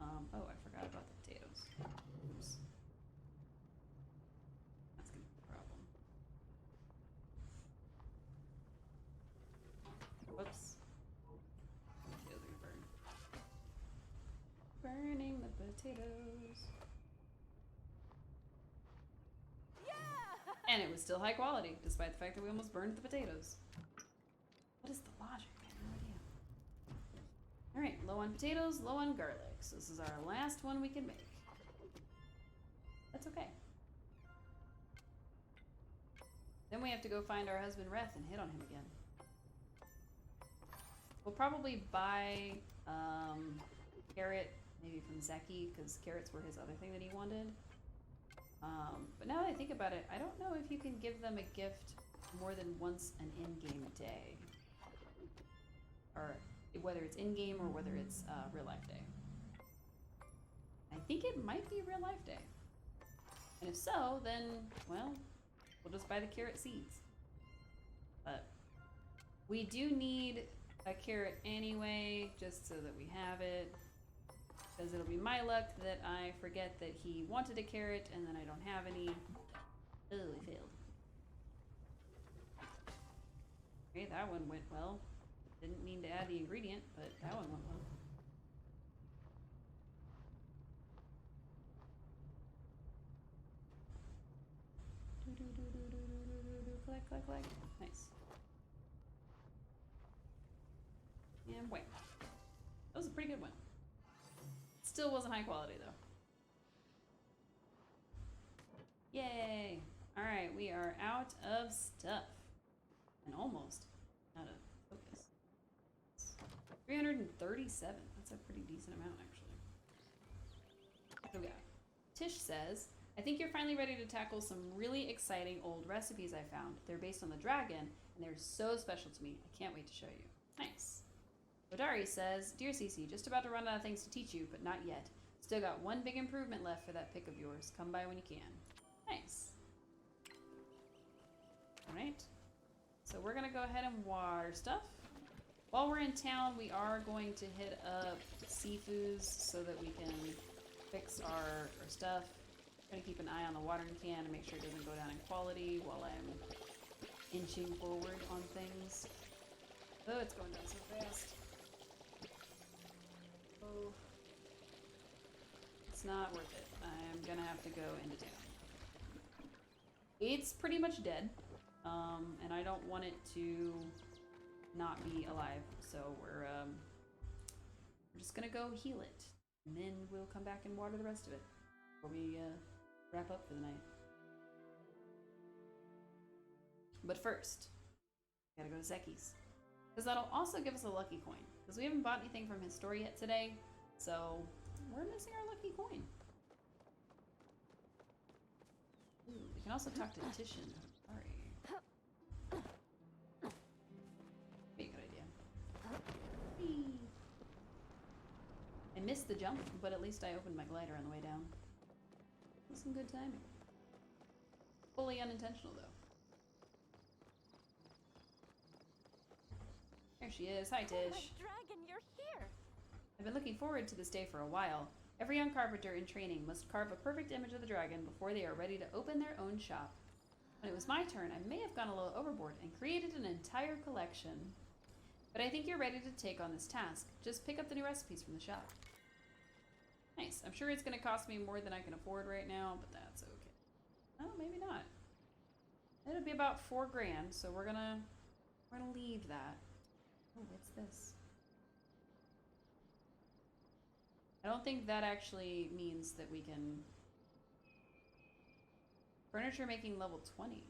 Oh, I forgot about the potatoes. Oops. That's gonna be a problem. Whoops. Potatoes are burned. Burning the potatoes. And it was still high quality, despite the fact that we almost burned the potatoes. What is the logic? I have no idea. Alright, low on potatoes, low on garlic. So this is our last one we can make. That's okay. Then we have to go find our husband Reth and hit on him again. We'll probably buy carrot, maybe from Zeki, because carrots were his other thing that he wanted. But now that I think about it, I don't know if you can give them a gift more than once an in-game day. Or whether it's in-game or whether it's real-life day. I think it might be real-life day. And if so, then, well, we'll just buy the carrot seeds. But we do need a carrot anyway, just so that we have it. Because it'll be my luck that I forget that he wanted a carrot and then I don't have any. Oh, I failed. Okay, that one went well. Didn't mean to add the ingredient, but that one went well. Collect, collect, collect. Nice. And wait. That was a pretty good one. Still wasn't high quality though. Yay! Alright, we are out of stuff. And almost out of focus. 337. That's a pretty decent amount actually. What do we got? Tish says, I think you're finally ready to tackle some really exciting old recipes I found. They're based on the dragon, and they're so special to me. I can't wait to show you. Nice. Odari says, Dear Cece, just about to run out of things to teach you, but not yet. Still got one big improvement left for that pick of yours. Come by when you can. Nice. Alright. So we're going to go ahead and water stuff. While we're in town, we are going to hit up Seafoods so that we can fix our stuff. I'm going to keep an eye on the watering can and make sure it doesn't go down in quality while I'm inching forward on things. Oh, it's going down so fast. Oh. It's not worth it. I'm gonna have to go into town. It's pretty much dead, and I don't want it to not be alive, so we're just gonna go heal it, and then we'll come back and water the rest of it before we wrap up for the night. But first, gotta go to Zeki's, because that'll also give us a lucky coin, because we haven't bought anything from his store yet today, so we're missing our lucky coin. Ooh, we can also talk to Titian. Sorry. Be a good idea. Whee. I missed the jump, but at least I opened my glider on the way down. That was some good timing. Fully unintentional, though. There she is. Hi, Tish.
Oh my dragon, you're here.
I've been looking forward to this day for a while. Every young carpenter in training must carve a perfect image of the dragon before they are ready to open their own shop. When it was my turn, I may have gone a little overboard and created an entire collection. But I think you're ready to take on this task. Just pick up the new recipes from the shop. Nice. I'm sure it's going to cost me more than I can afford right now, but that's okay. Oh, maybe not. It'll be about $4 grand, so we're gonna leave that. Oh, what's this? I don't think that actually means that we can... Furniture making level 20.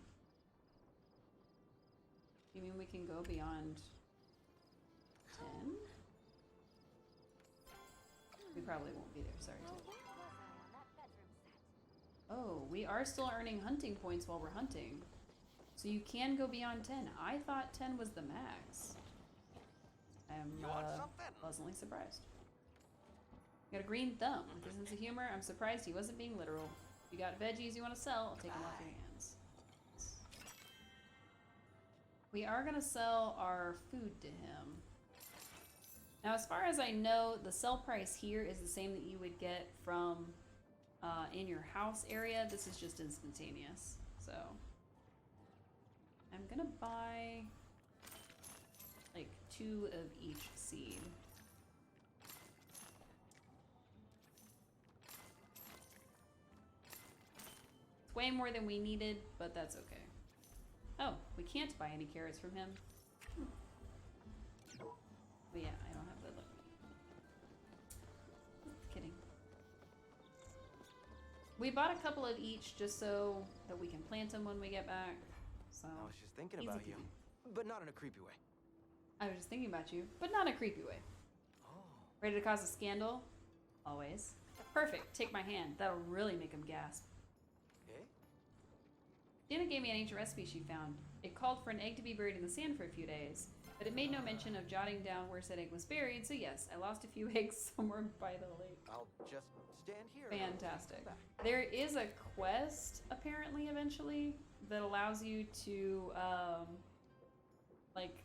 You mean we can go beyond 10? We probably won't be there, sorry.
Now, where was I on that bedroom set?
Oh, we are still earning hunting points while we're hunting. So you can go beyond 10. I thought 10 was the max. I'm
You want something?
pleasantly surprised. Got a green thumb. With a sense of humor, I'm surprised he wasn't being literal. If you got veggies you want to sell, I'll take them off your hands. We are going to sell our food to him. Now, as far as I know, the sell price here is the same that you would get from in your house area. This is just instantaneous. So, I'm going to buy like 2 of each seed. It's way more than we needed, but that's okay. Oh, we can't buy any carrots from him. But yeah, I don't have the luck. Kidding. We bought a couple of each just so that we can plant them when we get back. So
I was just thinking
easy
about you,
peasy.
but not in a creepy way.
I was just thinking about you, but not in a creepy way.
Oh.
Ready to cause a scandal? Always. Perfect. Take my hand. That'll really make him gasp.
Okay.
Dana gave me an ancient recipe she found. It called for an egg to be buried in the sand for a few days, but it made no mention of jotting down where said egg was buried, so yes, I lost a few eggs somewhere by the lake.
I'll just stand here.
Fantastic. There is a quest, apparently, eventually, that allows you to, like,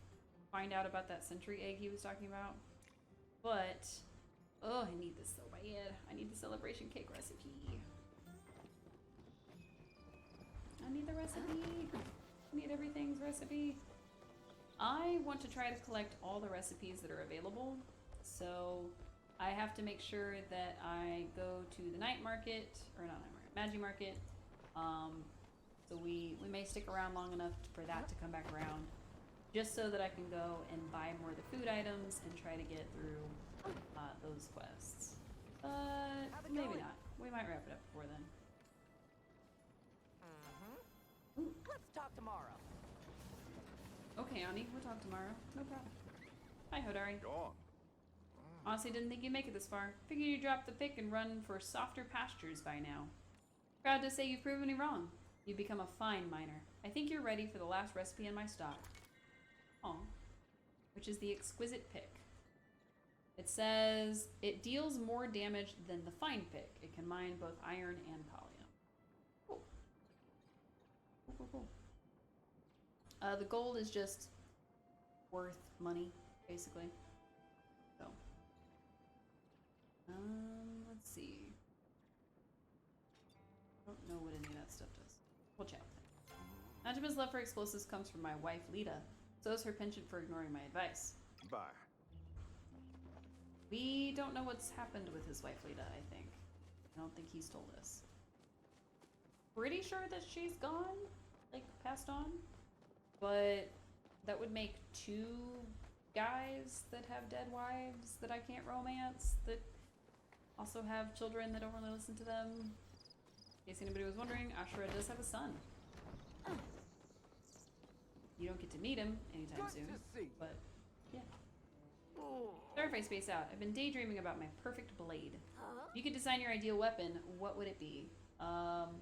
find out about that century egg he was talking about. But, oh, I need this so bad. I need the celebration cake recipe. I need the recipe. I need everything's recipe. I want to try to collect all the recipes that are available, so I have to make sure that I go to the night market, or not night market, Magi market. So we may stick around long enough for that to come back around, just so that I can go and buy more of the food items and try to get through those quests. But maybe not. We might wrap it up before then.
Let's talk tomorrow.
Okay, Ani, we'll talk tomorrow. No problem. Hi, Hodari.
Go on.
Honestly, didn't think you'd make it this far. Figured you'd drop the pick and run for softer pastures by now. Proud to say you've proven me wrong. You've become a fine miner. I think you're ready for the last recipe in my stock. Aw. Which is the exquisite pick. It says it deals more damage than the fine pick. It can mine both iron and Palia. Cool. Cool. The gold is just worth money, basically. So, let's see. I don't know what any of that stuff does. We'll check. Najima's love for explosives comes from my wife, Lita. So is her penchant for ignoring my advice.
Bye.
We don't know what's happened with his wife, Lita, I think. I don't think he's told us. Pretty sure that she's gone, like passed on, but that would make 2 guys that have dead wives that I can't romance that also have children that don't really listen to them. In case anybody was wondering, Ashura does have a son. You don't get to meet him anytime
Good
soon,
to see.
but yeah. Starface Space Out. I've been daydreaming about my perfect blade. If you could design your ideal weapon, what would it be?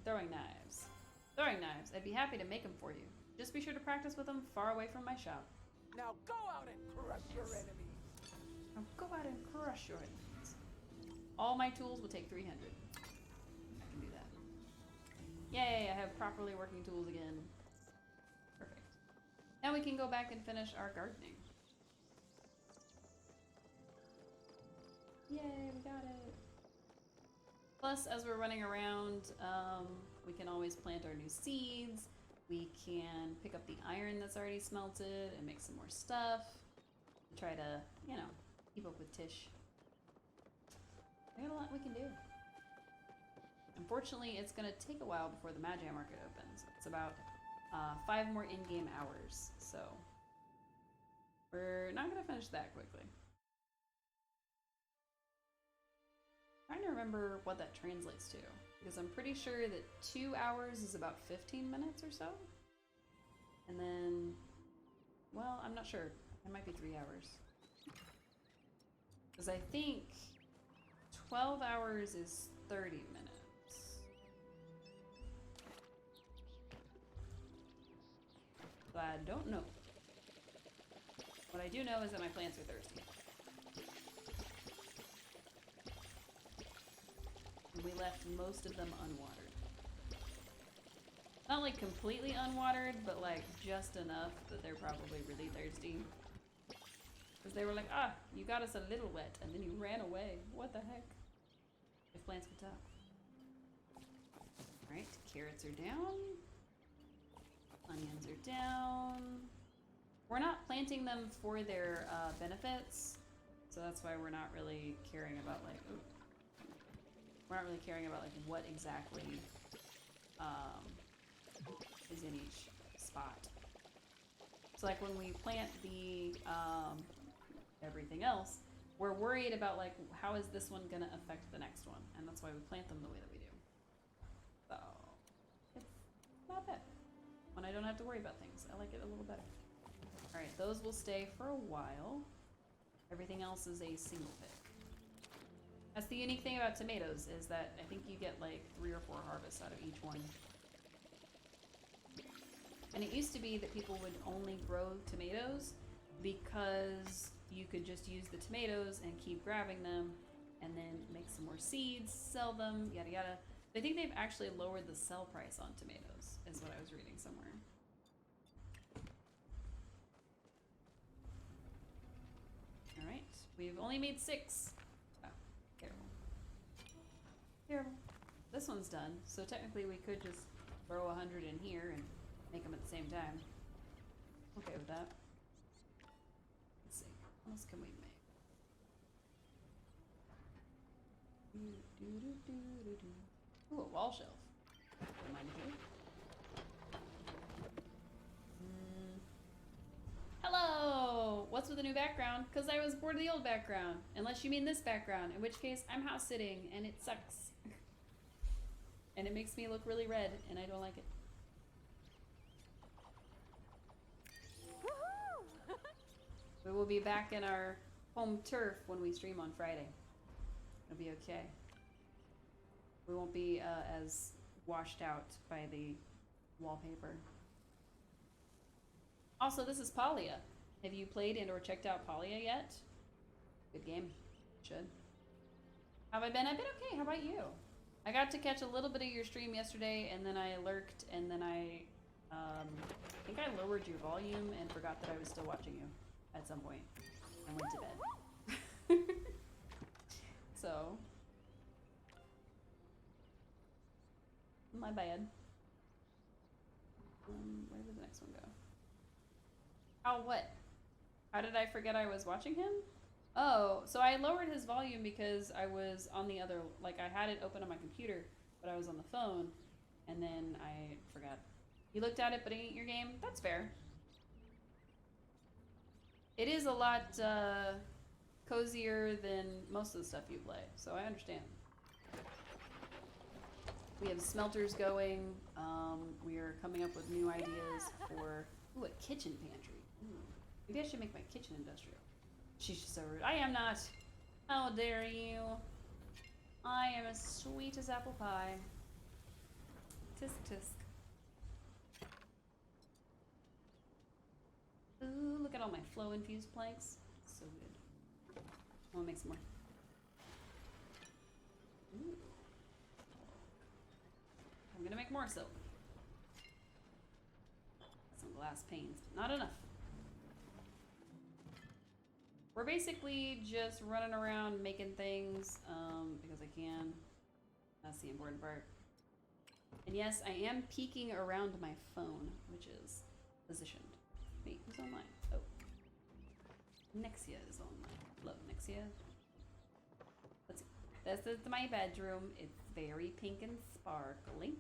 Throwing knives. Throwing knives. I'd be happy to make them for you. Just be sure to practice with them far away from my shop.
Now go out and crush your enemies.
Now go out and crush your enemies. All my tools will take 300. I can do that. Yay, I have properly working tools again. Perfect. Now we can go back and finish our gardening. Yay, we got it. Plus, as we're running around, we can always plant our new seeds. We can pick up the iron that's already smelted and make some more stuff. Try to, you know, keep up with Tish. We got a lot we can do. Unfortunately, it's going to take a while before the Magi Market opens. It's about 5 more in-game hours, so we're not going to finish that quickly. I'm trying to remember what that translates to, because I'm pretty sure that 2 hours is about 15 minutes or so. And then, well, I'm not sure. It might be 3 hours. Because I think 12 hours is 30 minutes. But I don't know. What I do know is that my plants are thirsty. And we left most of them unwatered. Not like completely unwatered, but like just enough that they're probably really thirsty. Because they were like, ah, you got us a little wet, and then you ran away. What the heck? If plants could talk. Alright, carrots are down. Onions are down. We're not planting them for their benefits, so that's why we're not really caring about like, ooh, we're not really caring about like what exactly is in each spot. So like when we plant the everything else, we're worried about like how is this one gonna affect the next one, and that's why we plant them the way that we do. So it's not bad. When I don't have to worry about things, I like it a little better. All right, those will stay for a while. Everything else is a single pick. That's the unique thing about tomatoes, is that I think you get like 3 or 4 harvests out of each one. And it used to be that people would only grow tomatoes because you could just use the tomatoes and keep grabbing them and then make some more seeds, sell them, yada yada. But I think they've actually lowered the sell price on tomatoes, is what I was reading somewhere. Alright, we've only made 6. Oh, terrible. Terrible. This one's done, so technically we could just throw 100 in here and make them at the same time. Okay with that. Let's see. What else can we make? Ooh, a wall shelf. Don't mind if you. Hello! What's with the new background? Because I was bored of the old background. Unless you mean this background, in which case I'm house sitting and it sucks. And it makes me look really red and I don't like it. We will be back in our home turf when we stream on Friday. It'll be okay. We won't be as washed out by the wallpaper. Also, this is Palia. Have you played and or checked out Palia yet? Good game. Should. Have I been? I've been okay. How about you? I got to catch a little bit of your stream yesterday, and then I lurked, and then I think I lowered your volume and forgot that I was still watching you at some point. I went to bed. So, my bad. Where did the next one go? Oh, what? How did I forget I was watching him? Oh, so I lowered his volume because I was on the other, like I had it open on my computer, but I was on the phone, and then I forgot. You looked at it, but it ain't your game? That's fair. It is a lot cozier than most of the stuff you play, so I understand. We have smelters going. We are coming up with new ideas for, ooh, a kitchen pantry. Ooh. Maybe I should make my kitchen industrial. She's just so rude. I am not. How dare you? I am as sweet as apple pie. Tisk tisk. Ooh, look at all my flow infused planks. So good. I want to make some more. Ooh. I'm gonna make more silk. Some glass panes. Not enough. We're basically just running around making things because I can. That's the important part. And yes, I am peeking around my phone, which is positioned. Wait, who's online? Oh. Nexia is online. Hello, Nexia. Let's see. This is my bedroom. It's very pink and sparkly.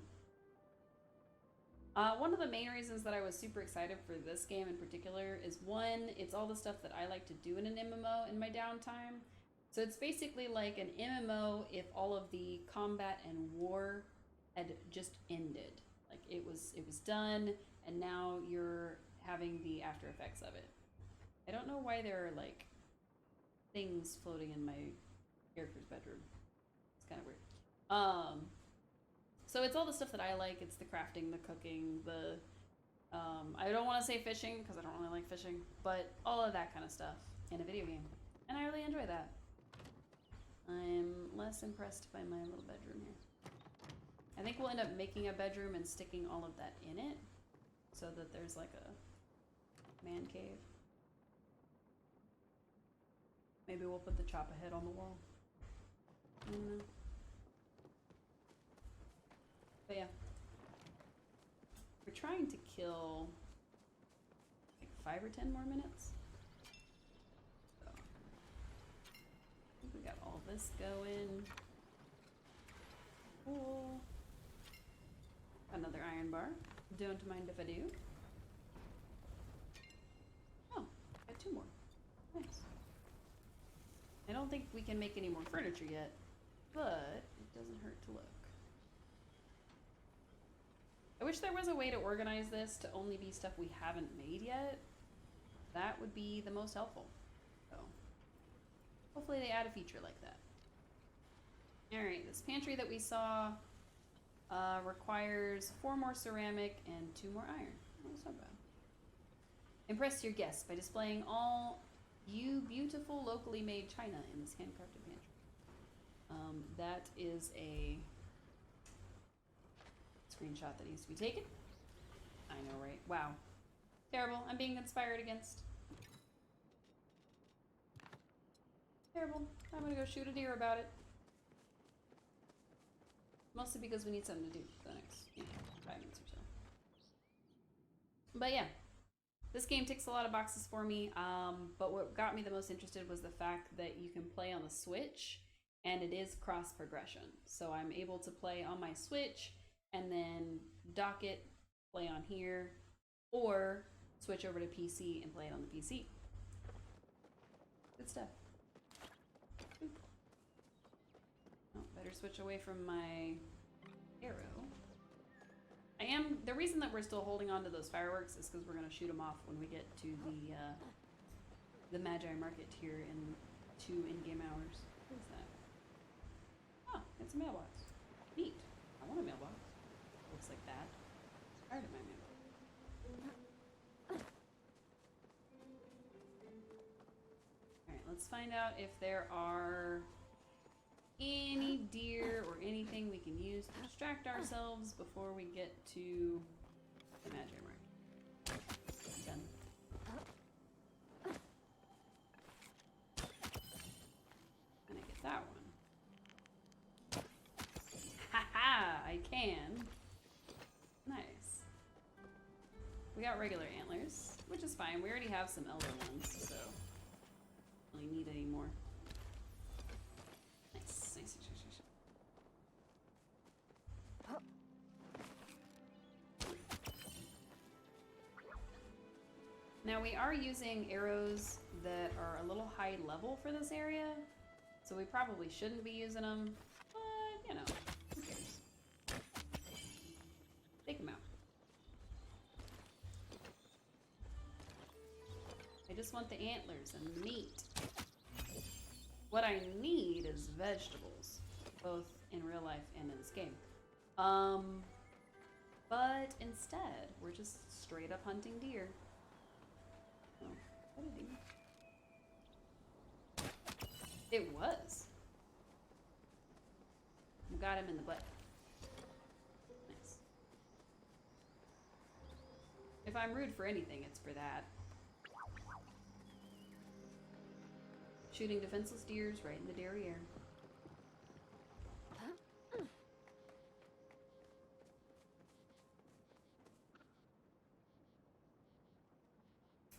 One of the main reasons that I was super excited for this game in particular is one, it's all the stuff that I like to do in an MMO in my downtime. So it's basically like an MMO if all of the combat and war had just ended. Like it was done, and now you're having the after effects of it. I don't know why there are like things floating in my character's bedroom. It's kind of weird. So it's all the stuff that I like. It's the crafting, the cooking, the I don't want to say fishing because I don't really like fishing, but all of that kind of stuff in a video game, and I really enjoy that. I'm less impressed by my little bedroom here. I think we'll end up making a bedroom and sticking all of that in it so that there's like a man cave. Maybe we'll put the chop ahead on the wall. I don't know. But yeah. We're trying to kill like 5 or 10 more minutes. So I think we got all this going. Cool. Another iron bar. Don't mind if I do. Oh, got 2 more. Nice. I don't think we can make any more furniture yet, but it doesn't hurt to look. I wish there was a way to organize this to only be stuff we haven't made yet. That would be the most helpful. So hopefully they add a feature like that. Alright, this pantry that we saw requires 4 more ceramic and 2 more iron. Oh, that's not bad. Impress your guests by displaying all you beautiful locally made china in this handcrafted pantry. That is a screenshot that needs to be taken. I know, right? Wow. Terrible. I'm being conspired against. Terrible. I'm gonna go shoot a deer about it. Mostly because we need something to do for the next 5 minutes or so. But yeah. This game ticks a lot of boxes for me, but what got me the most interested was the fact that you can play on the Switch, and it is cross-progression. So I'm able to play on my Switch, and then dock it, play on here, or switch over to PC and play it on the PC. Good stuff. Oop. Oh, better switch away from my arrow. The reason that we're still holding on to those fireworks is because we're going to shoot them off when we get to the Magi Market here in 2 in-game hours. What is that? Oh, it's a mailbox. Neat. I want a mailbox. Looks like that. Tired of my mailbox. Alright, let's find out if there are any deer or anything we can use to distract ourselves before we get to the Magi Market. Done. Can I get that one? Haha! I can. Nice. We got regular antlers, which is fine. We already have some elder ones, so we need need any more. Nice, nice, nice, nice, nice. Now we are using arrows that are a little high level for this area, so we probably shouldn't be using them, but you know, who cares? Take them out. I just want the antlers and the meat. What I need is vegetables, both in real life and in this game. But instead, we're just straight up hunting deer. Oh, what a deer. It was. Got him in the butt. Nice. If I'm rude for anything, it's for that. Shooting defenseless deers right in the derriere.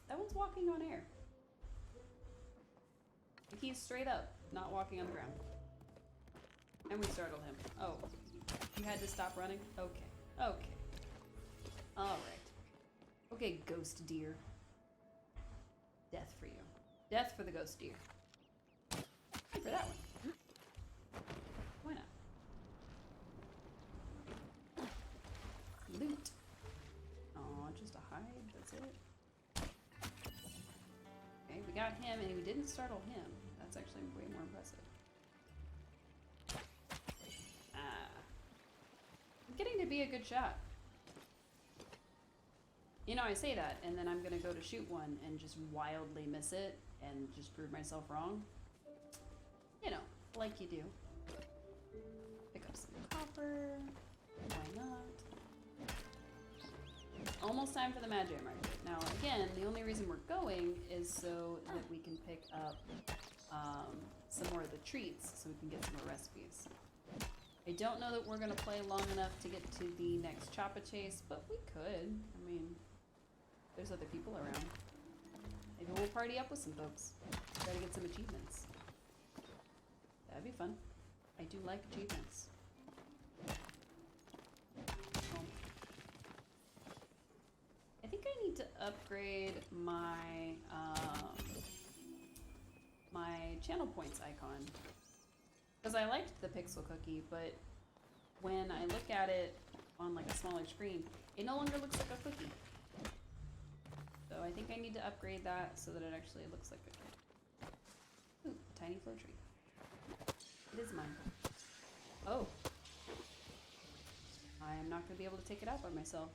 That one's walking on air. He's straight up, not walking on the ground. And we startled him. Oh, you had to stop running? Okay, okay. Alright. Okay, ghost deer. Death for you. Death for the ghost deer. And for that one. Why not? Loot. Aw, just a hide, that's it. Okay, we got him and we didn't startle him. That's actually way more impressive. I'm getting to be a good shot. You know, I say that, and then I'm gonna go to shoot one and just wildly miss it and just prove myself wrong. You know, like you do. Pick up some copper. Why not? Almost time for the Magi Market. Now, again, the only reason we're going is so that we can pick up some more of the treats so we can get some more recipes. I don't know that we're going to play long enough to get to the next Choppa Chase, but we could. I mean, there's other people around. Maybe we'll party up with some folks. Try to get some achievements. That'd be fun. I do like achievements. I think I need to upgrade my my channel points icon. Because I liked the pixel cookie, but when I look at it on like a smaller screen, it no longer looks like a cookie. So I think I need to upgrade that so that it actually looks like a cookie. Ooh, tiny flow tree. It is mine. Oh. I am not going to be able to take it out by myself.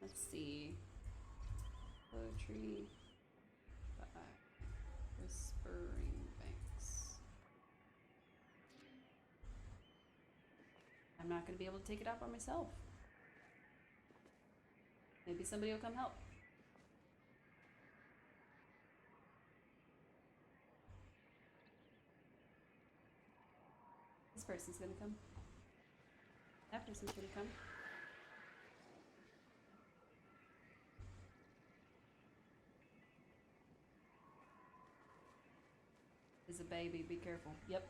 Let's see. Flow tree. Whispering Banks. I'm not going to be able to take it out by myself. Maybe somebody will come help. This person's going to come. That person's going to come. Is a baby, be careful. Yep.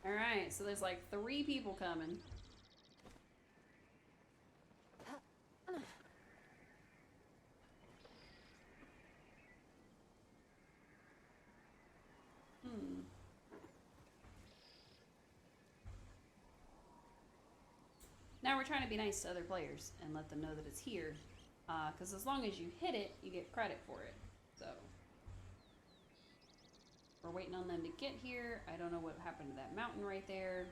Alright, so there's like 3 people coming. Now we're trying to be nice to other players and let them know that it's here. Because as long as you hit it, you get credit for it. So we're waiting on them to get here. I don't know what happened to that mountain right there.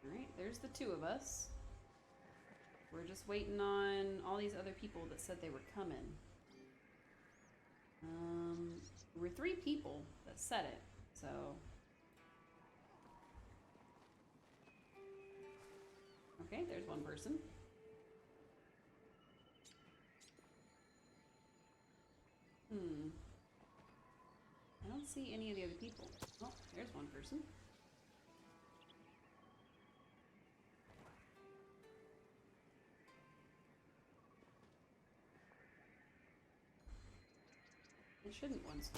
Alright, there's the 2 of us. We're just waiting on all these other people that said they were coming. There were 3 people that said it, so... Okay, there's one person. I don't see any of the other people. Oh, there's one person. the shouldn't ones.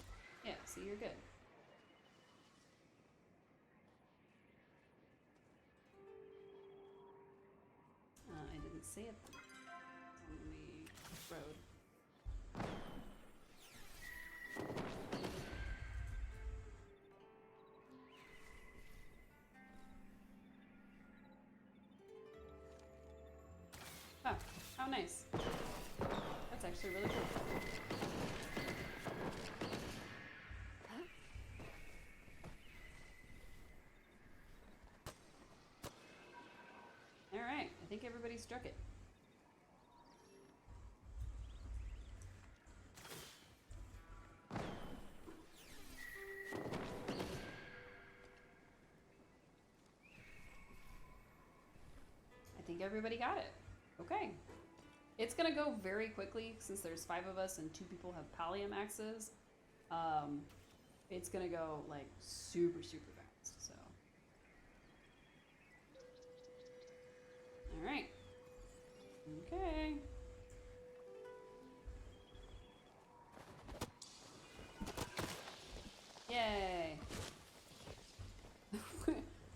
Yeah, see, you're good. I didn't say it on the road. Oh, how nice. That's actually really cool. Alright, I think everybody struck it. I think everybody got it. Okay. It's gonna go very quickly since there's 5 of us and 2 people have Palia maxes. It's gonna go like super fast, so. Alright. Okay. Yay.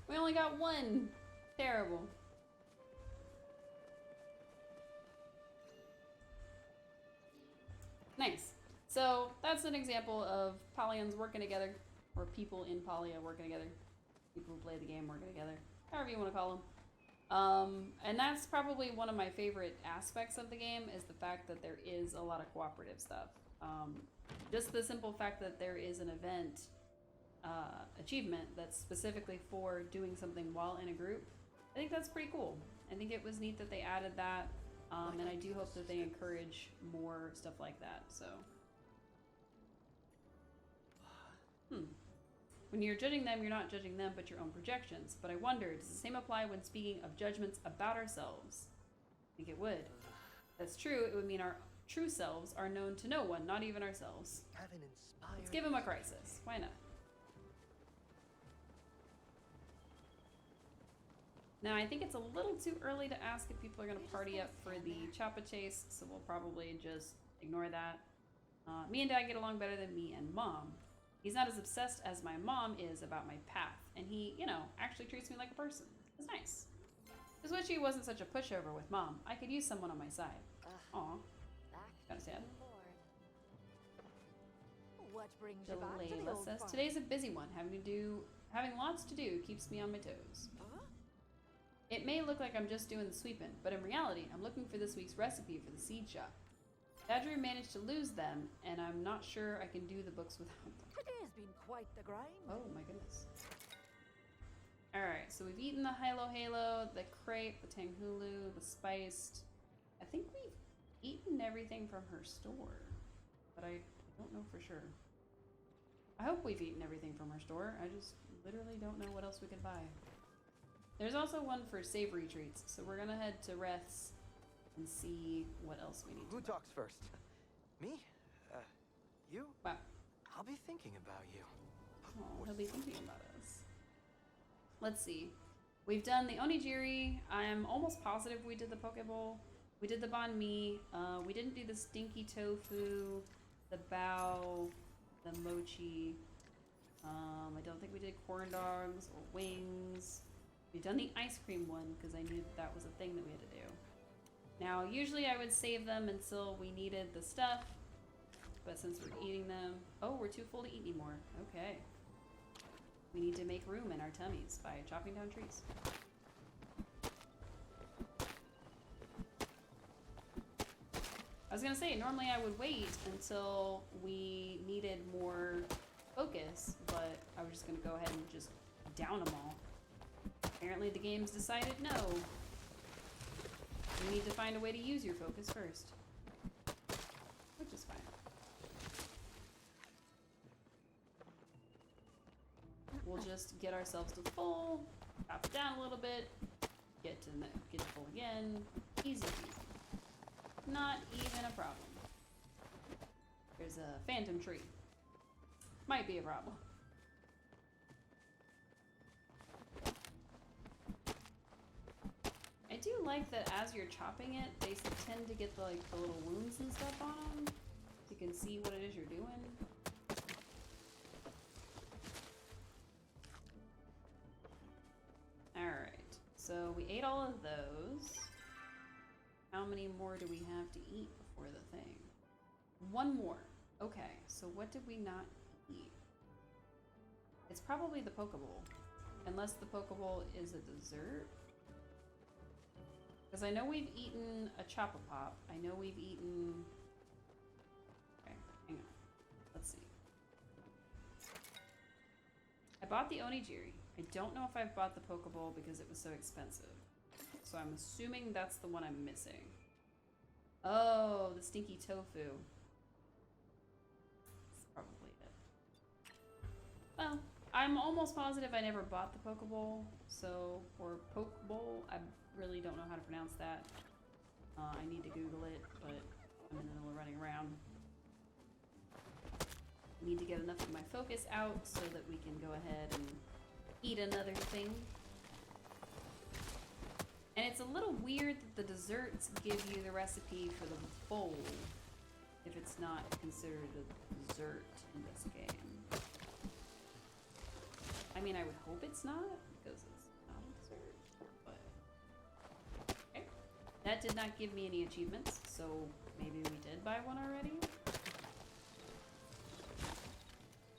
We only got 1. Terrible. Nice. So that's an example of Polyons working together, or people in Palia working together. People who play the game working together. However you want to call them. And that's probably one of my favorite aspects of the game is the fact that there is a lot of cooperative stuff. Just the simple fact that there is an event achievement that's specifically for doing something while in a group. I think that's pretty cool. I think it was neat that they added that. And I do hope that they encourage more stuff like that, so. When you're judging them, you're not judging them, but your own projections. But I wonder, does the same apply when speaking of judgments about ourselves? I think it would. That's true, it would mean our true selves are known to no one, not even ourselves. Let's give him a crisis. Why not? Now, I think it's a little too early to ask if people are going to party up for the Choppa Chase, so we'll probably just ignore that. Me and Dad get along better than me and Mom. He's not as obsessed as my mom is about my path, and he, you know, actually treats me like a person. It's nice. Just wish he wasn't such a pushover with Mom. I could use someone on my side. Aw. Kinda sad.
What brings you back to the
Delayla
old
says,
farm?
today's a busy one. Having lots to do keeps me on my toes.
Huh?
It may look like I'm just doing the sweeping, but in reality, I'm looking for this week's recipe for the seed shop. Badger managed to lose them, and I'm not sure I can do the books without them.
Today's been quite the grind.
Oh my goodness. Alright, so we've eaten the Halo Halo, the crepe, the Tanghulu, the spiced. I think we've eaten everything from her store, but I don't know for sure. I hope we've eaten everything from her store. I just literally don't know what else we could buy. There's also one for savory treats, so we're gonna head to Reth's and see what else we need to
Who
buy.
talks first? Me? You?
Wow.
I'll be thinking about you.
Oh, he'll be thinking about us. Let's see. We've done the onigiri. I'm almost positive we did the poke bowl. We did the banh mi. We didn't do the stinky tofu, the bao, the mochi. I don't think we did corn dogs or wings. We've done the ice cream one because I knew that was a thing that we had to do. Now, usually I would save them until we needed the stuff, but since we're eating them... Oh, we're too full to eat anymore. Okay. We need to make room in our tummies by chopping down trees. I was gonna say, normally I would wait until we needed more focus, but I was just gonna go ahead and just down them all. Apparently the game's decided no. You need to find a way to use your focus first. Which is fine. We'll just get ourselves to full, chop it down a little bit, get to full again. Easy peasy. Not even a problem. There's a phantom tree. Might be a problem. I do like that as you're chopping it, they tend to get the, like, the little wounds and stuff on them. you can see what it is you're doing. Alright, so we ate all of those. How many more do we have to eat before the thing? One more. Okay, so what did we not eat? It's probably the Pokeball. Unless the Pokeball is a dessert. Because I know we've eaten a Chopapop. I know we've eaten... Okay, hang on. Let's see. I bought the Onigiri. I don't know if I've bought the Pokeball because it was so expensive. So I'm assuming that's the one I'm missing. Oh, the stinky tofu. That's probably it. Well, I'm almost positive I never bought the Pokeball. So, or Pokeball. I really don't know how to pronounce that. I need to Google it, but I'm in the middle of running around. I need to get enough of my focus out so that we can go ahead and eat another thing. And it's a little weird that the desserts give you the recipe for the bowl if it's not considered a dessert in this game. I mean, I would hope it's not, because it's not a dessert, but... Okay. That did not give me any achievements, so maybe we did buy one already?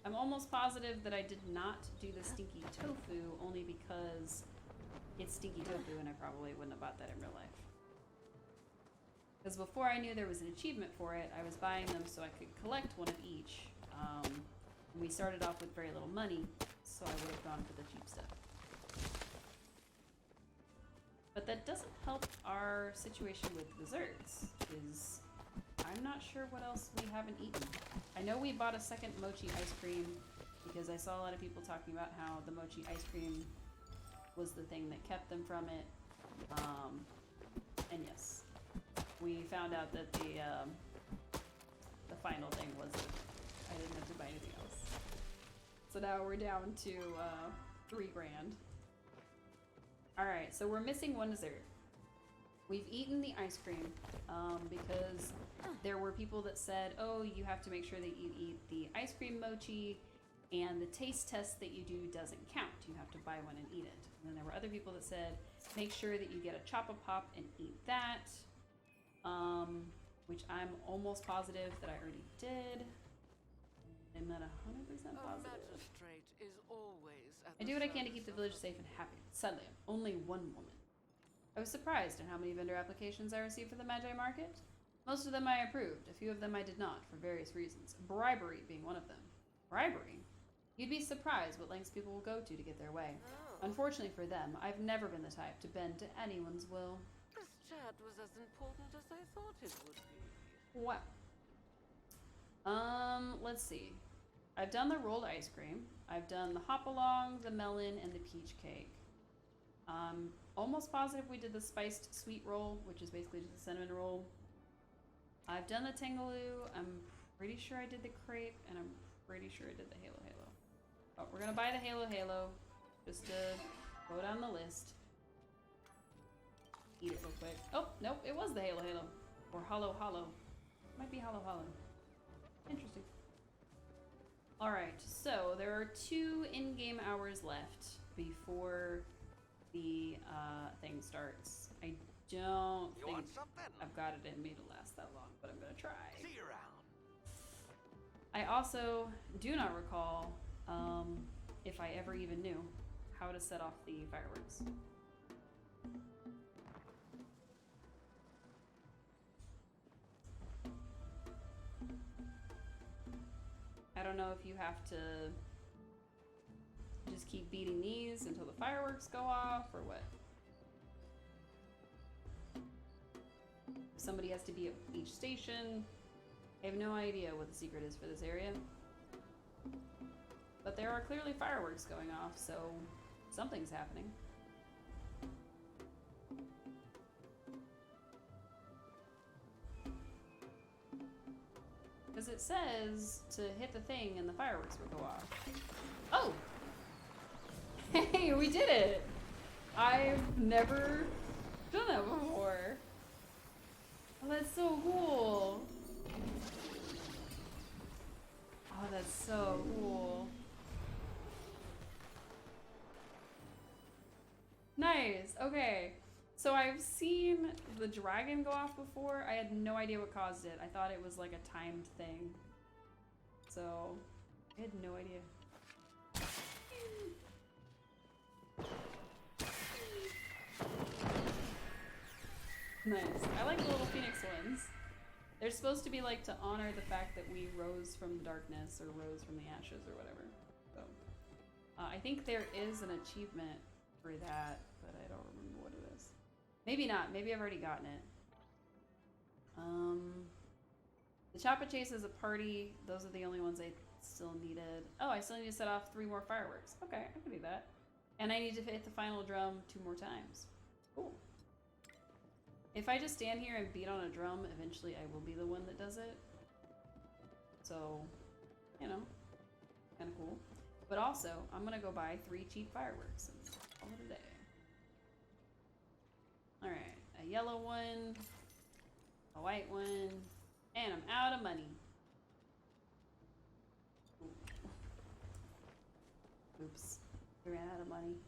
I'm almost positive that I did not do the stinky tofu only because it's stinky tofu and I probably wouldn't have bought that in real life. Because before I knew there was an achievement for it, I was buying them so I could collect one of each. And we started off with very little money, so I would have gone for the cheap stuff. But that doesn't help our situation with desserts, is I'm not sure what else we haven't eaten. I know we bought a second mochi ice cream because I saw a lot of people talking about how the mochi ice cream was the thing that kept them from it. And yes, we found out that the final thing was that I didn't have to buy anything else. So now we're down to $3 grand. Alright, so we're missing one dessert. We've eaten the ice cream because there were people that said, oh, you have to make sure that you eat the ice cream mochi and the taste test that you do doesn't count. You have to buy one and eat it. And then there were other people that said, make sure that you get a Chopapop and eat that, which I'm almost positive that I already did. I'm not 100% positive.
Magistrate is always at
I do what I can to keep the village safe and happy. Sadly, I'm only one woman. I was surprised at how many vendor applications I received for the Magi Market. Most of them I approved, a few of them I did not, for various reasons. Bribery being one of them. Bribery? You'd be surprised what lengths people will go to get their way.
Oh.
Unfortunately for them, I've never been the type to bend to anyone's will.
This chat was as important as I thought it would be.
Well. Let's see. I've done the rolled ice cream. I've done the hop-along, the melon, and the peach cake. Almost positive we did the spiced sweet roll, which is basically just a cinnamon roll. I've done the Tengaloo. I'm pretty sure I did the crepe, and I'm pretty sure I did the Halo Halo. But we're gonna buy the Halo Halo, just to go down the list. Eat it real quick. Oh, nope, it was the Halo Halo. Or Hollow Hollow. Might be Hollow Hollow. Interesting. Alright, so there are 2 in-game hours left before the thing starts. I don't
You
think
want something?
I've got it in me to last that long, but I'm gonna try.
See you around.
I also do not recall if I ever even knew how to set off the fireworks. I don't know if you have to just keep beating these until the fireworks go off or what. If somebody has to be at each station. I have no idea what the secret is for this area. But there are clearly fireworks going off, so something's happening. Because it says to hit the thing and the fireworks will go off. Oh! Hey, we did it! I've never done that before. Oh, that's so cool. Okay. So I've seen the dragon go off before. I had no idea what caused it. I thought it was like a timed thing. So I had no idea. Nice. I like the little phoenix ones. They're supposed to be like to honor the fact that we rose from the darkness or rose from the ashes or whatever. So I think there is an achievement for that, but I don't remember what it is. Maybe not. Maybe I've already gotten it. The Choppa Chase is a party. Those are the only ones I still needed. Oh, I still need to set off 3 more fireworks. Okay, I can do that. And I need to hit the final drum 2 more times. Cool. If I just stand here and beat on a drum, eventually I will be the one that does it. So, you know, kind of cool. But also, I'm gonna go buy 3 cheap fireworks and call it a day. Alright, a yellow one, a white one, and I'm out of money. Ooh. Oops, I ran out of money.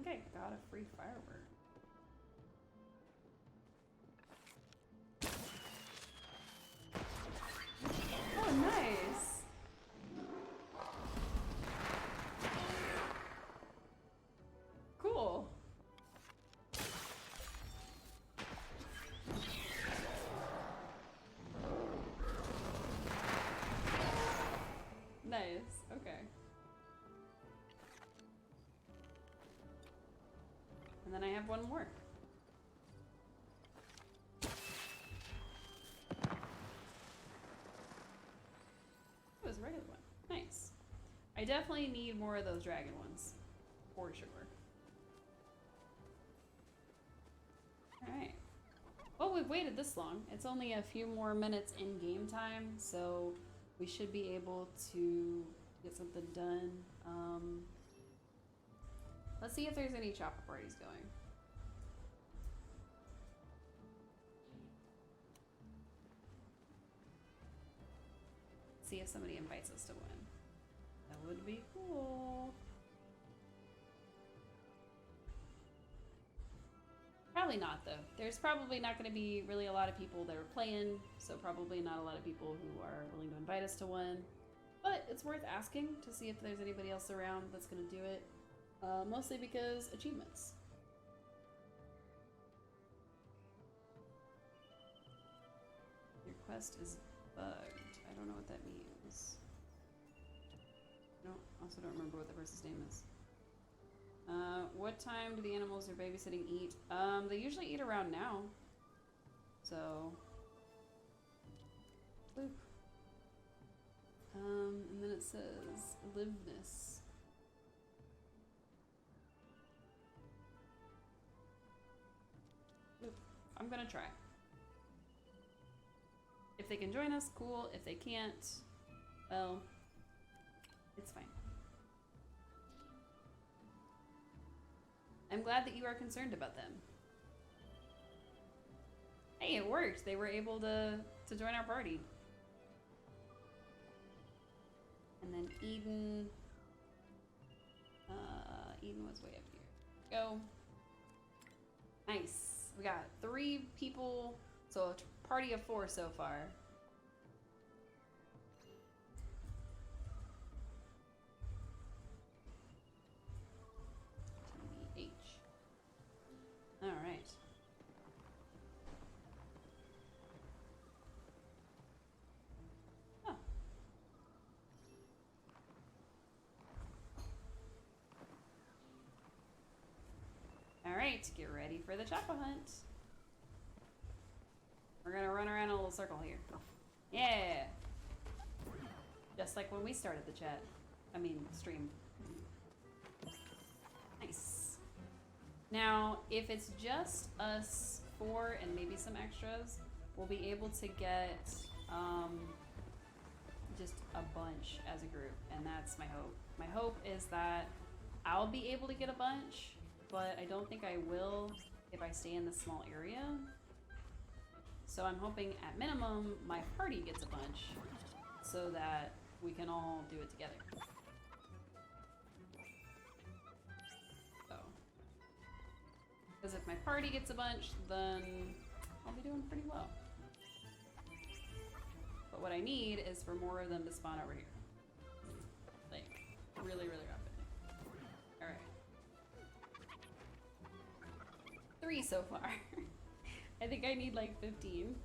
Okay, got a free firework. Oh, nice. Cool. Nice. Okay. And then I have one more. It was a regular one. Nice. I definitely need more of those dragon ones. For sure. Alright. Well, we've waited this long. It's only a few more minutes in game time, so we should be able to get something done. Let's see if there's any chopper parties going. See if somebody invites us to win. That would be cool. Probably not, though. There's probably not going to be really a lot of people that are playing, so probably not a lot of people who are willing to invite us to one. But it's worth asking to see if there's anybody else around that's going to do it. Mostly because achievements. Your quest is bugged. I don't know what that means. Also don't remember what the person's name is. What time do the animals you're babysitting eat? They usually eat around now. So, boop. And then it says liveness. I'm gonna try. If they can join us, cool. If they can't, well, it's fine. I'm glad that you are concerned about them. Hey, it worked. They were able to join our party. And then Eden. Eden was way up here. Go. Nice. We got 3 people, so a party of 4 so far. TBH. All right. Oh. All right, get ready for the Choppa hunt. We're gonna run around a little circle here. Yeah! Just like when we started the chat. I mean, stream. Nice. Now, if it's just us 4 and maybe some extras, we'll be able to get just a bunch as a group, and that's my hope. My hope is that I'll be able to get a bunch, but I don't think I will if I stay in this small area. So I'm hoping at minimum my party gets a bunch so that we can all do it together. So, because if my party gets a bunch, then I'll be doing pretty well. But what I need is for more of them to spawn over here. Like, really, really rapidly. Alright. 3 so far. I think I need like 15.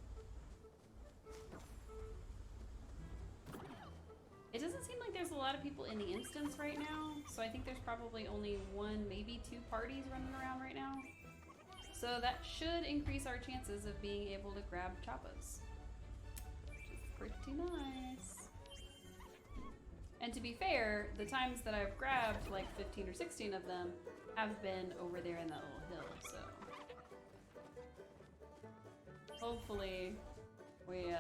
It doesn't seem like there's a lot of people in the instance right now, so I think there's probably only 1, maybe 2 parties running around right now. So that should increase our chances of being able to grab choppas. Which is pretty nice. And to be fair, the times that I've grabbed like 15 or 16 of them have been over there in that little hill, so hopefully we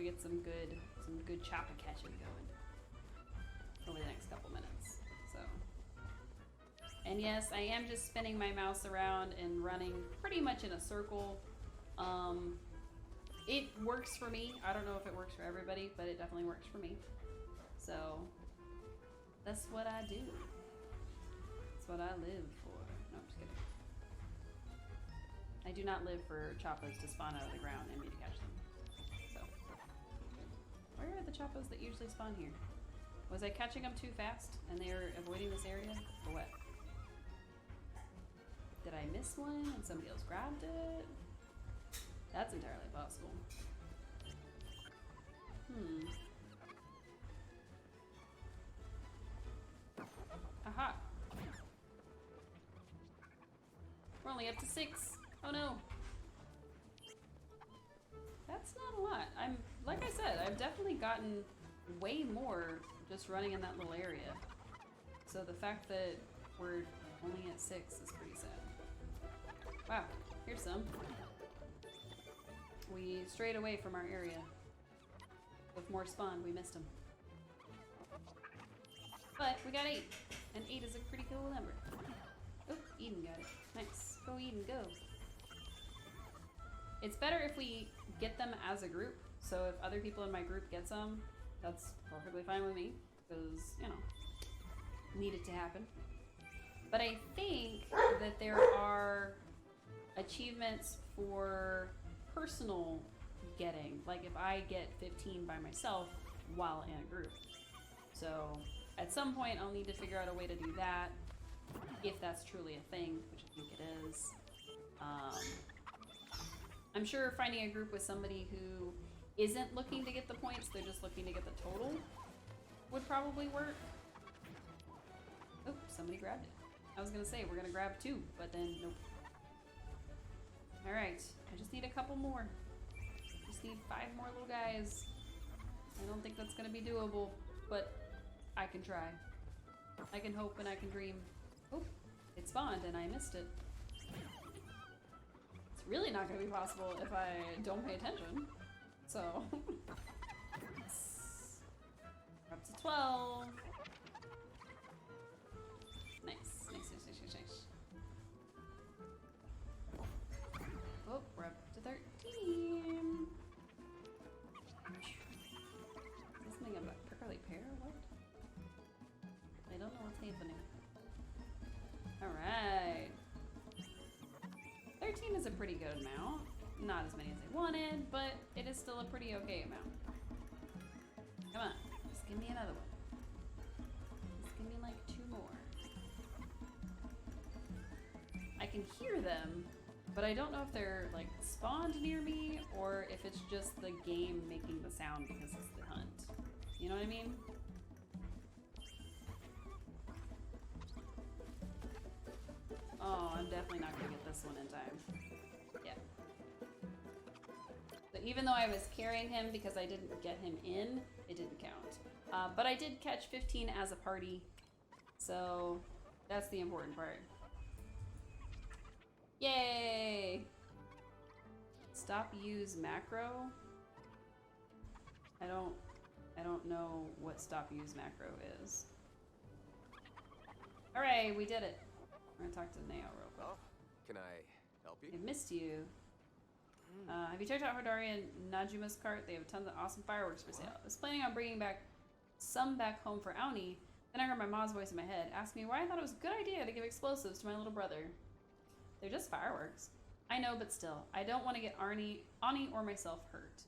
get some good choppa catching going over the next couple minutes. So, and yes, I am just spinning my mouse around and running pretty much in a circle. It works for me. I don't know if it works for everybody, but it definitely works for me. So that's what I do. That's what I live for. No, I'm just kidding. I do not live for choppas to spawn out of the ground and me to catch them. So, where are the choppas that usually spawn here? Was I catching them too fast and they are avoiding this area, or what? Did I miss one and somebody else grabbed it? That's entirely possible. Aha! We're only up to 6. Oh no! That's not a lot. Like I said, I've definitely gotten way more just running in that little area. So the fact that we're only at 6 is pretty sad. Wow, here's some. We strayed away from our area. With more spawn, we missed them. But we got 8, and 8 is a pretty cool number. Oh, Eden got it. Nice. Go Eden, go. It's better if we get them as a group. So if other people in my group get some, that's perfectly fine with me. Because, you know, need it to happen. But I think that there are achievements for personal getting. Like if I get 15 by myself while in a group. So at some point I'll need to figure out a way to do that. If that's truly a thing, which I think it is. I'm sure finding a group with somebody who isn't looking to get the points, they're just looking to get the total, would probably work. Oh, somebody grabbed it. I was gonna say, we're gonna grab 2, but then nope. Alright, I just need a couple more. Just need 5 more little guys. I don't think that's gonna be doable, but I can try. I can hope and I can dream. Oh, it spawned and I missed it. It's really not gonna be possible if I don't pay attention. So, we're up to 12. Nice, nice, nice, nice, nice, nice. Oh, we're up to 13. Is this something about prickly pear? What? I don't know what's happening. Alright. 13 is a pretty good amount. Not as many as I wanted, but it is still a pretty okay amount. Come on, just give me another one. Just give me like 2 more. I can hear them, but I don't know if they're like spawned near me or if it's just the game making the sound because it's the hunt. You know what I mean? Oh, I'm definitely not gonna get this one in time. Yeah. So even though I was carrying him because I didn't get him in, it didn't count. But I did catch 15 as a party, so that's the important part. Yay! Stop use macro? I don't know what stop use macro is. Alright, we did it. We're gonna talk to Nao real quick.
Oh, can I help help you?
I missed you. Have you checked out Hodari and Najuma's cart? They have tons of awesome fireworks for sale. I was planning on bringing some back home for Auni. Then I heard my mom's voice in my head ask me why I thought it was a good idea to give explosives to my little brother. They're just fireworks. I know, but still, I don't want to get Ani or myself hurt.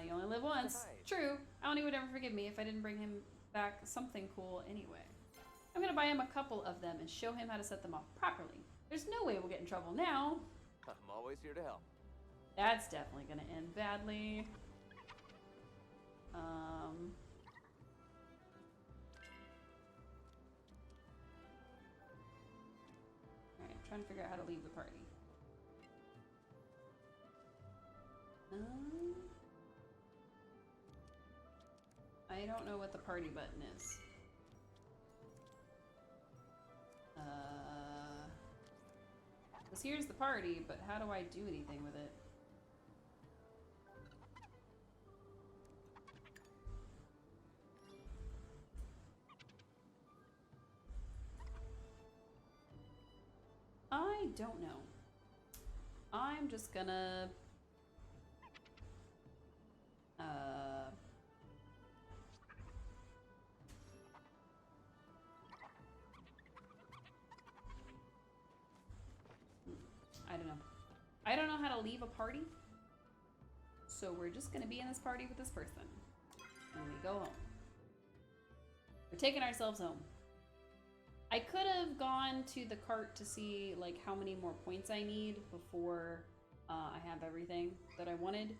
You only live once.
Right.
True. Auni would never forgive me if I didn't bring him back something cool anyway. I'm gonna buy him a couple of them and show him how to set them off properly. There's no way we'll get in trouble now.
I'm always here to help.
That's definitely gonna end badly. Alright, I'm trying to figure out how to leave the party. I don't know what the party button is. Because here's the party, but how do I do anything with it? I don't know. I'm just gonna I don't know. I don't know how to leave a party. So we're just gonna be in this party with this person. And we go home. We're taking ourselves home. I could have gone to the cart to see like how many more points I need before I have everything that I wanted.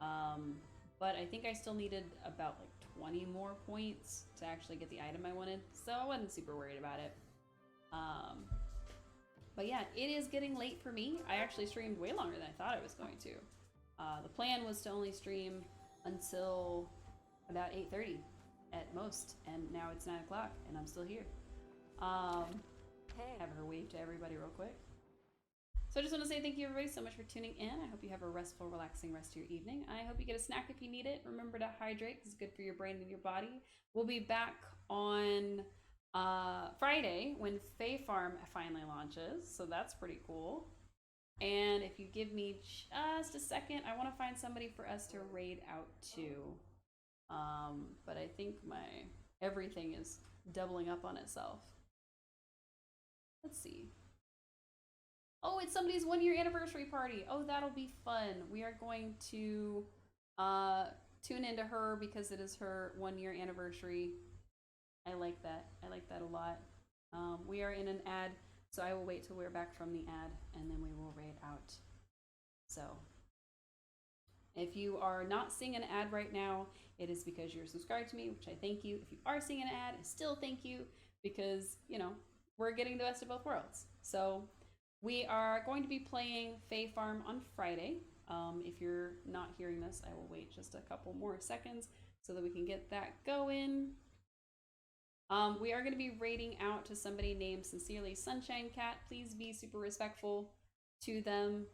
But I think I still needed about like 20 more points to actually get the item I wanted. So I wasn't super worried about it. But yeah, it is getting late for me. I actually streamed way longer than I thought I was going to. The plan was to only stream until about 8:30 at most, and now it's 9 o'clock and I'm still here.
Hey.
Have her wave to everybody real quick. So I just want to say thank you everybody so much for tuning in. I hope you have a restful, relaxing rest of your evening. I hope you get a snack if you need it. Remember to hydrate, it's good for your brain and your body. We'll be back on Friday when Fae Farm finally launches, so that's pretty cool. And if you give me just a second, I want to find somebody for us to raid out to. But I think my everything is doubling up on itself. Let's see. Oh, it's somebody's 1-year anniversary party. Oh, that'll be fun. We are going to tune into her because it is her 1-year anniversary. I like that. I like that a lot. We are in an ad, so I will wait till we're back from the ad and then we will raid out. So if you are not seeing an ad right now, it is because you're subscribed to me, which I thank you. If you are seeing an ad, I still thank you because, you know, we're getting the best of both worlds. So we are going to be playing Fae Farm on Friday. If you're not hearing this, I will wait just a couple more seconds so that we can get that going. We are going to be raiding out to somebody named Sincerely Sunshine Cat. Please be super respectful to them.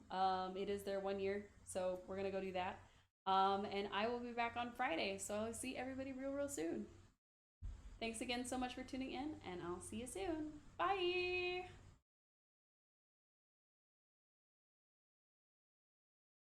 It is their 1 year, so we're going to go do that. And I will be back on Friday, so I'll see everybody real soon. Thanks again so much for tuning in, and I'll see you soon. Bye!